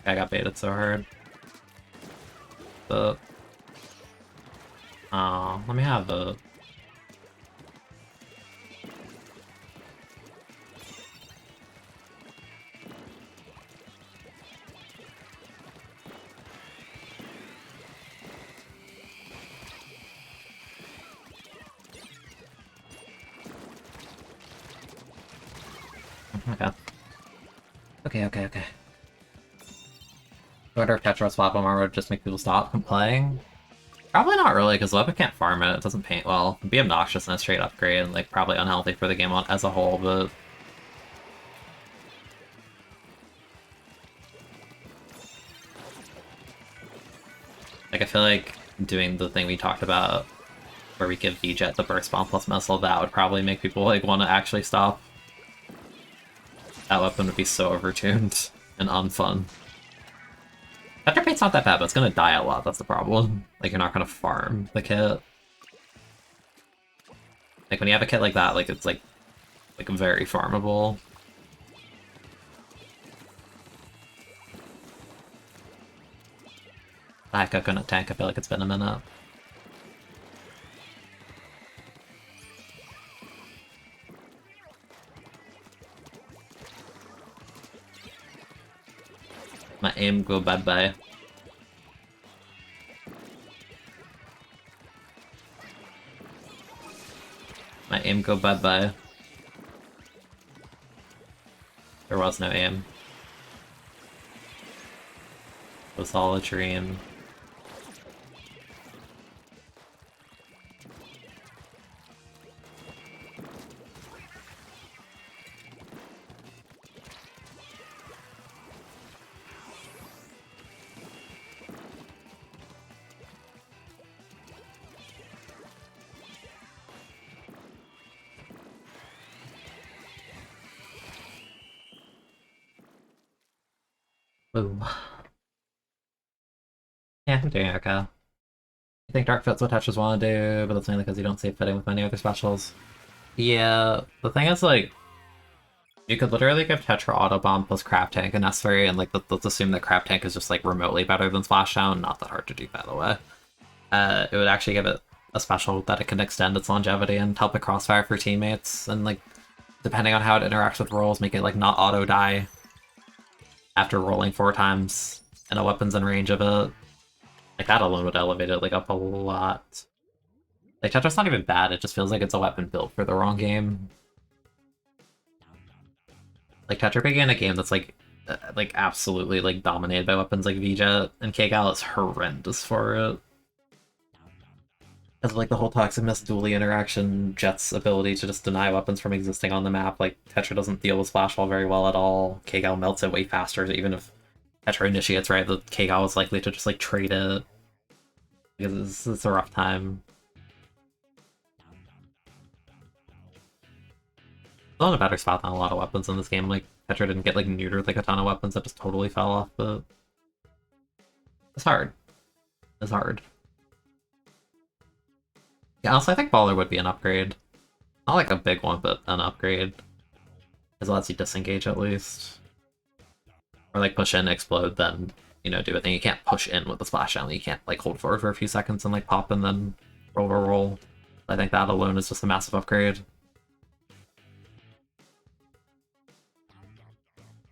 I got baited so hard. But let me have a okay. I wonder if Tetra swap armor would just make people stop playing. Probably not really, because the weapon can't farm it, it doesn't paint well. It'd be obnoxious in a straight upgrade, and like probably unhealthy for the game as a whole, but like I feel like doing the thing we talked about where we give V-Jet the burst bomb plus missile, that would probably make people like want to actually stop. That weapon would be so overtuned and unfun. Tetra paint's not that bad, but it's gonna die a lot, that's the problem. Like you're not gonna farm the kit. Like when you have a kit like that, like it's like very farmable. That coconut tank, I feel like it's been a minute. My aim go bye-bye. My aim go bye-bye. There was no aim. It was all a dream. Ooh. Yeah, I'm doing okay. I think Dark Fit's what Tetris want to do, but that's mainly because you don't see it fitting with many other specials. Yeah, the thing is, like, you could literally give Tetra Autobomb plus Crab Tank and S3, and, like, let's assume that Crab Tank is just, like, remotely better than Splashdown. Not that hard to do, by the way. It would actually give it a special that it can extend its longevity and help it crossfire for teammates, and, like, depending on how it interacts with rolls, make it like not auto die after rolling 4 times and a weapon's in range of it. Like that alone would elevate it like up a lot. Like Tetra's not even bad, it just feels like it's a weapon built for the wrong game. Like Tetra being in a game that's like absolutely like dominated by weapons like V-Jet and K-Gal is horrendous for it. Because like the whole Toxic Mist dually interaction, Jet's ability to just deny weapons from existing on the map, like Tetra doesn't deal with Splash Ball very well at all. K-Gal melts it way faster, even if Tetra initiates right, the K-Gal is likely to just like trade it. Because it's a rough time. Still in a better spot than a lot of weapons in this game. Like, Tetra didn't get like neutered like a ton of weapons that just totally fell off, but it's hard. It's hard. Yeah, also I think Baller would be an upgrade. Not like a big one, but an upgrade. Because it lets you disengage at least. Or like push in, explode, then, you know, do a thing. You can't push in with the splash down. You can't like hold forward for a few seconds and like pop and then roll. I think that alone is just a massive upgrade.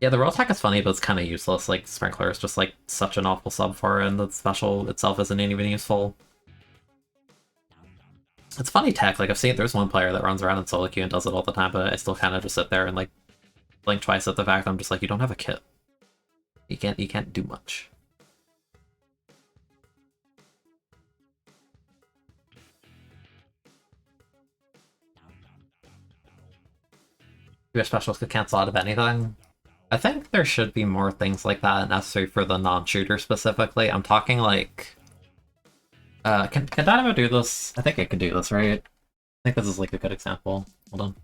Yeah, the roll attack is funny, but it's kind of useless. Like, Sprinkler is just, like, such an awful sub for it, and the special itself isn't even useful. It's funny tech, like, I've seen there's one player that runs around in solo queue and does it all the time, but I still kind of just sit there and, like, blink twice at the fact I'm just like, you don't have a kit. You can't do much. Your specials could cancel out of anything. I think there should be more things like that necessary for the non-shooter specifically. I'm talking like... can Dynamo do this? I think it could do this, right? I think this is like a good example. Hold on.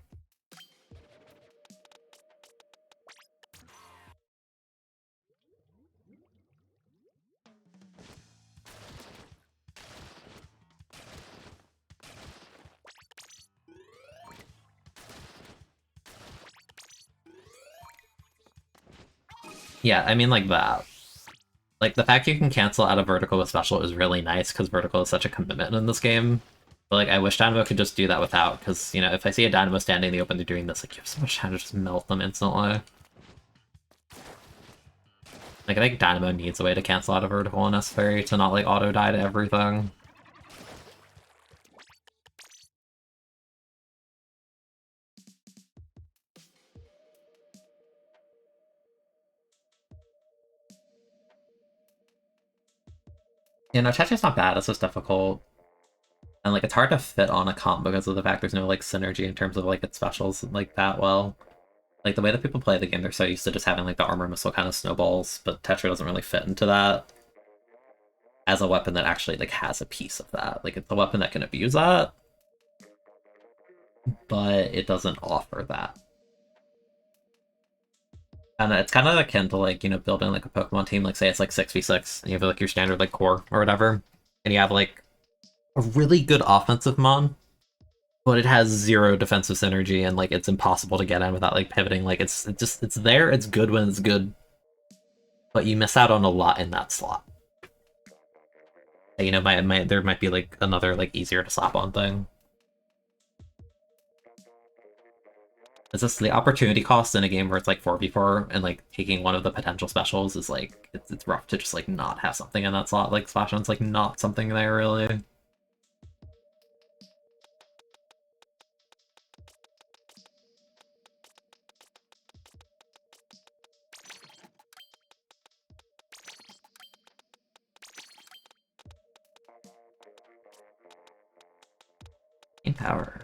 Yeah, I mean like that. Like, the fact you can cancel out of vertical with special is really nice, because vertical is such a commitment in this game. But, like, I wish Dynamo could just do that without, because, you know, if I see a Dynamo standing in the open doing this, like, you have so much time to just melt them instantly. Like, I think Dynamo needs a way to cancel out of vertical when necessary to not, like, auto-die to everything. You know, Tetra's not bad, it's just difficult. And, like, it's hard to fit on a comp because of the fact there's no, like, synergy in terms of, like, its specials, like, that well. Like, the way that people play the game, they're so used to just having, like, the armor missile kind of snowballs, but Tetra doesn't really fit into that as a weapon that actually, like, has a piece of that. Like, it's a weapon that can abuse that, but it doesn't offer that. And it's kind of akin to, like, you know, building, like, a Pokemon team, like, say it's, like, 6v6, and you have, like, your standard, like, core or whatever, and you have, like, a really good offensive mon, but it has 0 defensive synergy, and, like, it's impossible to get in without, like, pivoting. Like, it's there, it's good when it's good, but you miss out on a lot in that slot. You know, there might be, like, another, like, easier to slap on thing. It's just the opportunity cost in a game where it's like 4v4 and like taking one of the potential specials is like it's rough to just like not have something in that slot. Like Splash On's like not something there really. In power.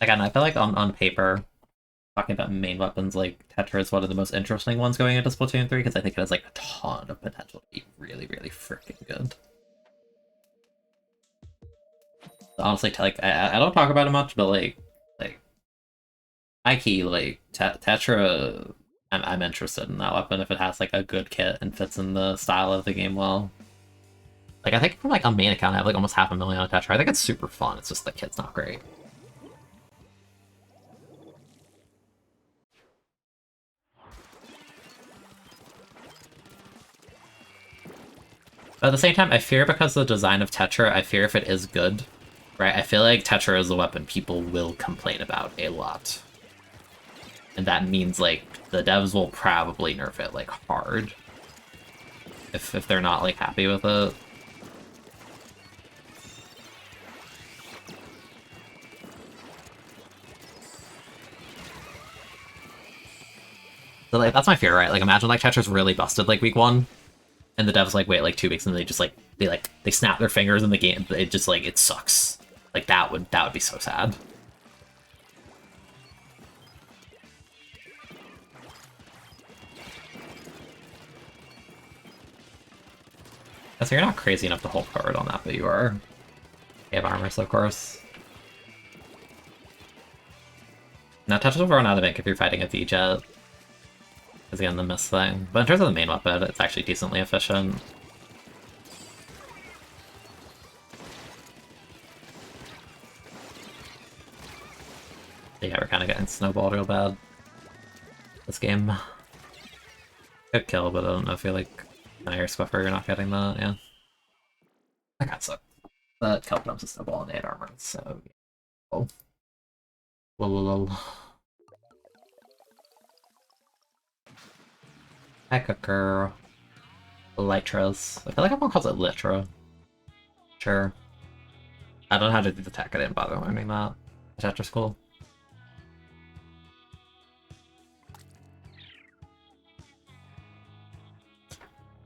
Again, I feel like on paper, talking about main weapons, like Tetra is one of the most interesting ones going into Splatoon 3 because I think it has like a ton of potential to be really, really freaking good. Honestly, like I don't talk about it much, but like high key, like Tetra, I'm interested in that weapon if it has like a good kit and fits in the style of the game well. Like I think from like on main account I have like almost 500,000 on Tetra. I think it's super fun. It's just the kit's not great. But at the same time, I fear because of the design of Tetra, I fear if it is good, right? I feel like Tetra is a weapon people will complain about a lot. And that means, like, the devs will probably nerf it, like, hard. If they're not, like, happy with it. So, like, that's my fear, right? Like, imagine, like, Tetra's really busted, like, week 1, and the devs, like, wait, like, 2 weeks, and they just, like, they snap their fingers in the game. It just, like, it sucks. Like, that would be so sad. So you're not crazy enough to hold forward on that, but you are. You have armor, so of course. Now, touches will run out of ink if you're fighting a V-Jet. Because again, the miss thing. But in terms of the main weapon, it's actually decently efficient. Yeah, we're kind of getting snowballed real bad this game. Good kill, but I don't know if you're like Air Squiffer, you're not getting that, yeah. That kind of sucks. But kill becomes a snowball and 8 armor, so. Oh. Lol. Heck girl. Elytras. I feel like everyone calls it Litra. Sure. I don't know how to do the tech, I didn't bother learning that. Tetra School.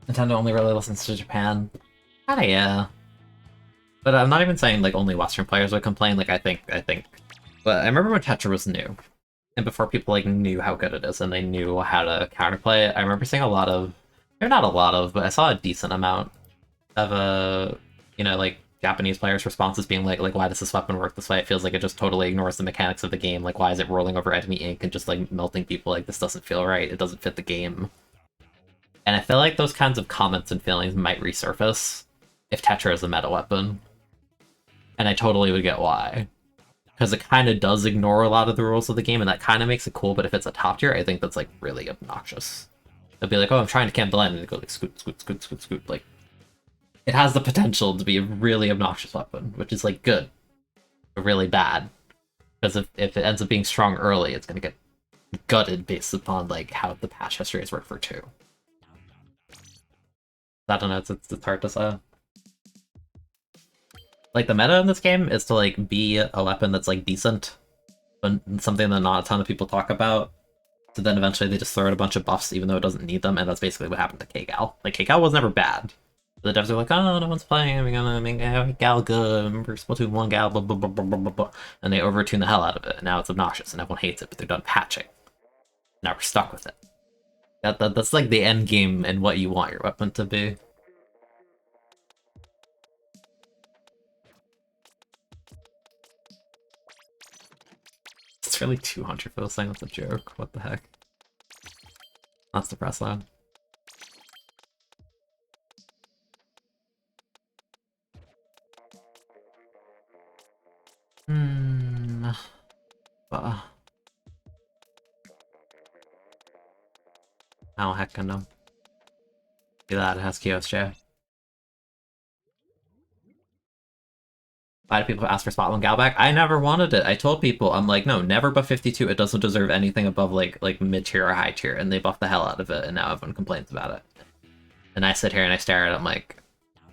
Nintendo only really listens to Japan. Kinda, yeah. But I'm not even saying, like, only Western players would complain, like, I think... But I remember when Tetra was new, and before people, like, knew how good it is, and they knew how to counterplay it, I remember seeing a lot of... Or not a lot of, but I saw a decent amount of, you know, like, Japanese players' responses being like, why does this weapon work this way? It feels like it just totally ignores the mechanics of the game. Like, why is it rolling over enemy ink and just, like, melting people? Like, this doesn't feel right. It doesn't fit the game. And I feel like those kinds of comments and feelings might resurface if Tetra is a meta weapon. And I totally would get why. Because it kind of does ignore a lot of the rules of the game, and that kind of makes it cool, but if it's a top tier, I think that's, like, really obnoxious. It'll be like, oh, I'm trying to camp the line, and it goes like, scoot, scoot, scoot, scoot, scoot. Like, it has the potential to be a really obnoxious weapon, which is, like, good, but really bad. Because if it ends up being strong early, it's going to get gutted based upon, like, how the patch history has worked for 2. I don't know, it's hard to say. Like, the meta in this game is to, like, be a weapon that's, like, decent, but something that not a ton of people talk about. So then eventually they just throw out a bunch of buffs even though it doesn't need them, and that's basically what happened to K-Gal. Like, K-Gal was never bad. The devs are like, oh, no one's playing, we're gonna make Gal good, remember Splatoon 1 Gal, blah, blah, blah, blah, blah, blah, blah. And they overtune the hell out of it, and now it's obnoxious, and everyone hates it, but they're done patching. Now we're stuck with it. That's like the end game and what you want your weapon to be. It's really 200 for this thing, that's a joke. What the heck? That's depressing. Oh, heck no. Do that, it has QSJ. Why do people ask for Spot 1 Gal back? I never wanted it. I told people, I'm like, no, never buff 52. It doesn't deserve anything above, like mid-tier or high-tier. And they buff the hell out of it, and now everyone complains about it. And I sit here and I stare at it, I'm like,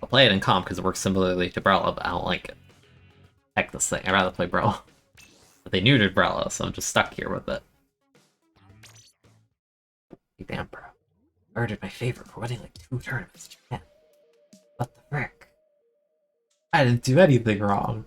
I'll play it in comp because it works similarly to Brella, but I don't like it. Heck this thing, I'd rather play Brella. But they neutered Brella, so I'm just stuck here with it. Damn, bro. Murdered my favorite for winning like 2 tournaments. Japan. What the frick? I didn't do anything wrong.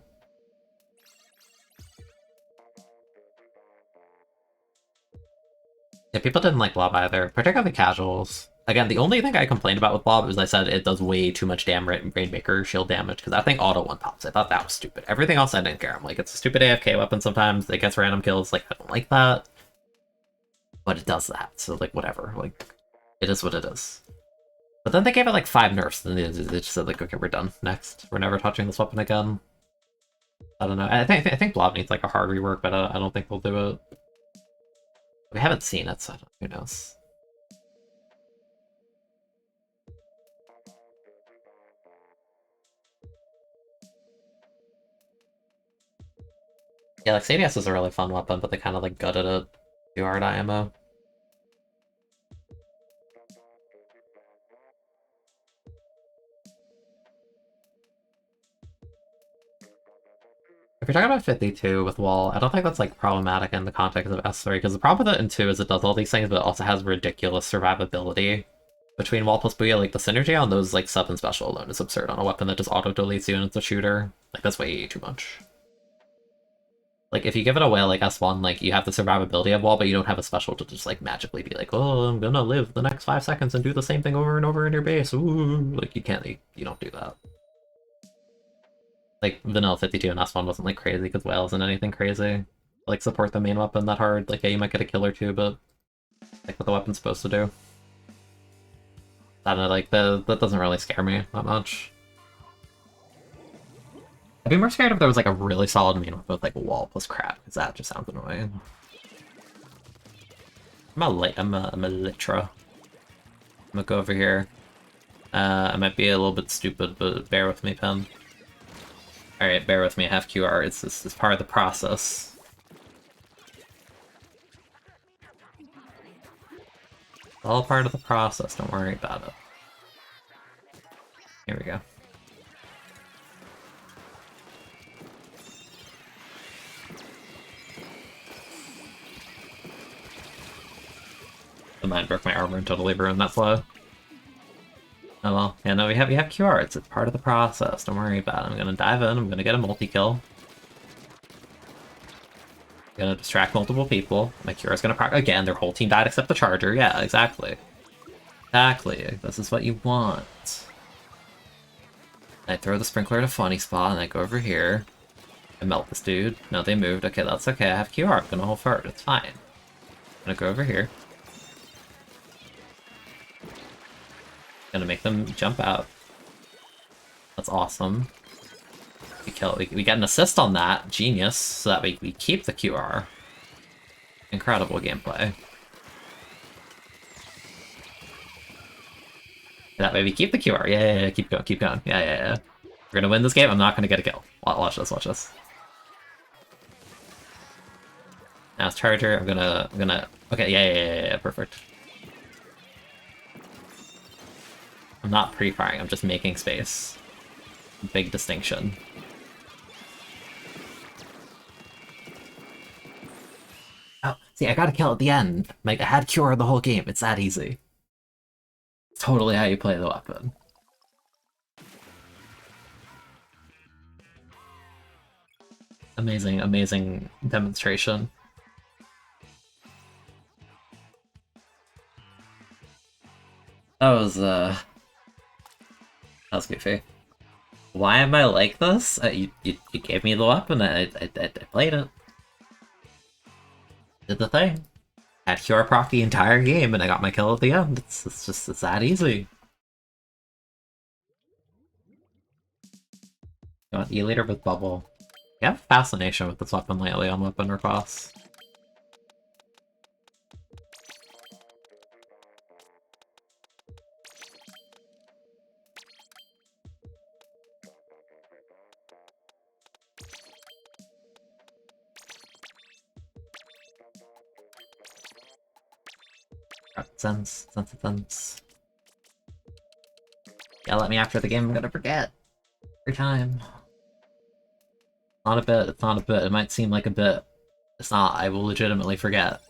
Yeah, people didn't like Blob either, particularly casuals. Again, the only thing I complained about with Blob is I said it does way too much damn Rainmaker shield damage, because I think auto 1 pops. I thought that was stupid. Everything else I didn't care. I'm like, it's a stupid AFK weapon sometimes, it gets random kills, like, I don't like that. But it does that, so, like, whatever. Like, it is what it is. But then they gave it, like, 5 nerfs, and they just said, like, okay, we're done. Next. We're never touching this weapon again. I don't know. I think Blob needs, like, a hard rework, but I don't think we'll do it. We haven't seen it, so who knows. Yeah, like CDS is a really fun weapon, but they kind of like gutted it too hard IMO. If you're talking about 52 with wall, I don't think that's like problematic in the context of S3, because the problem with it in 2 is it does all these things, but it also has ridiculous survivability between wall plus booyah. Like the synergy on those like sub and special alone is absurd on a weapon that just auto deletes you and it's a shooter. Like that's way too much. Like if you give it away like S1, like you have the survivability of wall, but you don't have a special to just like magically be like, oh, I'm gonna live the next 5 seconds and do the same thing over and over in your base. Ooh, like you can't, you don't do that. Like vanilla 52 and S1 wasn't like crazy because whale isn't anything crazy. Like support the main weapon that hard. Like yeah, you might get a kill or two, but like what the weapon's supposed to do. I don't know, like that doesn't really scare me that much. I'd be more scared if there was like a really solid main weapon with like wall plus crap, because that just sounds annoying. I'm a Litra. I'm gonna go over here. I might be a little bit stupid, but bear with me, Pen. Alright, bear with me, I have QR. It's part of the process. It's all part of the process, don't worry about it. Here we go. The mine broke my armor and totally ruined that flow. Oh well, yeah, no, we have QR. It's part of the process. Don't worry about it. I'm gonna dive in. I'm gonna get a multi-kill. Gonna distract multiple people. My QR's gonna proc again. Their whole team died except the charger. Yeah, exactly. Exactly. This is what you want. I throw the sprinkler at a funny spot, and I go over here. I melt this dude. No, they moved. Okay, that's okay. I have QR. I'm gonna hold forward. It's fine. I'm gonna go over here. Gonna make them jump out. That's awesome. We get an assist on that. Genius. So that we keep the QR. Incredible gameplay. That way we keep the QR. Yeah, keep going, keep going. Yeah. We're gonna win this game. I'm not gonna get a kill. Watch this, watch this. Now it's Charger. I'm gonna. Okay, yeah, perfect. I'm not pre-firing. I'm just making space. Big distinction. Oh, see, I got a kill at the end. Like I had cure the whole game. It's that easy. It's totally how you play the weapon. Amazing, amazing demonstration. That was goofy. Why am I like this? You gave me the weapon. I played it. Did the thing. Had Cure proc the entire game, and I got my kill at the end. It's that easy. You want E-Leader with Bubble. You have a fascination with this weapon lately on weapon requests. Sense. Yell at me after the game, I'm gonna forget. Every time. Not a bit, it's not a bit. It might seem like a bit. It's not, I will legitimately forget.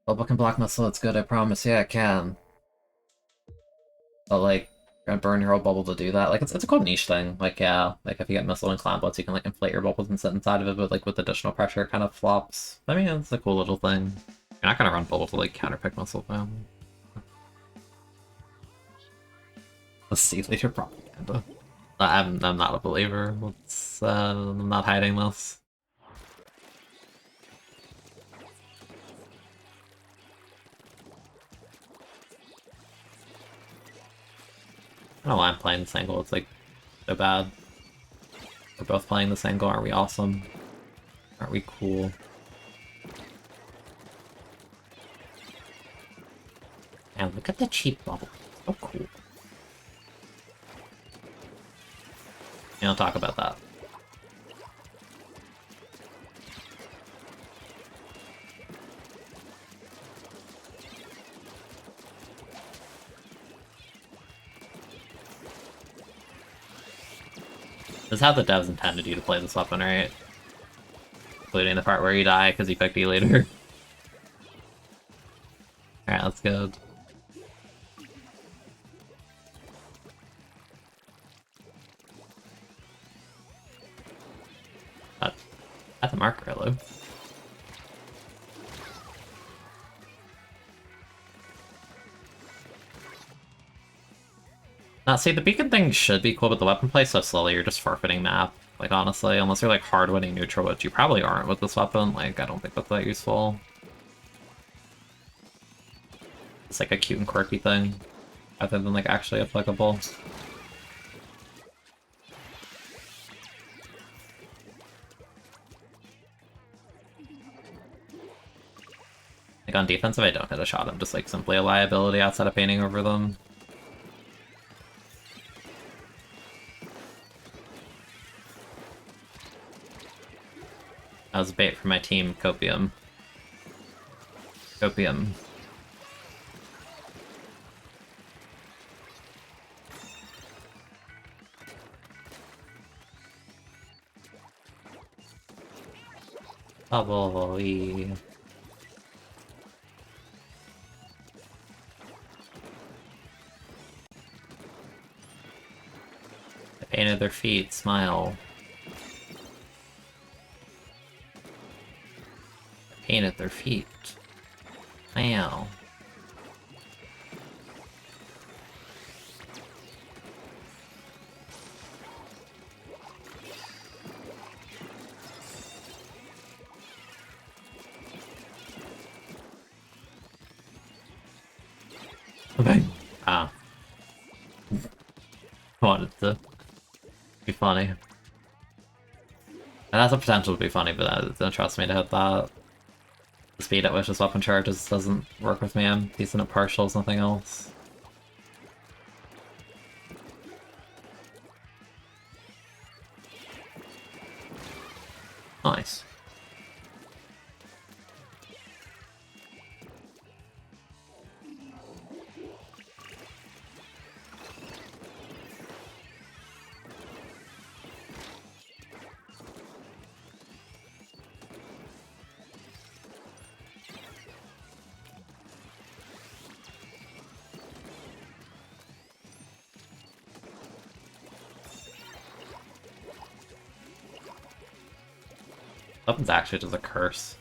Bubble can block muscle, it's good, I promise. Yeah, it can. But like, you're gonna burn your whole bubble to do that. Like, it's a cool niche thing. Like, yeah, like if you get missile and clown blitz, you can like inflate your bubbles and sit inside of it, but like with additional pressure, it kind of flops. I mean, it's a cool little thing. You're not gonna run bubble to like counterpick missile though. Let's see later propaganda. I'm not a believer. Let's I'm not hiding this. I don't know why I'm playing this angle. It's like so bad. We're both playing this angle. Aren't we awesome? Aren't we cool? And look at the cheap bubbles. Oh, cool. Yeah, I'll talk about that. This is how the devs intended you to play this weapon, right? Including the part where you die because you picked E-Leader. Alright, let's go. At the marker, hello. Now, see, the beacon thing should be cool, but the weapon play so slowly, you're just forfeiting map. Like, honestly, unless you're, like, hard-winning neutral, which you probably aren't with this weapon, like, I don't think that's that useful. It's, like, a cute and quirky thing, rather than, like, actually applicable. Like, on defensive, I don't hit a shot, I'm just, like, simply a liability outside of painting over them. That was bait for my team, Copium. Copium. Bubble-y. I painted their feet, smile. I painted their feet. Wow. Okay. Ah. I wanted to be funny. It has the potential to be funny, but don't trust me to hit that. The speed at which this weapon charges doesn't work with me. I'm decent at partials, nothing else. Nice. Weapon's actually just a curse.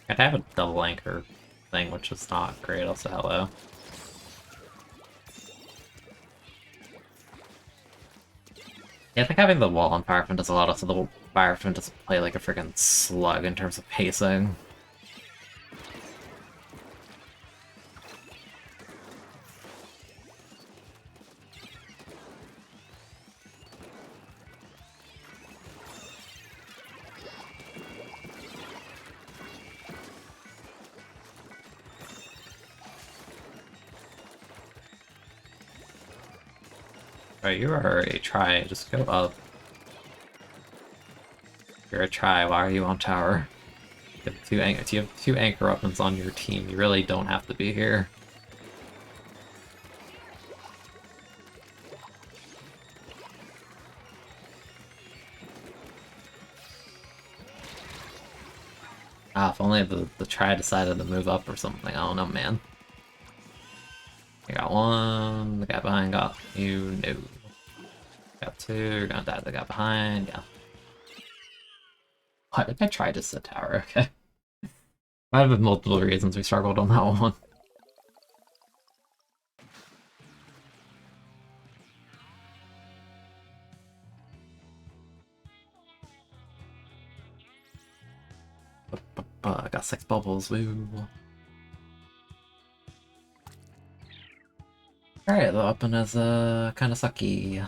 I have a double anchor thing, which is not great. Also, hello. Yeah, I think having the wall on Firefin does a lot, so the Firefin doesn't play like a freaking slug in terms of pacing. Alright, you are a try, just go up. You're a try, why are you on tower? You have two anchor weapons on your team, you really don't have to be here. Ah, if only the try decided to move up or something, I don't know, man. You got one, the guy behind got you, no. Got two, you're gonna die to the guy behind, yeah. I think I tried to set tower, okay. Might have been multiple reasons we struggled on that one. I got 6 bubbles, woo. Alright, the weapon is kinda sucky.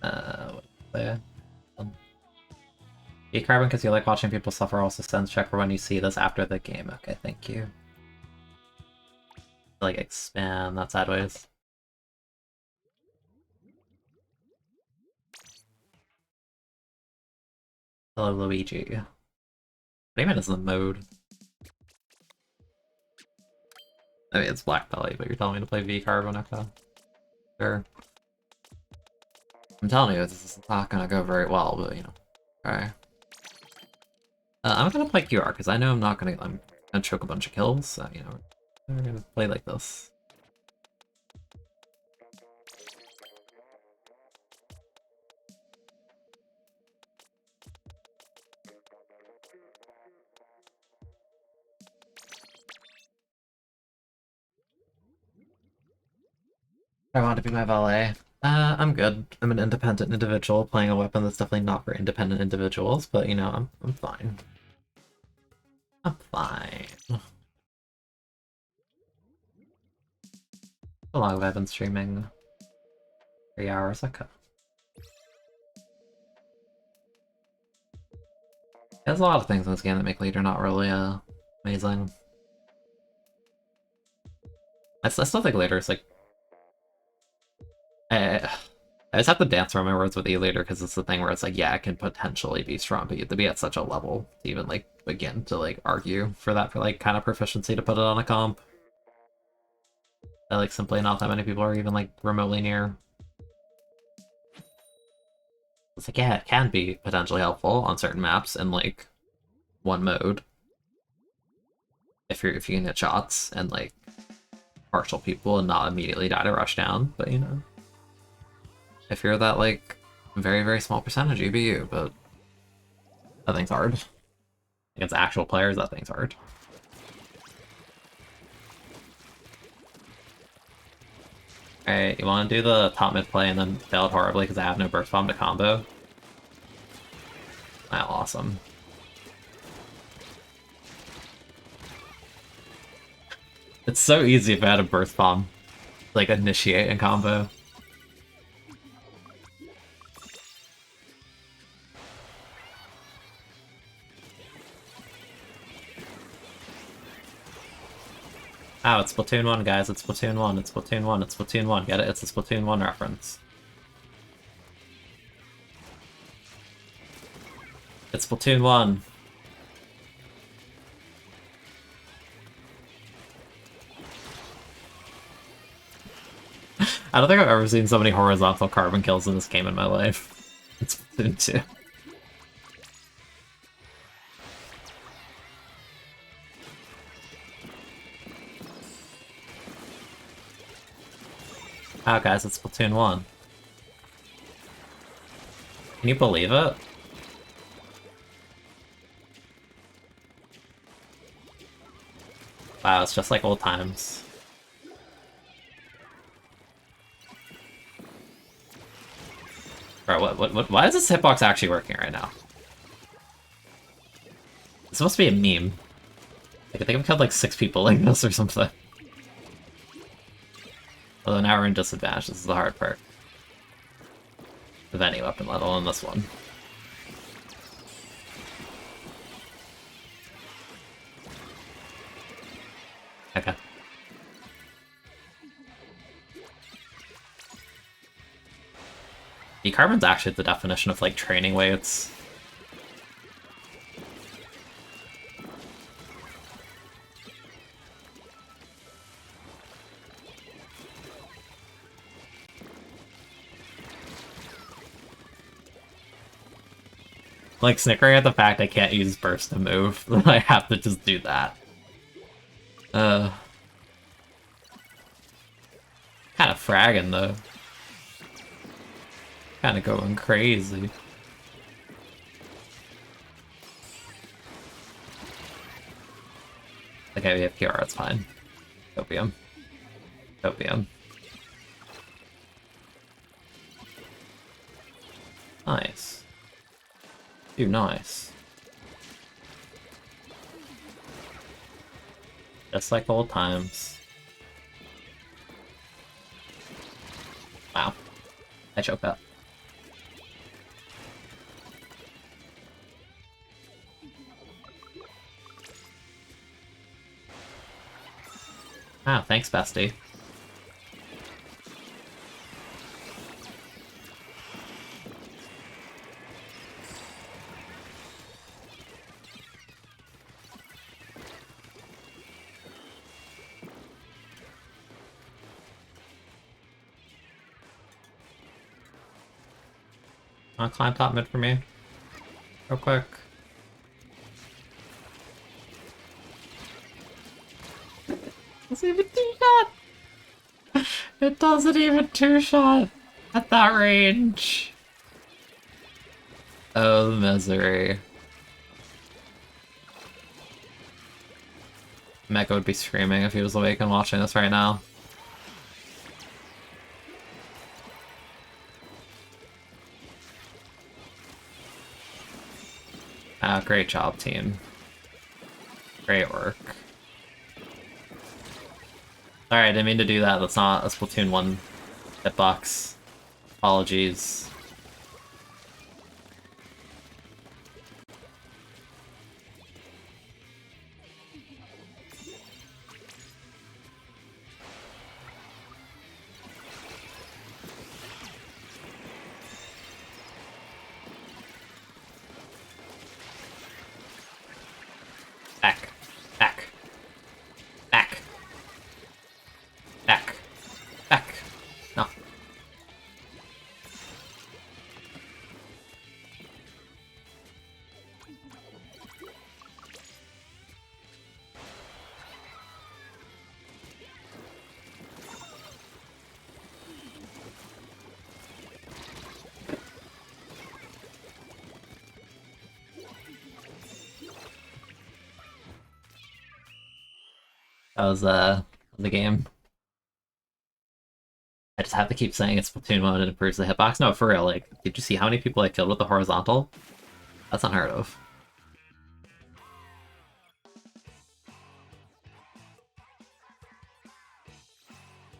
What did I say? E-carbon because you like watching people suffer, also sends check for when you see this after the game. Okay, thank you. Like, expand that sideways. Hello, Luigi. What do you mean it's the mode? I mean, it's Black Belly, but you're telling me to play V-carbon, okay. Sure. I'm telling you, this is not gonna go very well, but, you know. Okay. I'm gonna play QR, because I know I'm gonna choke a bunch of kills, so, you know, we're gonna play like this. I want to be my valet. I'm good. I'm an independent individual playing a weapon that's definitely not for independent individuals, but you know, I'm fine. I'm fine. How long have I been streaming? 3 hours? Okay. There's a lot of things in this game that make leader not really amazing. I still think leader is like I just have to dance around my words with E-Leader because it's the thing where it's like, yeah, it can potentially be strong, but you have to be at such a level to even like begin to like argue for that for like kind of proficiency to put it on a comp. That like simply not that many people are even like remotely near. It's like, yeah, it can be potentially helpful on certain maps in like one mode. If you can hit shots and like partial people and not immediately die to rush down, but you know. If you're that like very, very small percentage, you be you, but that thing's hard. Against actual players, that thing's hard. Alright, you want to do the top mid play and then fail it horribly because I have no burst bomb to combo? Wow, awesome. It's so easy if I had a burst bomb. Like, initiate and combo. Oh, it's Splatoon 1, guys. It's Splatoon 1. It's Splatoon 1. It's Splatoon 1. Get it? It's a Splatoon 1 reference. It's Splatoon 1. I don't think I've ever seen so many horizontal carbon kills in this game in my life. It's Splatoon 2. Oh, guys, it's Splatoon 1. Can you believe it? Wow, it's just like old times. Bro, why is this hitbox actually working right now? It's supposed to be a meme. Like, I think I've killed like 6 people like this or something. Although now we're in disadvantage, this is the hard part. Of any weapon, let alone this one. Okay. E-carbon's actually the definition of like training weights. Like, snickering at the fact I can't use burst to move. I have to just do that. Kind of fragging, though. Kind of going crazy. Okay, we have PR, it's fine. Opium. Opium. Nice. Ooh, nice. Just like old times. Wow. I choked up. Wow, thanks, bestie. Wanna climb top mid for me? Real quick. Doesn't even two-shot! It doesn't even two-shot at that range! Oh, the misery. Mecha would be screaming if he was awake and watching this right now. Ah, great job, team. Great work. Sorry, I didn't mean to do that. That's not a Splatoon 1 hitbox. Apologies. Back. Back. Back. Back. Back. No. That was the game. I just have to keep saying it's Splatoon mode and improves the hitbox. No, for real, like, did you see how many people I killed with the horizontal? That's unheard of.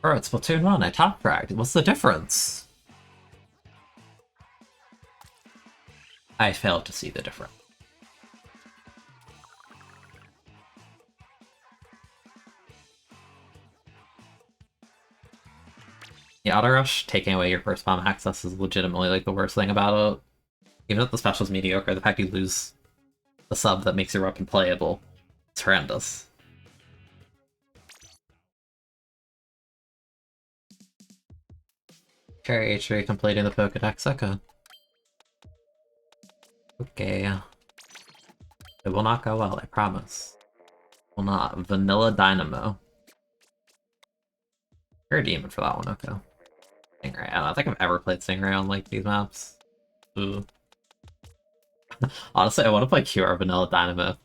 Bro, it's Splatoon 1, I top fragged. What's the difference? I failed to see the difference. The auto rush, taking away your first bomb access, is legitimately like the worst thing about it. Even if the special's mediocre, the fact you lose the sub that makes your weapon playable, it's horrendous. Cherry H3 completing the Pokedex, okay. Okay. It will not go well, I promise. Will not. Vanilla Dynamo. You're a demon for that one, okay. Stingray. I don't think I've ever played Stingray on like these maps. Ooh. Honestly, I want to play QR Vanilla Dynamo.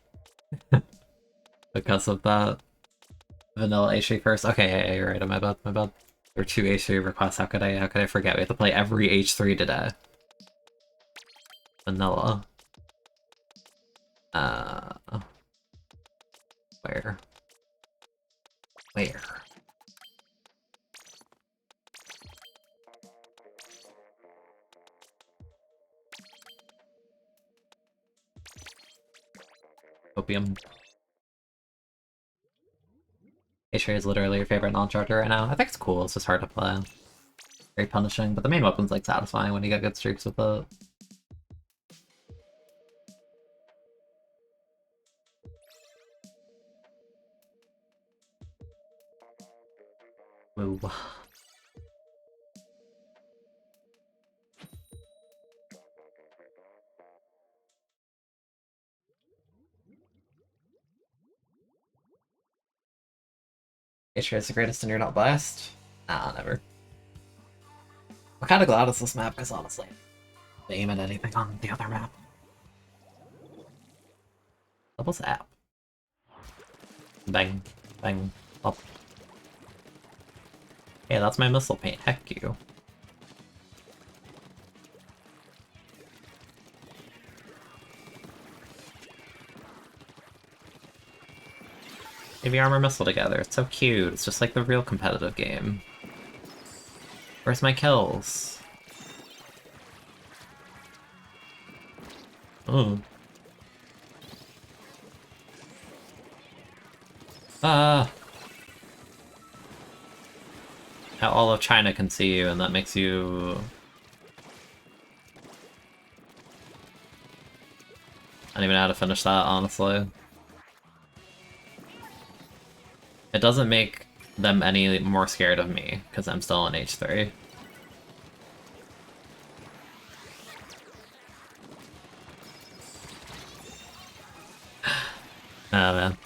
Because of that. Vanilla H3 first. Okay, yeah, you're right, my bad, my bad. There are two H3 requests, how could I forget? We have to play every H3 today. Vanilla. Where? Where? Opium. H3 is literally your favorite non-charger right now. I think it's cool, it's just hard to play. Very punishing, but the main weapon's like satisfying when you get good streaks with it. Move. H3 is the greatest and you're not biased? Nah, never. I'm kinda glad it's this map, because honestly, I aim at anything on the other map. What's app? Bang, bang, up. Hey, that's my missile paint, heck you. Heavy armor missile together. It's so cute. It's just like the real competitive game. Where's my kills? Ooh. Ah. Now all of China can see you, and that makes you... I don't even know how to finish that, honestly. It doesn't make them any more scared of me, because I'm still on H3. Oh man.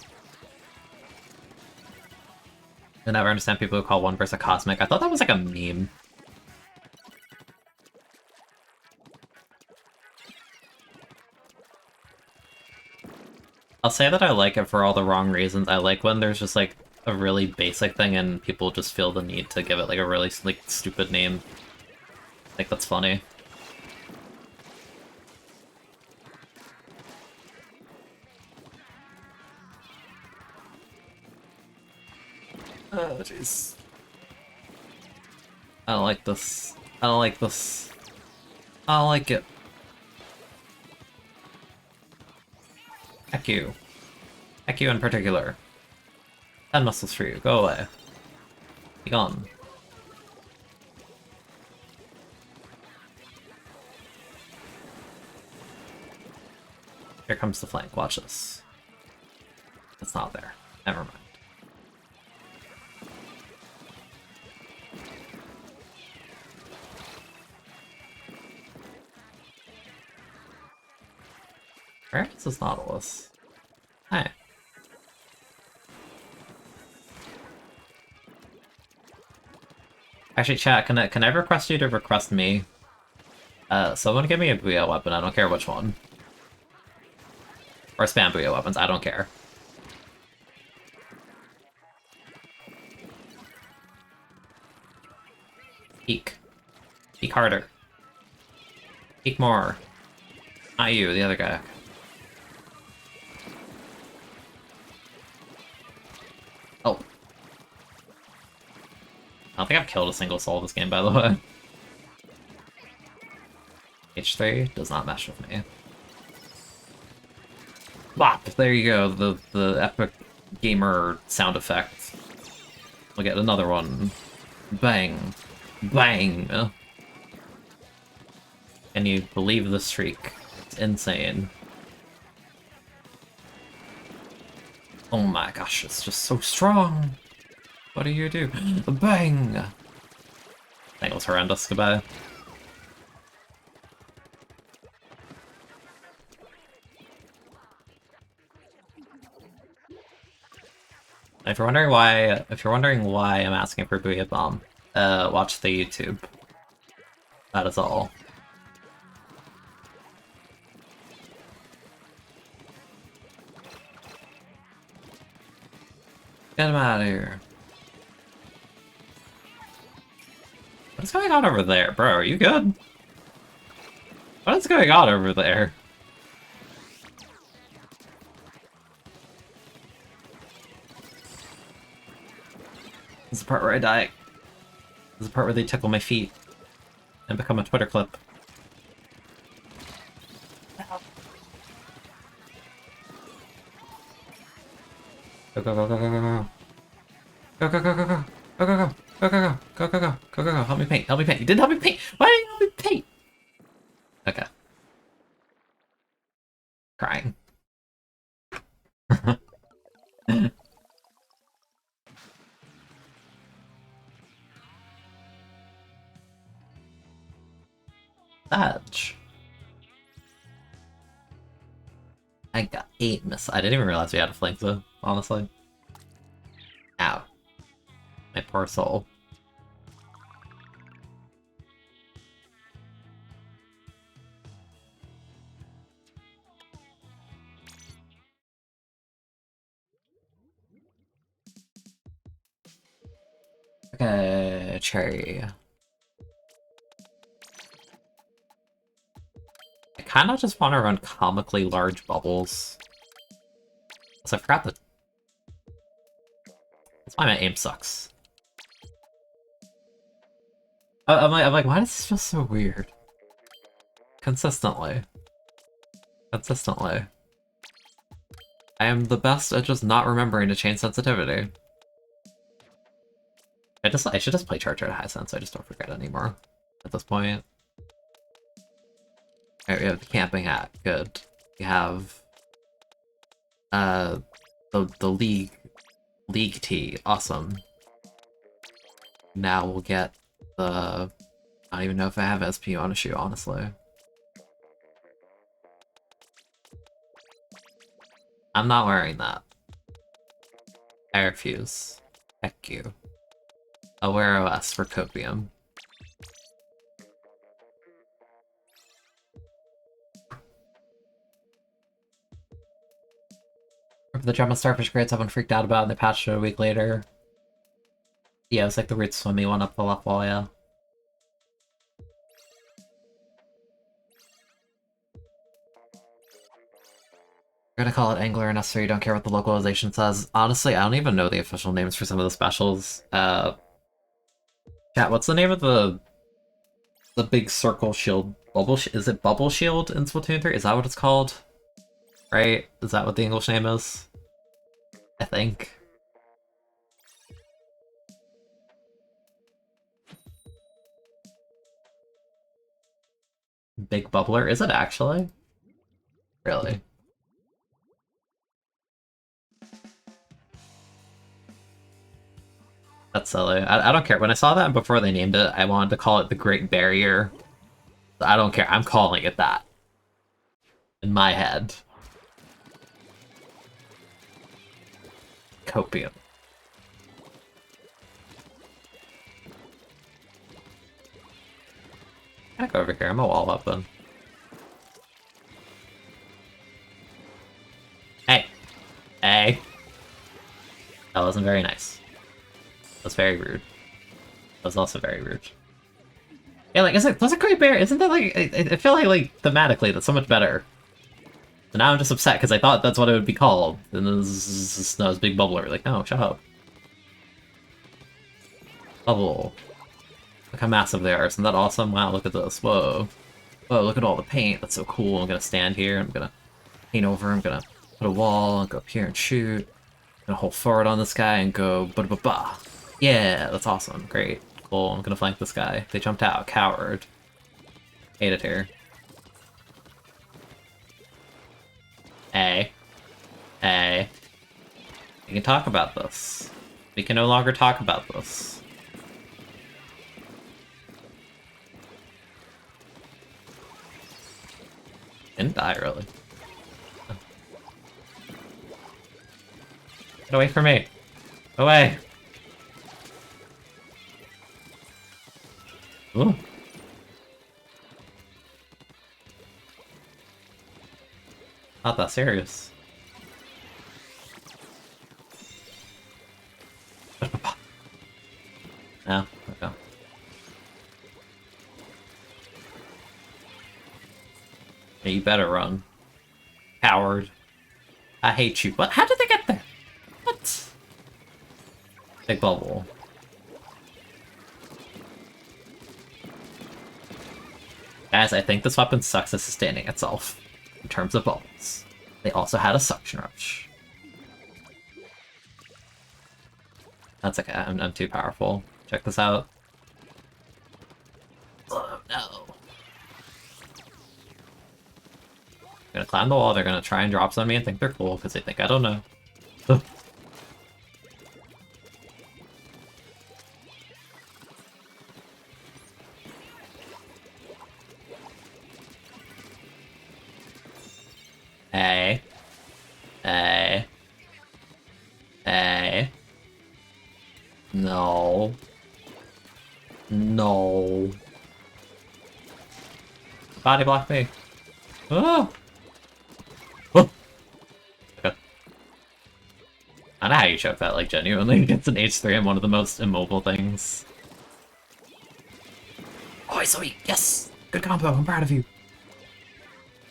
I never understand people who call one person cosmic. I thought that was like a meme. I'll say that I like it for all the wrong reasons. I like when there's just like a really basic thing and people just feel the need to give it like a really like stupid name. I think that's funny. Oh jeez. I don't like this. I don't like this. I don't like it. Heck you. Heck you in particular. 10 muscles for you. Go away. Be gone. Here comes the flank. Watch this. It's not there. Never mind. Where is this Nautilus? Hi. Actually, chat, can I request you to request me? Someone give me a Booyah weapon, I don't care which one. Or spam Booyah weapons, I don't care. Peek. Peek harder. Peek more. Not you, the other guy. Oh. I don't think I've killed a single soul this game, by the way. H3 does not mesh with me. Bop! There you go, the epic gamer sound effect. We'll get another one. Bang. Bang! Can you believe the streak? It's insane. Oh my gosh, it's just so strong! What do you do? Bang! That was horrendous, goodbye. If you're wondering why I'm asking for Booyah Bomb, watch the YouTube. That is all. Get him out of here. What is going on over there? Bro, are you good? What is going on over there? This is the part where I die. This is the part where they tickle my feet and become a Twitter clip. Go, go, go, go, go, go, go. Go, go, go, go, go. Go, go, go. Go, go, go. Go, go, go. Go, go, go. Help me paint. Help me paint. You didn't help me paint. Why didn't you help me paint? Okay. Crying. Badge. I got 8 miss. I didn't even realize we had a flank though, honestly. Ow. My poor soul. Okay, cherry. I kind of just want to run comically large bubbles. So I forgot the... I mean, aim sucks. I'm like, why does this feel so weird? Consistently. Consistently. I am the best at just not remembering to change sensitivity. I should just play Charger at high sense, so I just don't forget anymore at this point. Alright, we have the camping hat, good. We have the League tee, awesome. Now we'll get the I don't even know if I have SP on a shoe, honestly. I'm not wearing that. I refuse. Heck you. I'll wear OS for Copium. The Gemma Starfish grades everyone freaked out about and they patched it a week later. Yeah, it was like the weird swimmy one up the left wall, yeah. We're gonna call it Angler and S3, don't care what the localization says. Honestly, I don't even know the official names for some of the specials. Chat, what's the name of the big circle shield? Is it Bubble Shield in Splatoon 3? Is that what it's called? Right? Is that what the English name is? I think. Big Bubbler? Is it actually? Really? That's silly. I don't care. When I saw that before they named it, I wanted to call it the Great Barrier. I don't care. I'm calling it that. In my head. Copium. I go over here. I'm a wall weapon. Hey. Hey. That wasn't very nice. That's very rude. That was also very rude. Yeah, like, that's a Great Bear. Isn't that like, I feel like thematically that's so much better. And now I'm just upset because I thought that's what it would be called. And then this big bubbler. Like, no, shut up. Bubble. Look how massive they are. Isn't that awesome? Wow, look at this. Whoa. Whoa, look at all the paint. That's so cool. I'm gonna stand here. I'm gonna paint over. I'm gonna put a wall and go up here and shoot. I'm gonna hold forward on this guy and go ba-ba-ba. Yeah, that's awesome. Great. Cool. I'm gonna flank this guy. They jumped out. Coward. Hate it here. Hey. Hey. We can talk about this. We can no longer talk about this. Didn't die, really. Get away from me. Away. Ooh. Not that serious. No, okay. Yeah, you better run. Coward. I hate you. What? How did they get there? What? Big bubble. Guys, I think this weapon sucks at sustaining itself. In terms of bubbles. They also had a suction rush. That's okay, I'm too powerful. Check this out. Oh no. I'm gonna climb the wall, they're gonna try and drop some on me and think they're cool because they think I don't know. Hey. Hey. Hey. No. No. Body block me. Oh. Oh. Okay. I don't know how you choke that, like, genuinely. It's an H3 and one of the most immobile things. Oh, sweet. Yes! Good combo. I'm proud of you.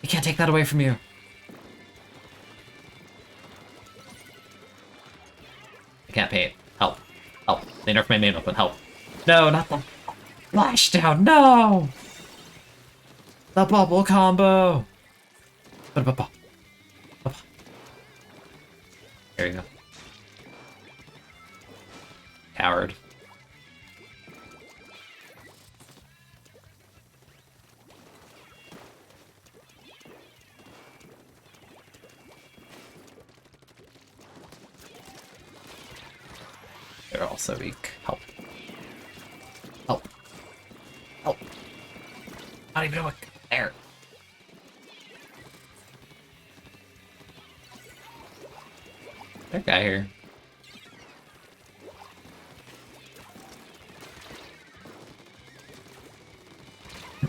We can't take that away from you. I can't paint. Help. They nerfed my main weapon, help. No, not the flashdown, no! The bubble combo! There you go. Coward. They're also weak. Help. Help. Help. Not even a there. That guy here.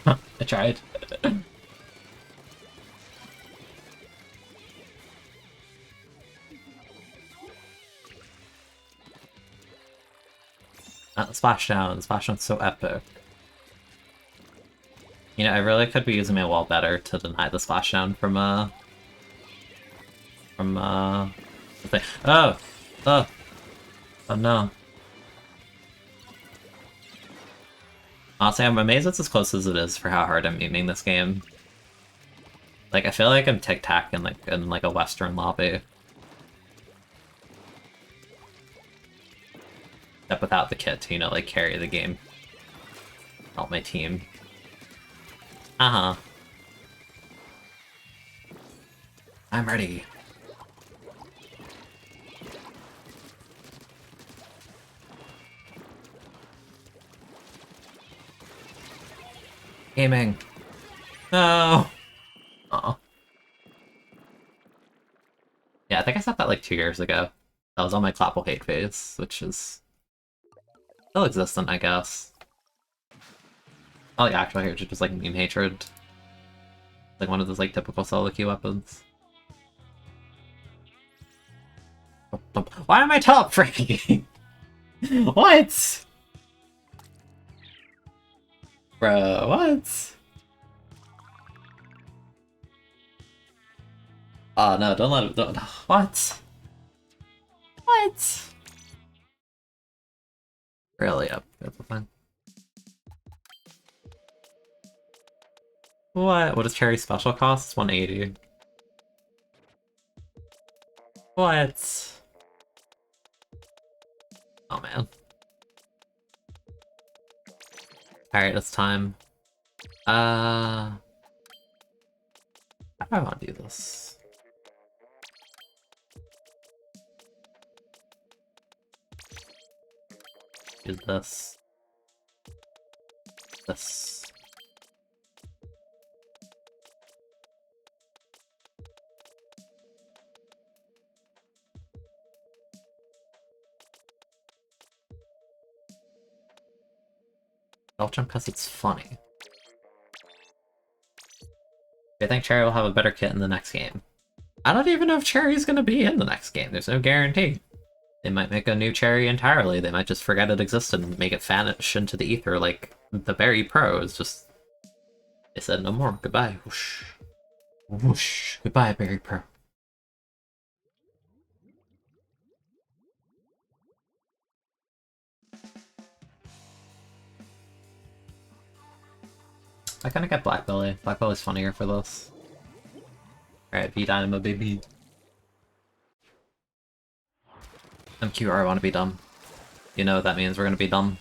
I tried. Splashdown. Splashdown's so epic. You know, I really could be using my wall better to deny the splashdown from the thing. Oh! Oh! Oh no. Honestly, I'm amazed it's as close as it is for how hard I'm aiming this game. Like, I feel like I'm tic-tac in like a Western lobby. Except without the kit to, you know, like, carry the game. Help my team. Uh-huh. I'm ready. Gaming. No! Aw. Yeah, I think I said that like 2 years ago. That was on my Clapple hate phase, which is still existent, I guess. Oh, the actual hatred, just like meme hatred. Like one of those like typical solo queue weapons. Why am I top freaking? What? Bro, what? Oh no, don't let it. Don't, what? What? Really up. That's a fun. What? What does Cherry special cost? It's 180. What? Oh man. Alright, it's time. How do I want to do this? Do this. This. I'll jump because it's funny. I think Cherry will have a better kit in the next game. I don't even know if Cherry's gonna be in the next game. There's no guarantee. They might make a new Cherry entirely. They might just forget it existed and make it vanish into the ether like the Berry Pros. Just they said no more. Goodbye. Whoosh. Whoosh. Goodbye, Berry Pro. I kinda get Black Belly. Black Belly's funnier for this. Alright, V Dynamo baby. MQR, I wanna be dumb. You know what that means, we're gonna be dumb.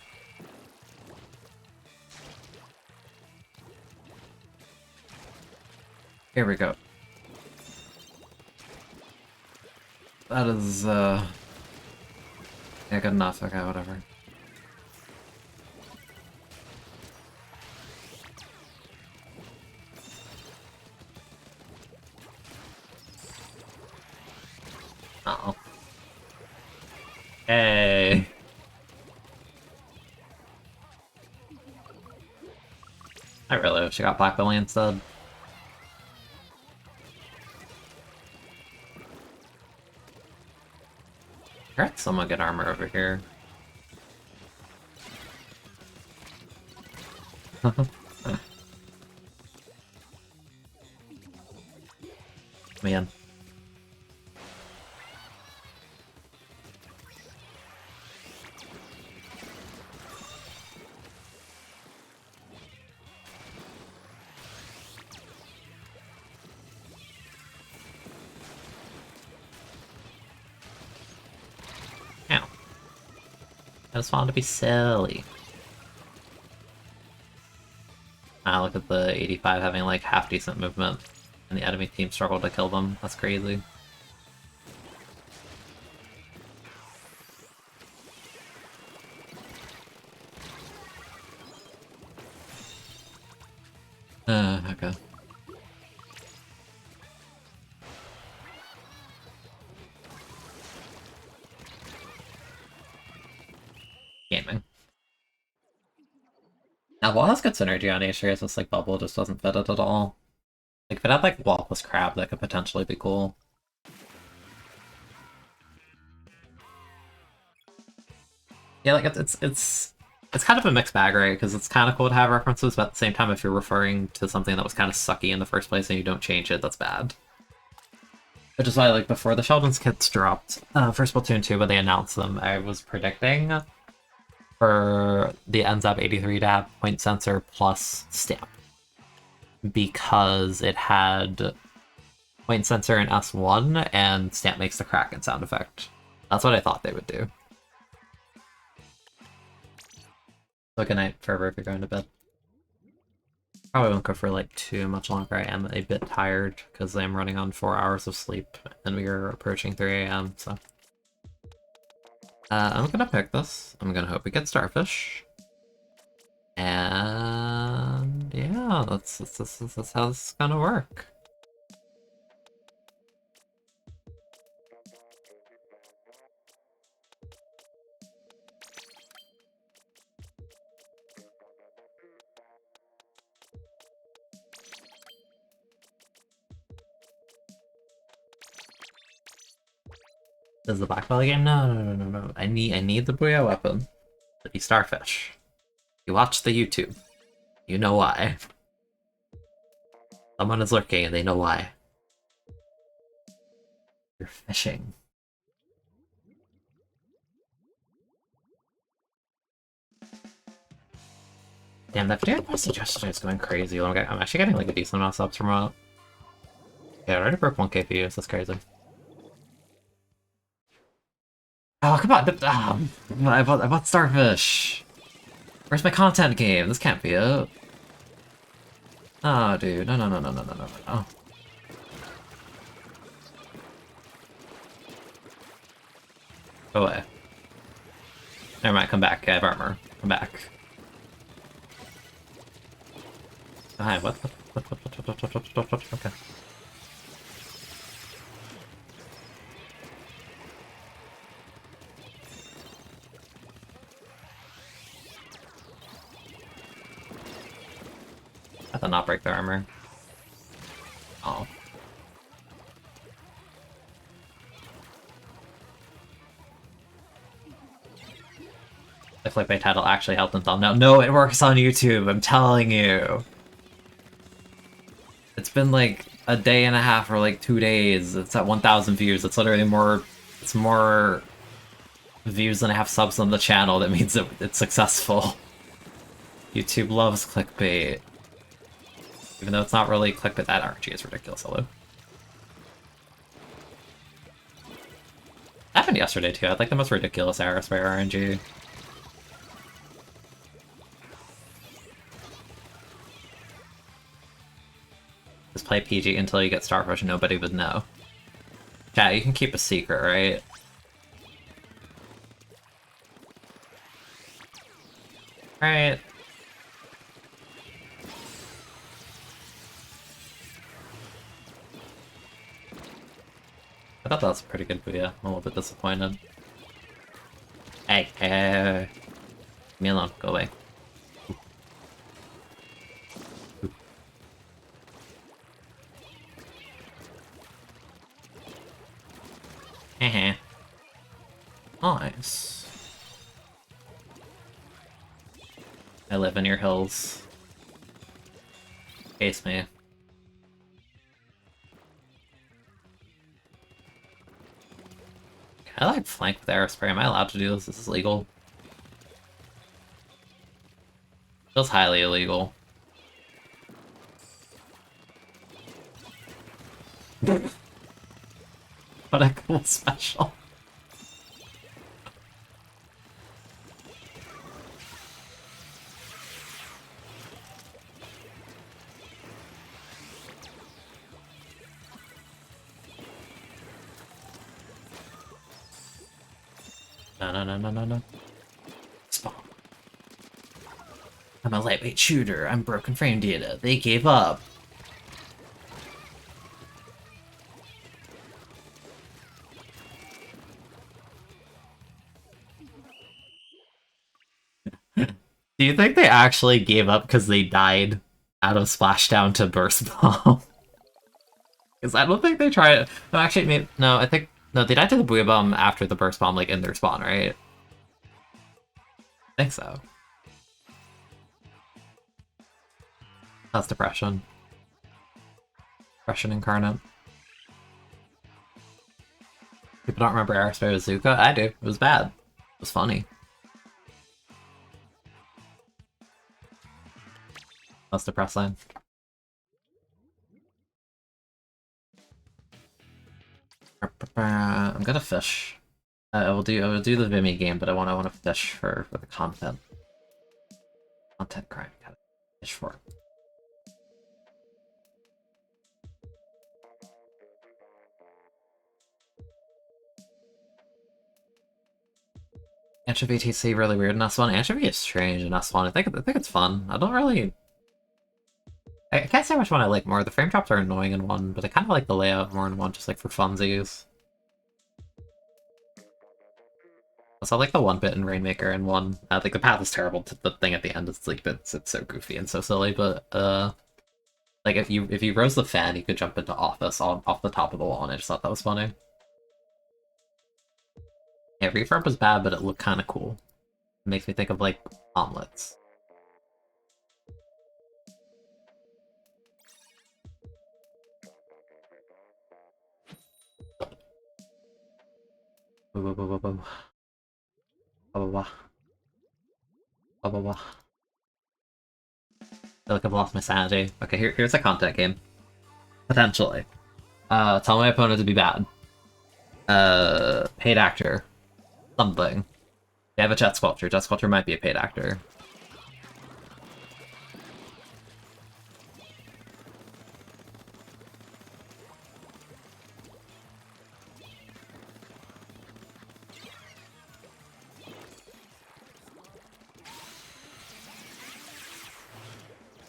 Here we go. That is, yeah, good enough. Okay, whatever. Uh-oh. Hey! I really wish I got Black Belly instead. I heard someone get armor over here. Man. just wanted to be silly. Ah, look at the 85 having like half decent movement, and the enemy team struggled to kill them. That's crazy. Okay. Gaming. Now, Wall has good synergy on Acer, it's just like Bubble just doesn't fit it at all. Like, if it had like Wall plus Crab, that could potentially be cool. Yeah, like it's kind of a mixed bag, right? Because it's kind of cool to have references, but at the same time, if you're referring to something that was kind of sucky in the first place and you don't change it, that's bad. Which is why, like, before the Sheldon's kits dropped for Splatoon 2, when they announced them, I was predicting for the NZAP 83 to have point sensor plus stamp. Because it had point sensor in S1 and stamp makes the Kraken sound effect. That's what I thought they would do. So good night, Fervor, if you're going to bed. Probably won't go for like too much longer. I am a bit tired because I'm running on 4 hours of sleep and we are approaching 3 a.m. So I'm gonna pick this. I'm gonna hope we get Starfish. And yeah, that's how this is gonna work. Is the Black Belly game? No. I need the Booyah weapon. To be Starfish. You watch the YouTube. You know why. Someone is lurking and they know why. You're fishing. Damn, that video I posted yesterday is going crazy. I'm actually getting like a decent amount of subs from it. Yeah, I already broke 1k views, that's crazy. Oh, come on! I bought Starfish! Where's my content game? This can't be it. Oh, dude. No. Go away. Never mind, come back. I have armor. Come back. Hi, what? Okay. I thought not break their armor. Oh. The clickbait title actually helped them thumbnail. No, it works on YouTube, I'm telling you. It's been like a day and a half or like 2 days. It's at 1,000 views. It's literally more... It's more views than I have subs on the channel. That means it's successful. YouTube loves clickbait. Even though it's not really clickbait, that RNG is ridiculous, hello. Happened yesterday too. I had like the most ridiculous Aerospray RNG. Just play PG until you get Starfish and nobody would know. Chat, you can keep a secret, right? Right. I thought that was a pretty good Booyah. I'm a little bit disappointed. Hey. Leave me alone. Go away. Heh. Nice. I live in your hills. Chase me. Can I like flank with Aerospray? Am I allowed to do this? This is legal. Feels highly illegal. What a cool special. No, no, no, no, no, no. Spawn. I'm a lightweight shooter. I'm broken frame data. They gave up. Do you think they actually gave up because they died out of Splashdown to Burst Bomb? Because I don't think they tried. No, actually, maybe, no. I think no. They died to the Booyah Bomb after the Burst Bomb, like in their spawn, right? I think so. That's depression. Depression incarnate. People don't remember Aerospace Bazooka. I do. It was bad. It was funny. That's depressing. I'm gonna fish. I will do the Vimy game, but I want to fish for the content. Content grind. Gotta fish for it. Anchovy TC really weird in S1. Anchovy is strange in S1. I think it's fun. I don't really. I can't say which one I like more. The frame drops are annoying in one, but I kind of like the layout more in one, just like for funsies. Also, I like the one bit in Rainmaker and one. Like the path is terrible. The thing at the end is like it's so goofy and so silly. But like if you rose the fan, you could jump into Office off the top of the wall, and I just thought that was funny. Yeah, Refurb was bad, but it looked kind of cool. It makes me think of like omelets. Blah, blah, blah, blah, blah. Blah, blah, blah. Blah, blah, blah. I feel like I've lost my sanity. Okay, here's a content game. Potentially. Tell my opponent to be bad. Paid actor. Something. They have a Jet Sculpture. Jet Sculpture might be a paid actor.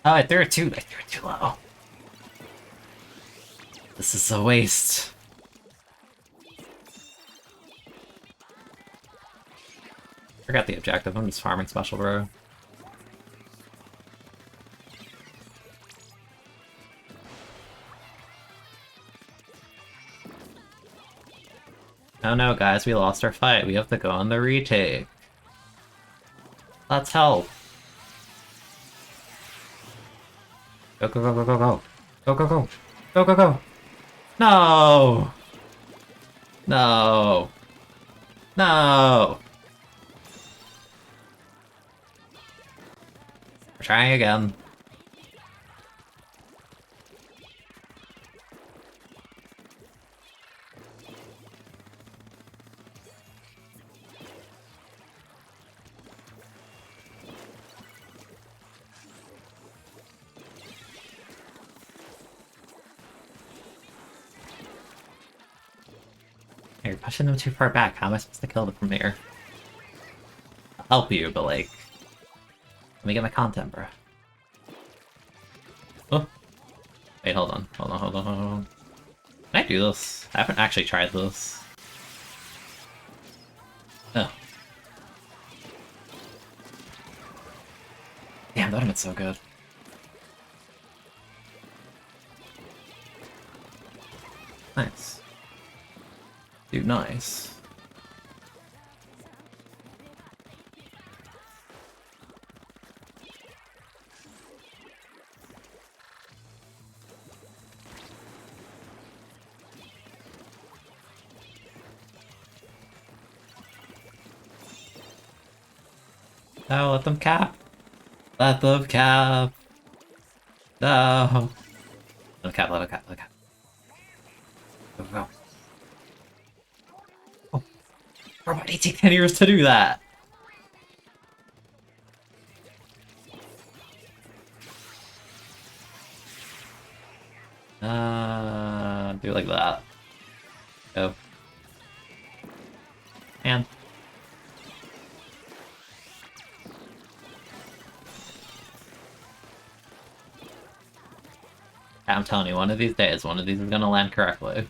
Oh, I threw it too low. This is a waste. Forgot the objective. I'm just farming special, bro. Oh no, guys, we lost our fight. We have to go on the retake. Let's help. Go, go, go, go, go, go. Go, go, go. Go, go, go. No! No! No! We're trying again. You're pushing them too far back. How am I supposed to kill them from here? I'll help you, but like... Let me get my content, bro. Oh. Wait, hold on. Hold on, hold on, hold on. Can I do this? I haven't actually tried this. Oh. Damn, that would've been so good. Nice. Dude, nice. No, let them cap. Let them cap. No. Let them cap, let them cap, let them cap. Go, go, go. Oh. Bro, why did it take 10 years to do that? Do it like that. Go. And. I'm telling you, one of these days, one of these is gonna land correctly.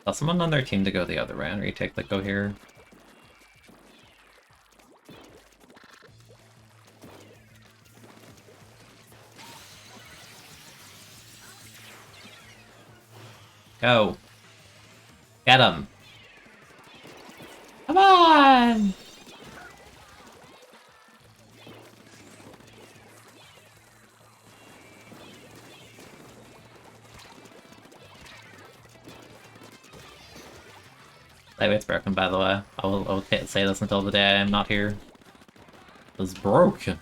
Tell someone on their team to go the other way and retake the go here. Go. Get him. Come on! Lightweight's broken, by the way. I will say this until the day I am not here. It's broken.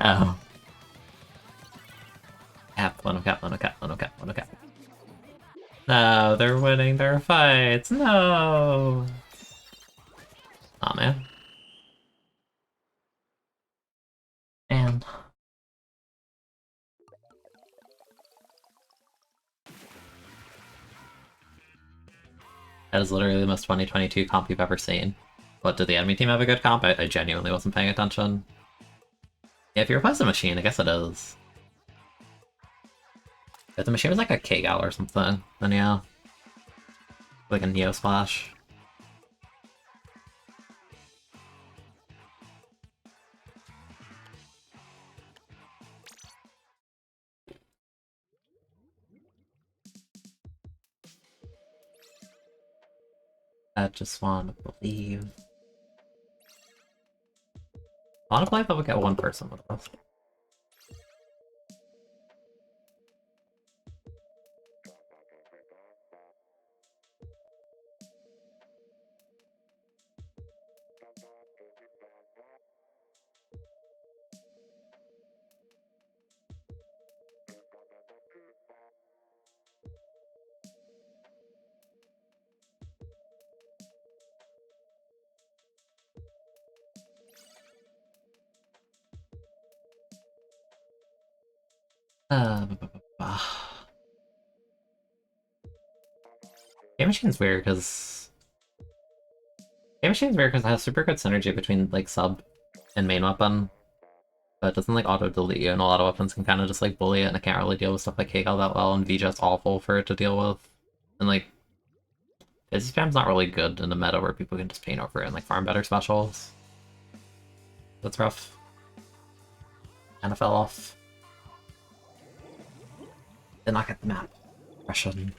Oh. Cap, one cap, one cap, one cap, one cap. No, they're winning their fights. No! Aw, man. And that is literally the most 2022 comp you've ever seen. What, did the enemy team have a good comp? I genuinely wasn't paying attention. Yeah, if you replace the machine, I guess it is. If the machine was like a K-Gal or something, then yeah. Like a Neo Splash. I just want to believe. I want to believe that we get one person with us. Game Machine's weird because it has super good synergy between like sub and main weapon, but it doesn't like auto delete you, and a lot of weapons can kind of just like bully it, and it can't really deal with stuff like K-Gal that well, and VJ's awful for it to deal with, and like Busy Spam's not really good in the meta where people can just paint over it and like farm better specials. That's rough. Kinda fell off. Did not get the map. Russian.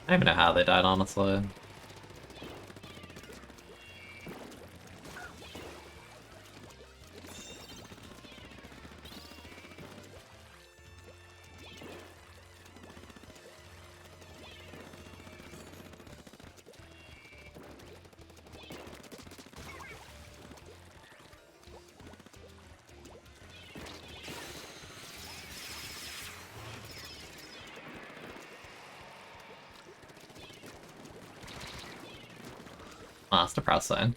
I don't even know how they died, honestly. Oh, that's depressing.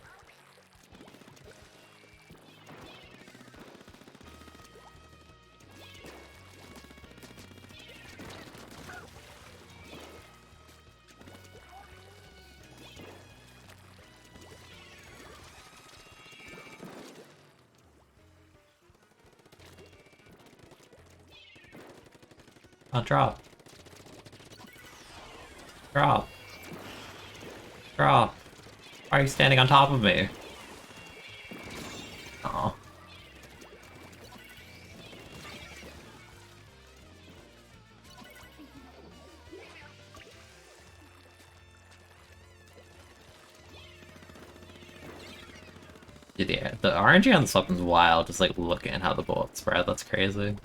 Oh, drop. Drop. Drop. Why are you standing on top of me? Oh. Dude, yeah, the RNG on this weapon's wild, just like looking at how the bullets spread, that's crazy.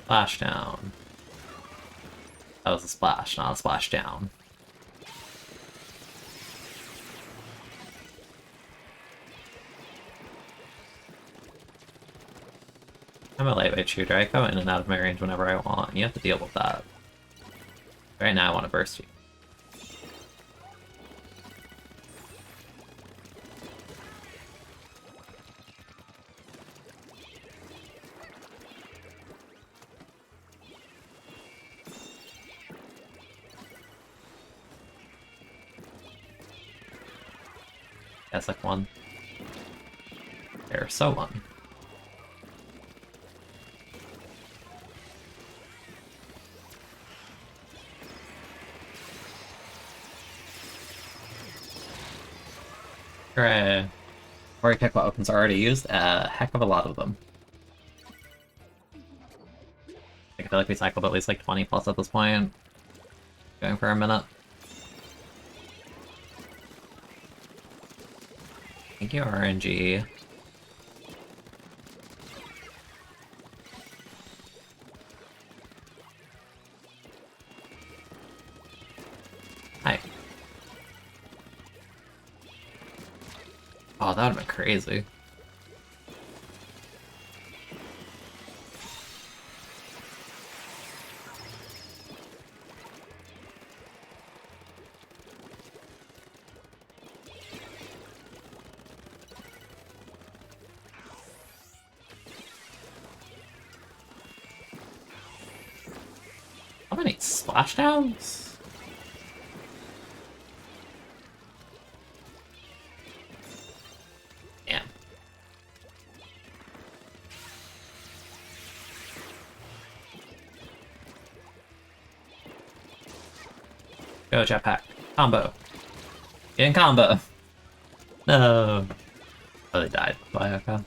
Flash down. That was a splash, not a splash down. I'm a lightweight shooter. I go in and out of my range whenever I want, and you have to deal with that. Right now I want to burst you. That's like one. There, so one. Hooray. Or you pick what weapons are already used? A heck of a lot of them. I feel like we cycled at least like 20 plus at this point. Going for a minute. Thank you, RNG. Hi. Oh, that would've been crazy. How many splashdowns? Yeah. Go jetpack. Combo. Get in combo. No. Oh, they died. Why, okay. What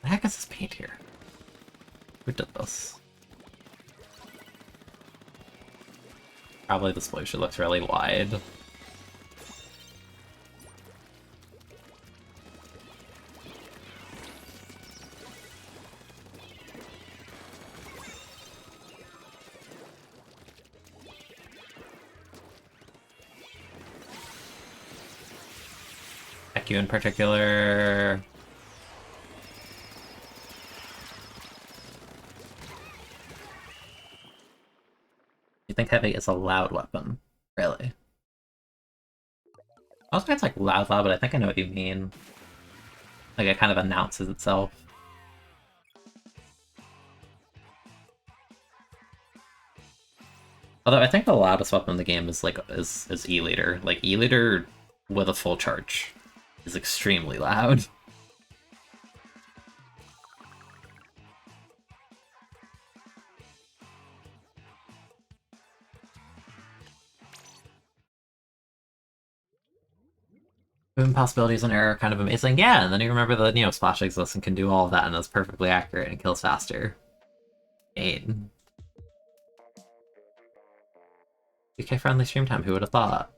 the heck is this paint here? Who did this? Probably the solution looks really wide. You in particular. You think heavy is a loud weapon? Really? I was gonna say it's like loud, but I think I know what you mean. Like it kind of announces itself. Although I think the loudest weapon in the game is like is E-Leader. Like E-Leader with a full charge is extremely loud. Boom possibilities in air are kind of amazing. Yeah, and then you remember that, you know, Splash exists and can do all of that and is perfectly accurate and kills faster. 8. UK friendly stream time, who would have thought?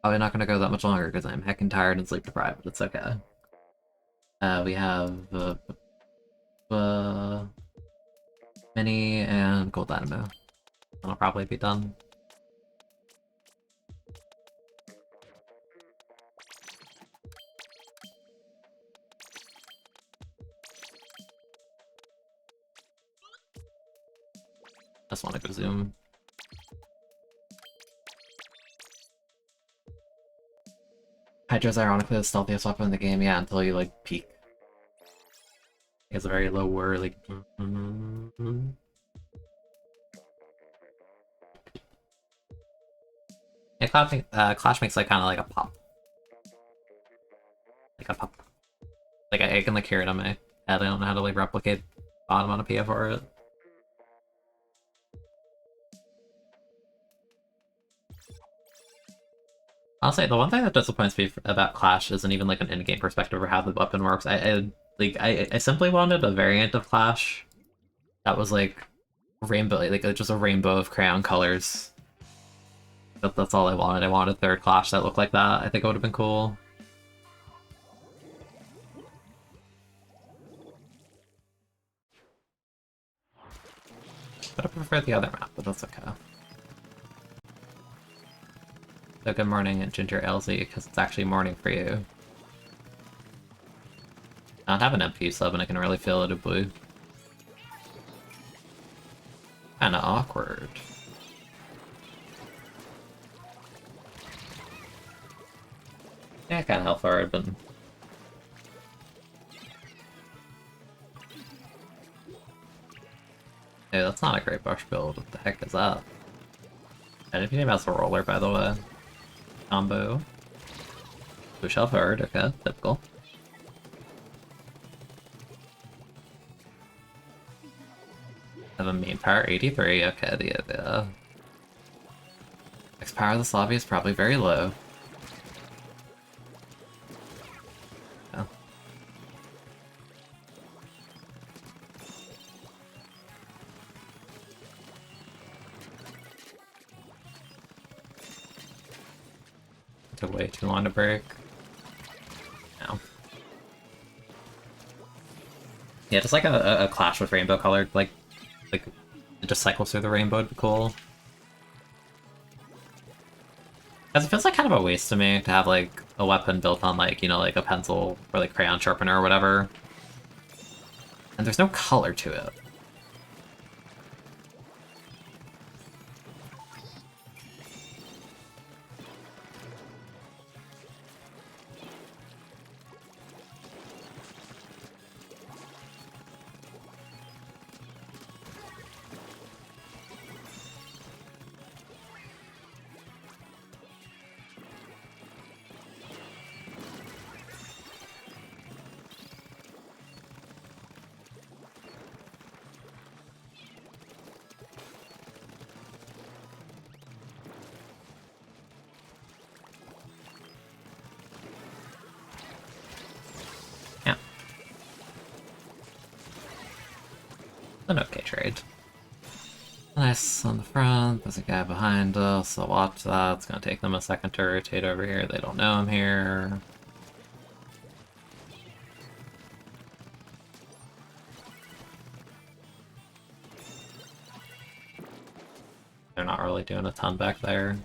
Probably not gonna go that much longer because I'm heckin' tired and sleep deprived, but it's okay. We have Mini and Gold Dynamo. That'll probably be done. Just want to go zoom. Hydra's ironically the stealthiest weapon in the game, yeah, until you like peak. He has a very low whir, like. Yeah, Clash makes like kind of like a pop. Like a pop. Like I can like hear it on my head. I don't know how to like replicate bottom on a PF for it. Honestly, the one thing that disappoints me about Clash isn't even like an in-game perspective or how the weapon works. I simply wanted a variant of Clash that was like rainbow, like just a rainbow of crayon colors. That's all I wanted. I wanted a third Clash that looked like that. I think it would have been cool. But I prefer the other map, but that's okay. So good morning, Ginger Elsie, because it's actually morning for you. I don't have an MP sub and I can really feel it in blue. Kinda awkward. Yeah, kinda how far I've been. Hey, that's not a great brush build. What the heck is that? And if your name has a roller, by the way. Combo. Push up hard, okay, typical. Have a main power 83, okay, the max power of this lobby is probably very low. Oh. Took way too long to break. No. Yeah, just like a clash with rainbow colored, like it just cycles through the rainbow would be cool. Because it feels like kind of a waste to me to have like a weapon built on like, you know, like a pencil or like crayon sharpener or whatever. And there's no color to it. Yeah. An okay trade. Nice on the front, there's a guy behind us, I'll watch that. It's gonna take them a second to rotate over here, they don't know I'm here. They're not really doing a ton back there.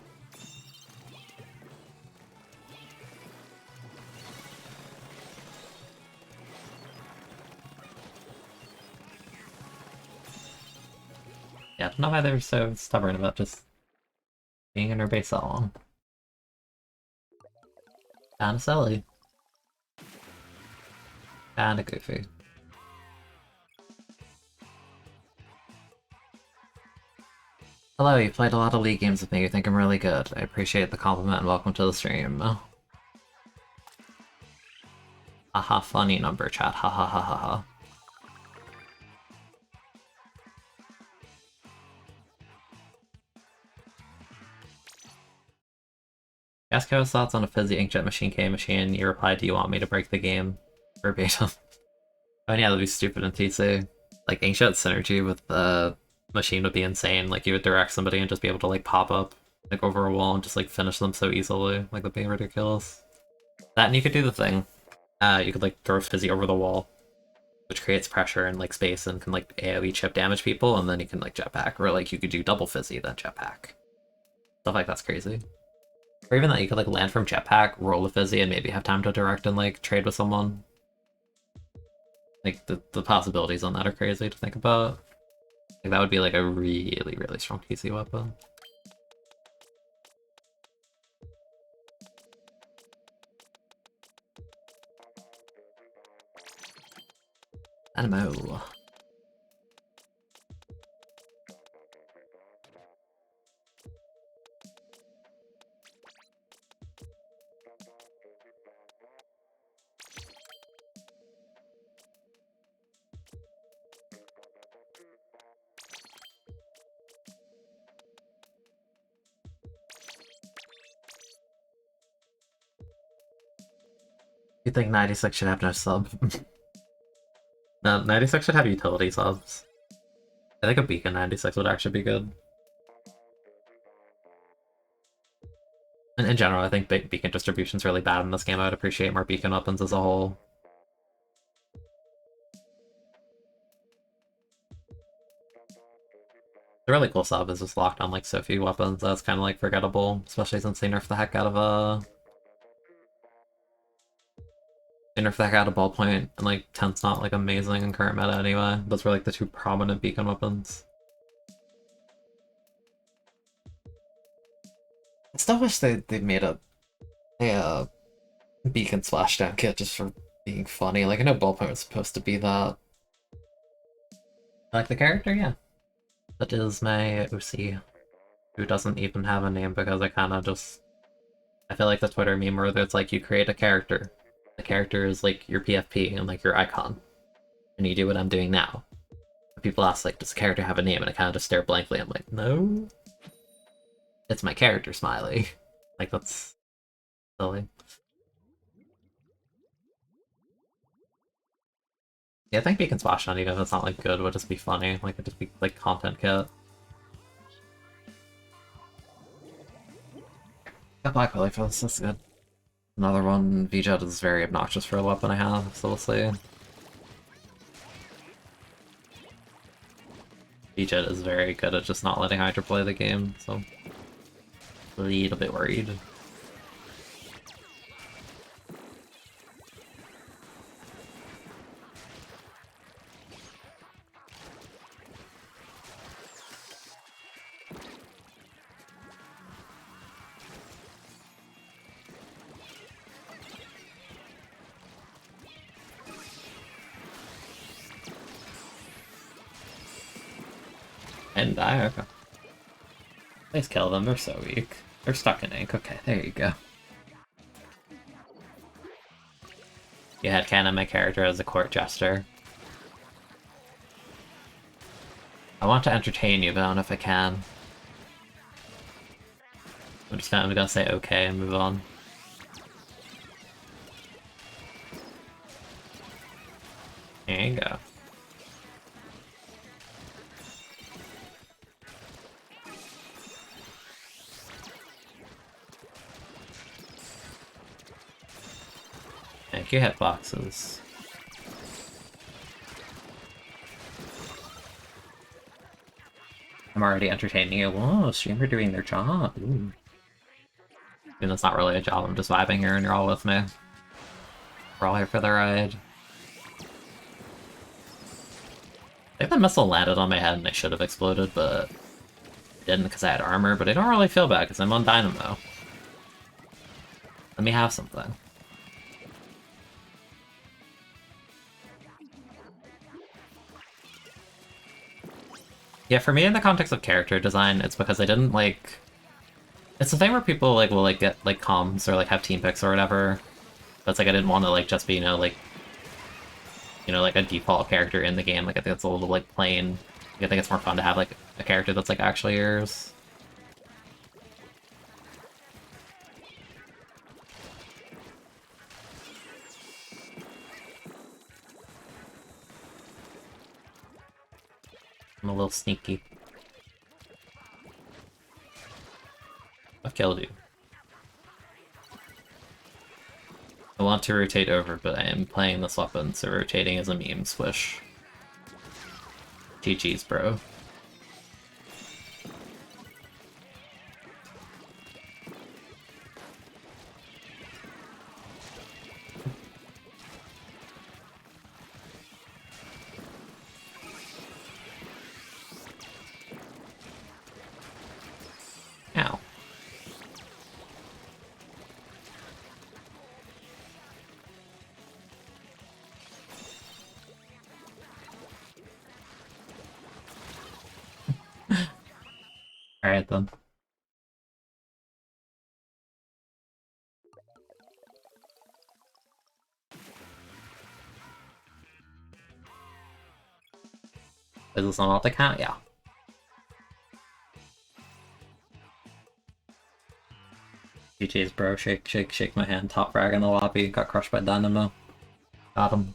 Yeah, I don't know why they're so stubborn about just being in her base that long. Kinda silly. Kinda goofy. Hello, you played a lot of League games with me, you think I'm really good. I appreciate the compliment and welcome to the stream. Haha, funny number chat, ha ha ha ha ha. Ask Kyo's thoughts on a fizzy inkjet machine K machine. You replied, do you want me to break the game? Verbatim. Oh yeah, that'd be stupid in TC. Like, inkjet synergy with the machine would be insane. Like, you would direct somebody and just be able to, like, pop up, like, over a wall and just, like, finish them so easily. Like, that'd be ridiculous. That, and you could do the thing. You could, like, throw fizzy over the wall, which creates pressure and, like, space and can, like, AoE chip damage people, and then you can, like, jetpack. Or, like, you could do double fizzy, then jetpack. Stuff like that's crazy. Or even that you could, like, land from jetpack, roll a fizzy, and maybe have time to direct and, like, trade with someone. Like, the possibilities on that are crazy to think about. Like, that would be, like, a really, really strong TC weapon. Animo. You think 96 should have no sub? No, 96 should have utility subs. I think a beacon 96 would actually be good. And in general, I think beacon distribution's really bad in this game. I would appreciate more beacon weapons as a whole. The really cool sub is just locked on like so few weapons that's kind of like forgettable, especially since they nerfed the heck out of ballpoint, and like 10's not like amazing in current meta anyway. Those were like the two prominent beacon weapons. I still wish they made a beacon splashdown kit just for being funny. Like I know ballpoint was supposed to be that. I like the character, yeah. That is my OC, who doesn't even have a name because I kind of just... I feel like the Twitter meme where it's like you create a character. The character is like your PFP and like your icon. And you do what I'm doing now. People ask like, does the character have a name? And I kind of just stare blankly. I'm like, no. It's my character, Smiley. Like, that's silly. Yeah, I think Beacon Splash on, even if it's not like good, would just be funny. Like, it'd just be like content kit. Got Black Willy for this, that's good. Another one, VJet is very obnoxious for a weapon I have, so we'll see. VJet is very good at just not letting Hydra play the game, so a little bit worried. And die, okay. Please kill them, they're so weak. They're stuck in ink, okay, there you go. You had canon my character as a court jester. I want to entertain you, but I don't know if I can. I'm just gonna say okay and move on. There you go. Thank you, hitboxes. I'm already entertaining you. Whoa, streamer doing their job. Ooh. I mean, that's not really a job, I'm just vibing here and you're all with me. We're all here for the ride. I think the missile landed on my head and I should have exploded, but I didn't because I had armor, but I don't really feel bad because I'm on Dynamo. Let me have something. Yeah, for me in the context of character design, it's because I didn't like... It's the thing where people like will like get like comms or like have team picks or whatever. But it's like I didn't want to like just be, like a default character in the game. Like I think it's a little like plain. Like, I think it's more fun to have like a character that's like actually yours. I'm a little sneaky. I've killed you. I want to rotate over, but I am playing this weapon, so rotating is a meme swish. GG's, bro. Ow. Alright then. Is this on alt account? Yeah. GG's, bro. Shake, shake, shake my hand. Top frag in the lobby. Got crushed by Dynamo. Got him.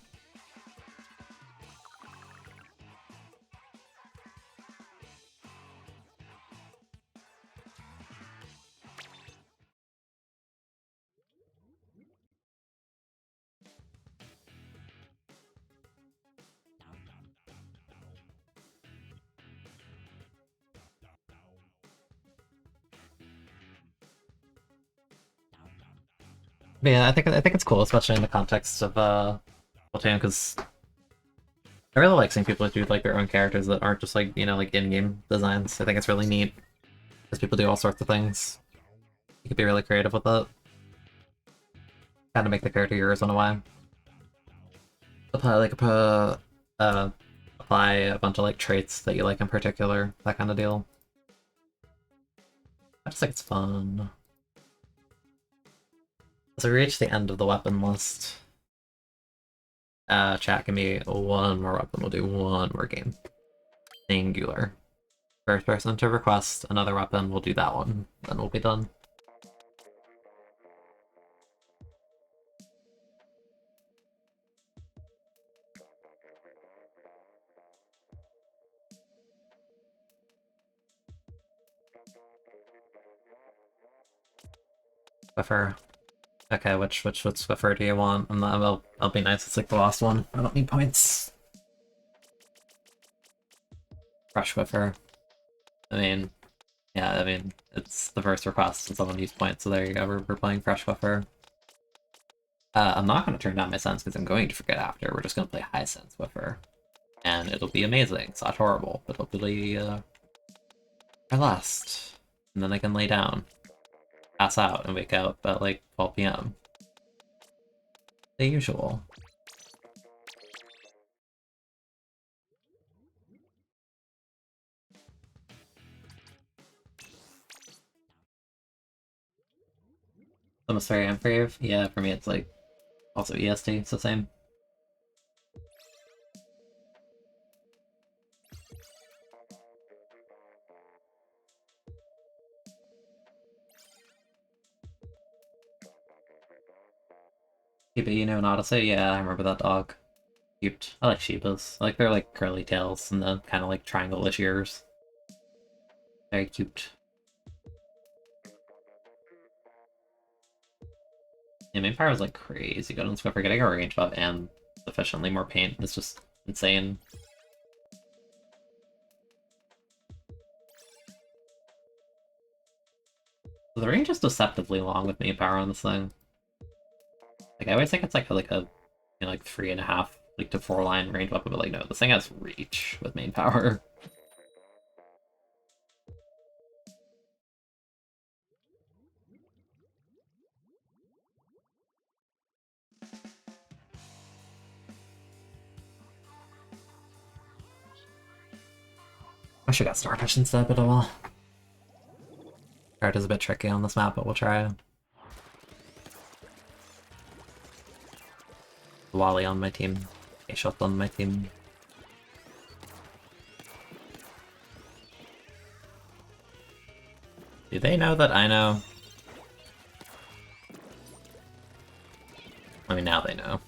But yeah, I think it's cool, especially in the context of Splatoon, because I really like seeing people do like their own characters that aren't just like, you know, like in-game designs. I think it's really neat because people do all sorts of things. You could be really creative with it. Kind of make the character yours in a way. Uh, apply a bunch of like traits that you like in particular, that kind of deal. I just think it's fun. As we reach the end of the weapon list, chat, give me one more weapon. We'll do one more game. Singular. First person to request another weapon, we'll do that one. Then we'll be done. Swiffer. Okay, which Swiffer do you want? I'll be nice, it's like the last one. I don't need points. Fresh Swiffer. I mean, yeah, I mean, it's the first request and someone used points, so there you go, we're playing Fresh Swiffer. I'm not going to turn down my sense because I'm going to forget after. We're just going to play high sense Swiffer. And it'll be amazing. It's not horrible, but it'll be our last. And then I can lay down, pass out, and wake up at like 12 p.m. The usual. Almost very Ambrave? Yeah, for me it's like also EST, it's the same. Shiba Inu and Odyssey? Yeah, I remember that dog. Cute. I like Shibas. I like their like curly tails and the kind of like triangle-ish ears. Very cute. Yeah, main power is like crazy good on Swiffer. Getting a range buff and sufficiently more paint is just insane. The range is deceptively long with main power on this thing. Like I always think it's like a you know, like 3.5 like to 4 line range weapon, but like no, this thing has reach with main power. I should got Starfish instead, but oh well. Card is a bit tricky on this map, but we'll try. Wally on my team. A-Shot on my team. Do they know that I know? I mean, now they know.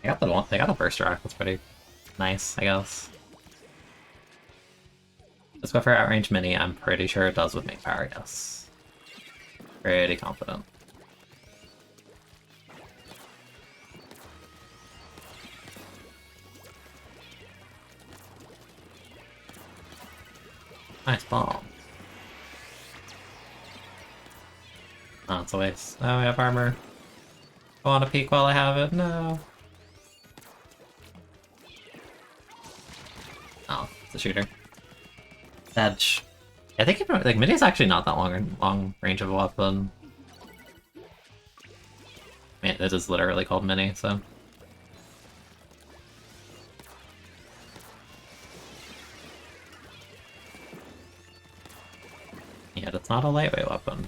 They got the one. They got the first rock. That's pretty nice, I guess. Let's go for outrange mini. I'm pretty sure it does with main power. Yes. Pretty confident. Nice bomb. Oh, it's a waste. Oh, we have armor. I want to peek while I have it. No. Oh, it's a shooter. Edge. I think like mini is actually not that long range of a weapon. I mean, it is literally called mini, so. Yet it's not a lightweight weapon.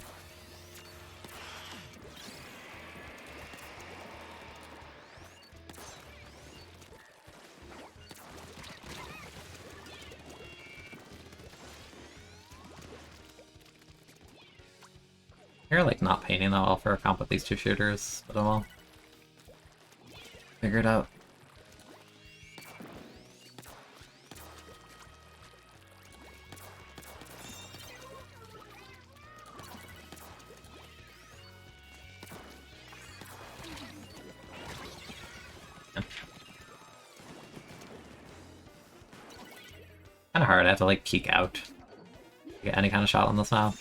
You're like not painting that well for a comp with these two shooters, but oh well. Figure it out. Kinda hard, I have to like peek out to get any kind of shot on this map.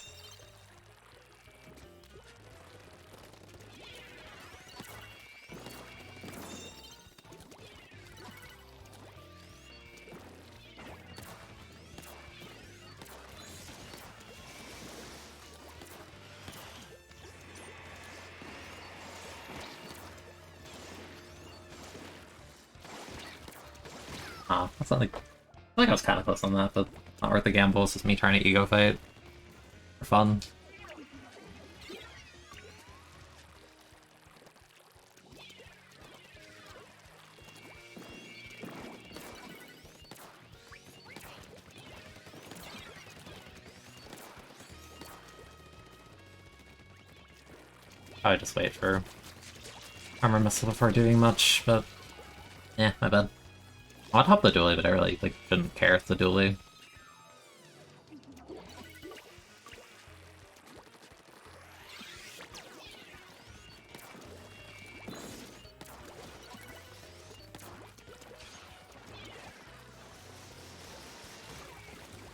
Oh, that's not like... I feel like I was kind of close on that, but not worth the gamble. It's just me trying to ego fight for fun. I would just wait for armor missile before doing much, but yeah, my bad. I would hop the dually, but I really like didn't care if the dually.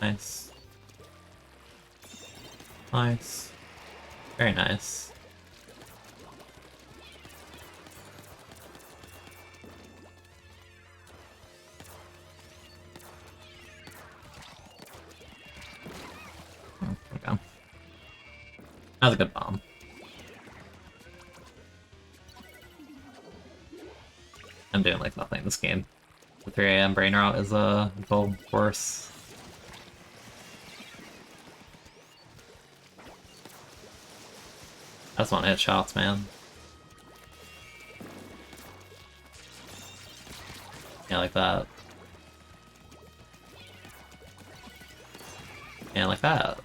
Nice. Nice. Very nice. Oh, okay. That was a good bomb. I'm doing like nothing this game. The 3 AM brain rot is a full force. I just want to hit shots, man. Yeah, like that. Yeah, like that.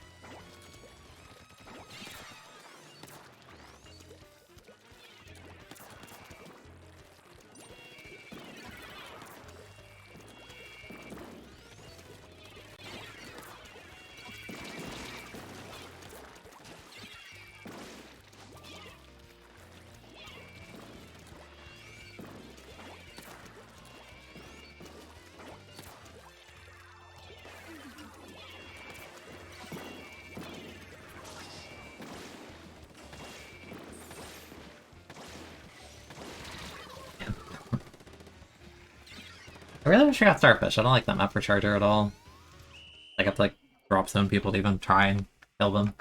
I really wish I got Starfish. I don't like that map for Charger at all. I have to like drop zone people to even try and kill them.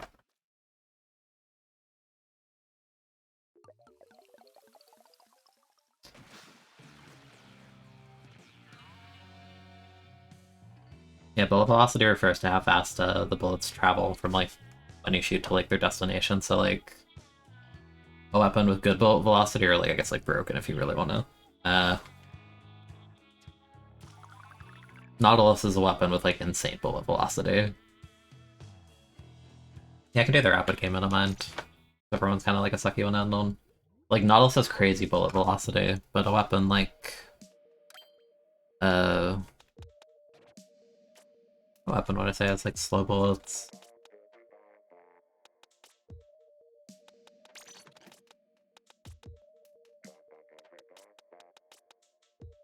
Yeah, bullet velocity refers to how fast the bullets travel from like when you shoot to like their destination. So like a weapon with good bullet velocity, or like I guess like broken if you really want to. Nautilus is a weapon with like insane bullet velocity. Yeah, I can do the rapid game in a mind. Everyone's kind of like a sucky one unknown. Like Nautilus has crazy bullet velocity, but a weapon like uh, what weapon would I say has like slow bullets?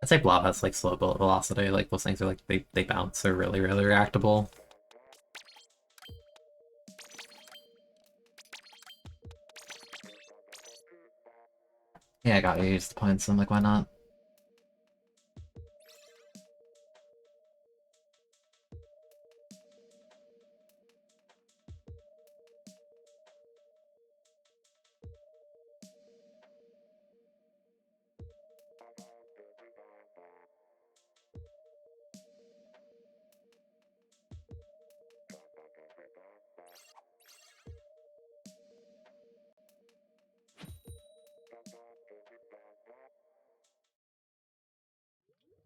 I'd say Blob has like slow bullet velocity. Like those things are like they bounce. They're really reactable. Yeah, I got used to points. I'm like, why not?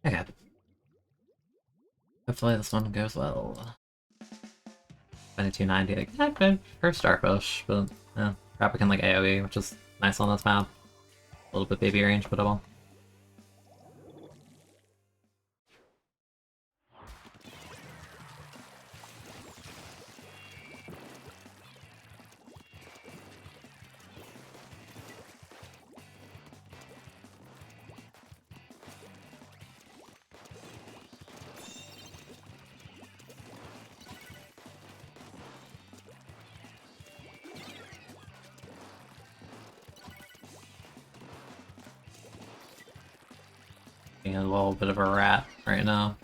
Okay. Hopefully this one goes well. 2290. Like, yeah, good for Starfish, but yeah, Rapid can like AoE, which is nice on this map. A little bit baby range, but oh well. Being a little bit of a rat right now.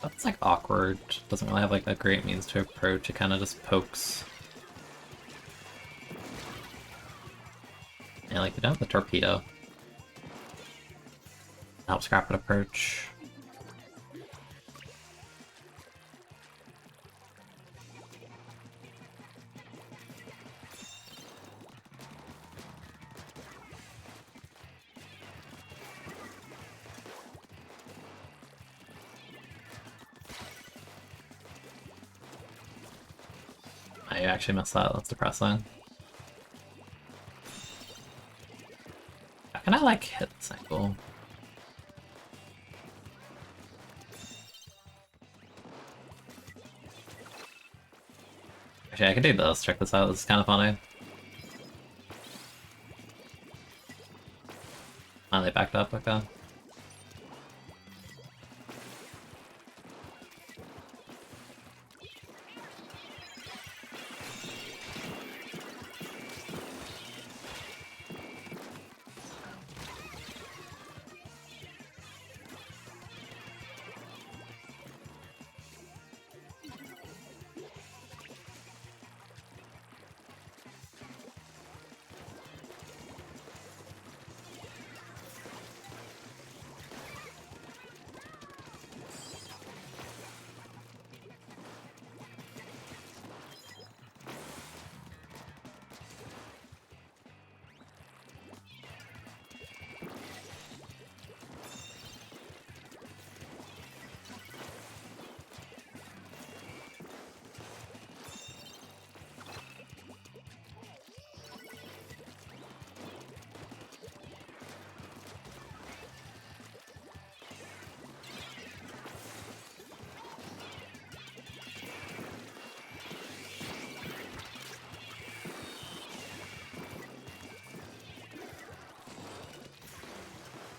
That's like awkward. Doesn't really have like a great means to approach. It kind of just pokes. Yeah, like you don't have the torpedo. Helps rapid approach. I actually missed that. That's depressing. How can I like hit this angle? Actually, I can do this. Check this out. This is kind of funny. Oh, they backed up. Okay.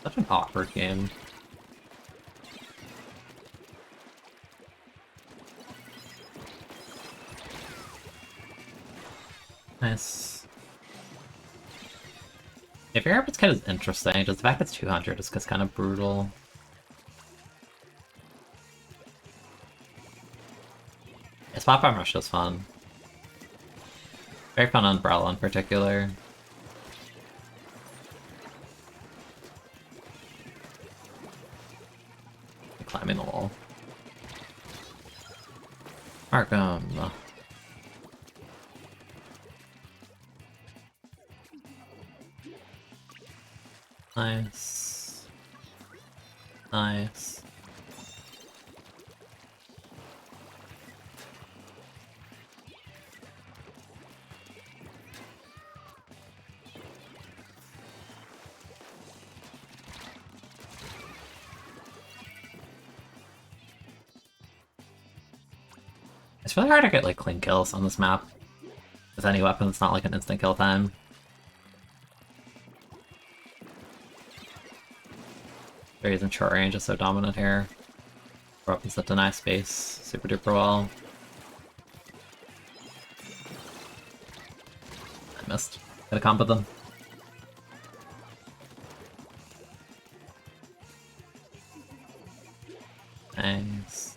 Such an awkward game. Nice. If your airport's kind of interesting, just the fact it's 200 is just kind of brutal. Yeah, Spot Bomb Rush is fun. Very fun on Umbrella in particular. Climbing the wall. Arkham. Nice. Nice. It's really hard to get like clean kills on this map. With any weapon, it's not like an instant kill time. The reason short range is so dominant here. Weapons that deny space super duper well. I missed. Gotta combo them. Nice.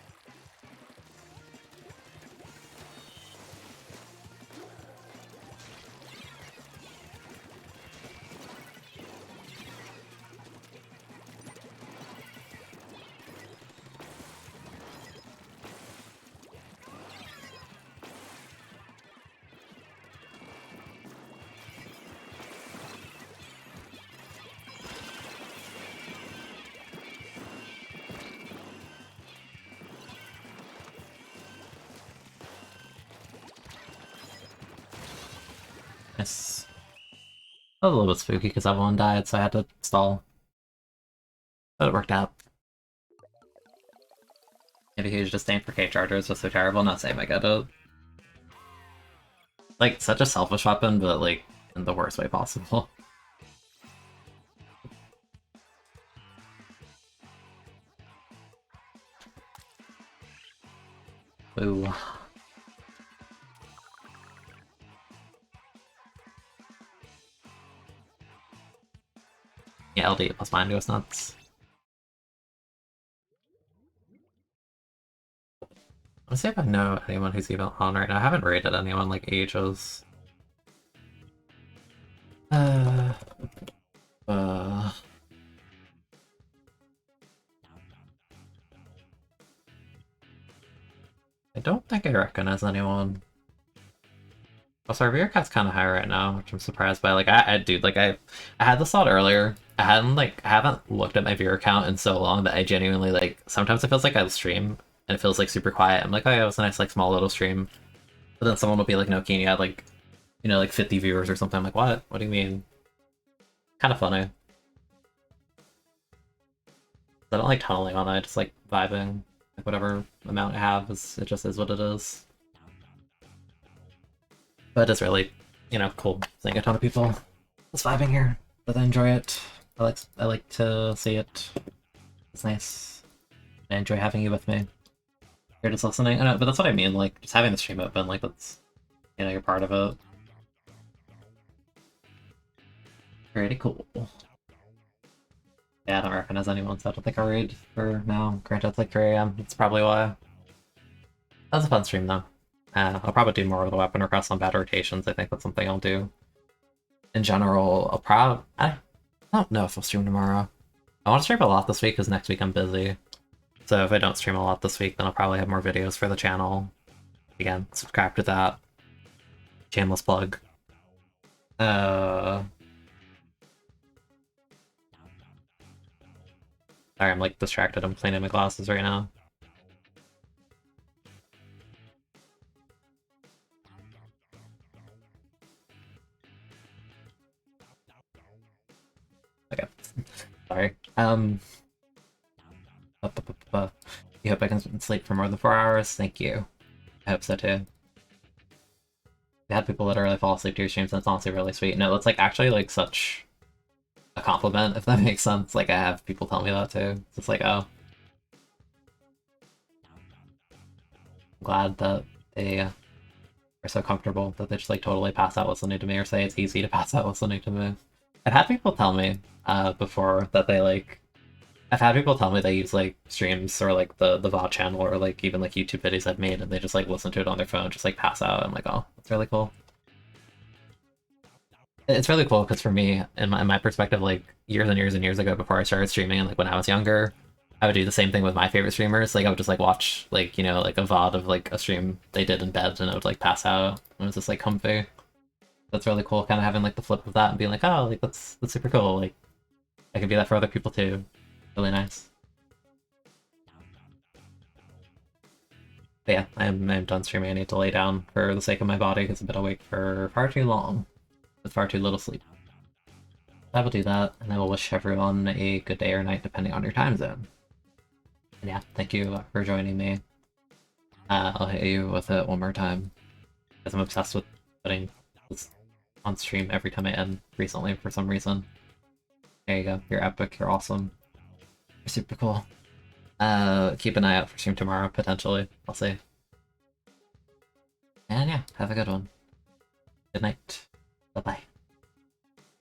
Nice. That was a little bit spooky because everyone died, so I had to stall. But it worked out. I have a huge disdain for K-Charger, it's just so terrible, not saying I get it. Like, such a selfish weapon, but like, in the worst way possible. Ooh. Yeah, LD plus mine goes nuts. Let's see if I know anyone who's even on right now. I haven't rated anyone like ages. Uh, uh, I don't think I recognize anyone. Also, our viewer count's kind of high right now, which I'm surprised by. Like, dude, like, I had this thought earlier. I haven't looked at my viewer count in so long that I genuinely, like, sometimes it feels like I stream, and it feels, like, super quiet. I'm like, oh yeah, it was a nice, like, small little stream. But then someone will be like, no, Keen, you had, like, you know, like, 50 viewers or something. I'm like, what? What do you mean? Kind of funny. I don't like tunneling on it, I just like vibing. Like, whatever amount I have, it just is what it is. But it's really, you know, cool seeing a ton of people just vibing here. But I enjoy it. I like to see it. It's nice. I enjoy having you with me. You're just listening. I know, but that's what I mean, like, just having the stream open, like, that's, you know, you're part of it. Pretty cool. Yeah, I don't recognize anyone, so I don't think I'll raid for now. Granted, it's like 3 AM. That's probably why. That was a fun stream, though. I'll probably do more of the weapon requests on bad rotations. I think that's something I'll do. In general, I don't know if I'll stream tomorrow. I want to stream a lot this week because next week I'm busy. So if I don't stream a lot this week, then I'll probably have more videos for the channel. Again, subscribe to that. Shameless plug. Sorry, I'm like distracted. I'm cleaning my glasses right now. Okay. Sorry. You hope I can sleep for more than 4 hours? Thank you. I hope so too. I had people literally fall asleep to your streams, and it's honestly really sweet. No, it's like actually like such a compliment, if that makes sense. Like I have people tell me that too. It's like, oh. I'm glad that they are so comfortable that they just like totally pass out listening to me or say it's easy to pass out listening to me. I've had people tell me before that they like I've had people tell me they use like streams or like the VOD channel or like even like YouTube videos I've made and they just like listen to it on their phone, just like pass out. I'm like, oh, that's really cool. It's really cool because for me, in my perspective, like years and years and years ago before I started streaming and like when I was younger, I would do the same thing with my favorite streamers. Like I would just like watch like, you know, like a VOD of like a stream they did in bed and I would like pass out. And it was just like comfy. That's really cool, kind of having like the flip of that and being like, oh, like that's super cool. Like I can be that for other people too. Really nice. But yeah, I'm done streaming. I need to lay down for the sake of my body because I've been awake for far too long with far too little sleep. I will do that, and I will wish everyone a good day or night depending on your time zone. And yeah, thank you for joining me. I'll hit you with it one more time because I'm obsessed with putting this on stream every time I end recently for some reason. There you go. You're epic. You're awesome. You're super cool. Keep an eye out for stream tomorrow, potentially. I'll see. And yeah, have a good one. Good night. Bye-bye.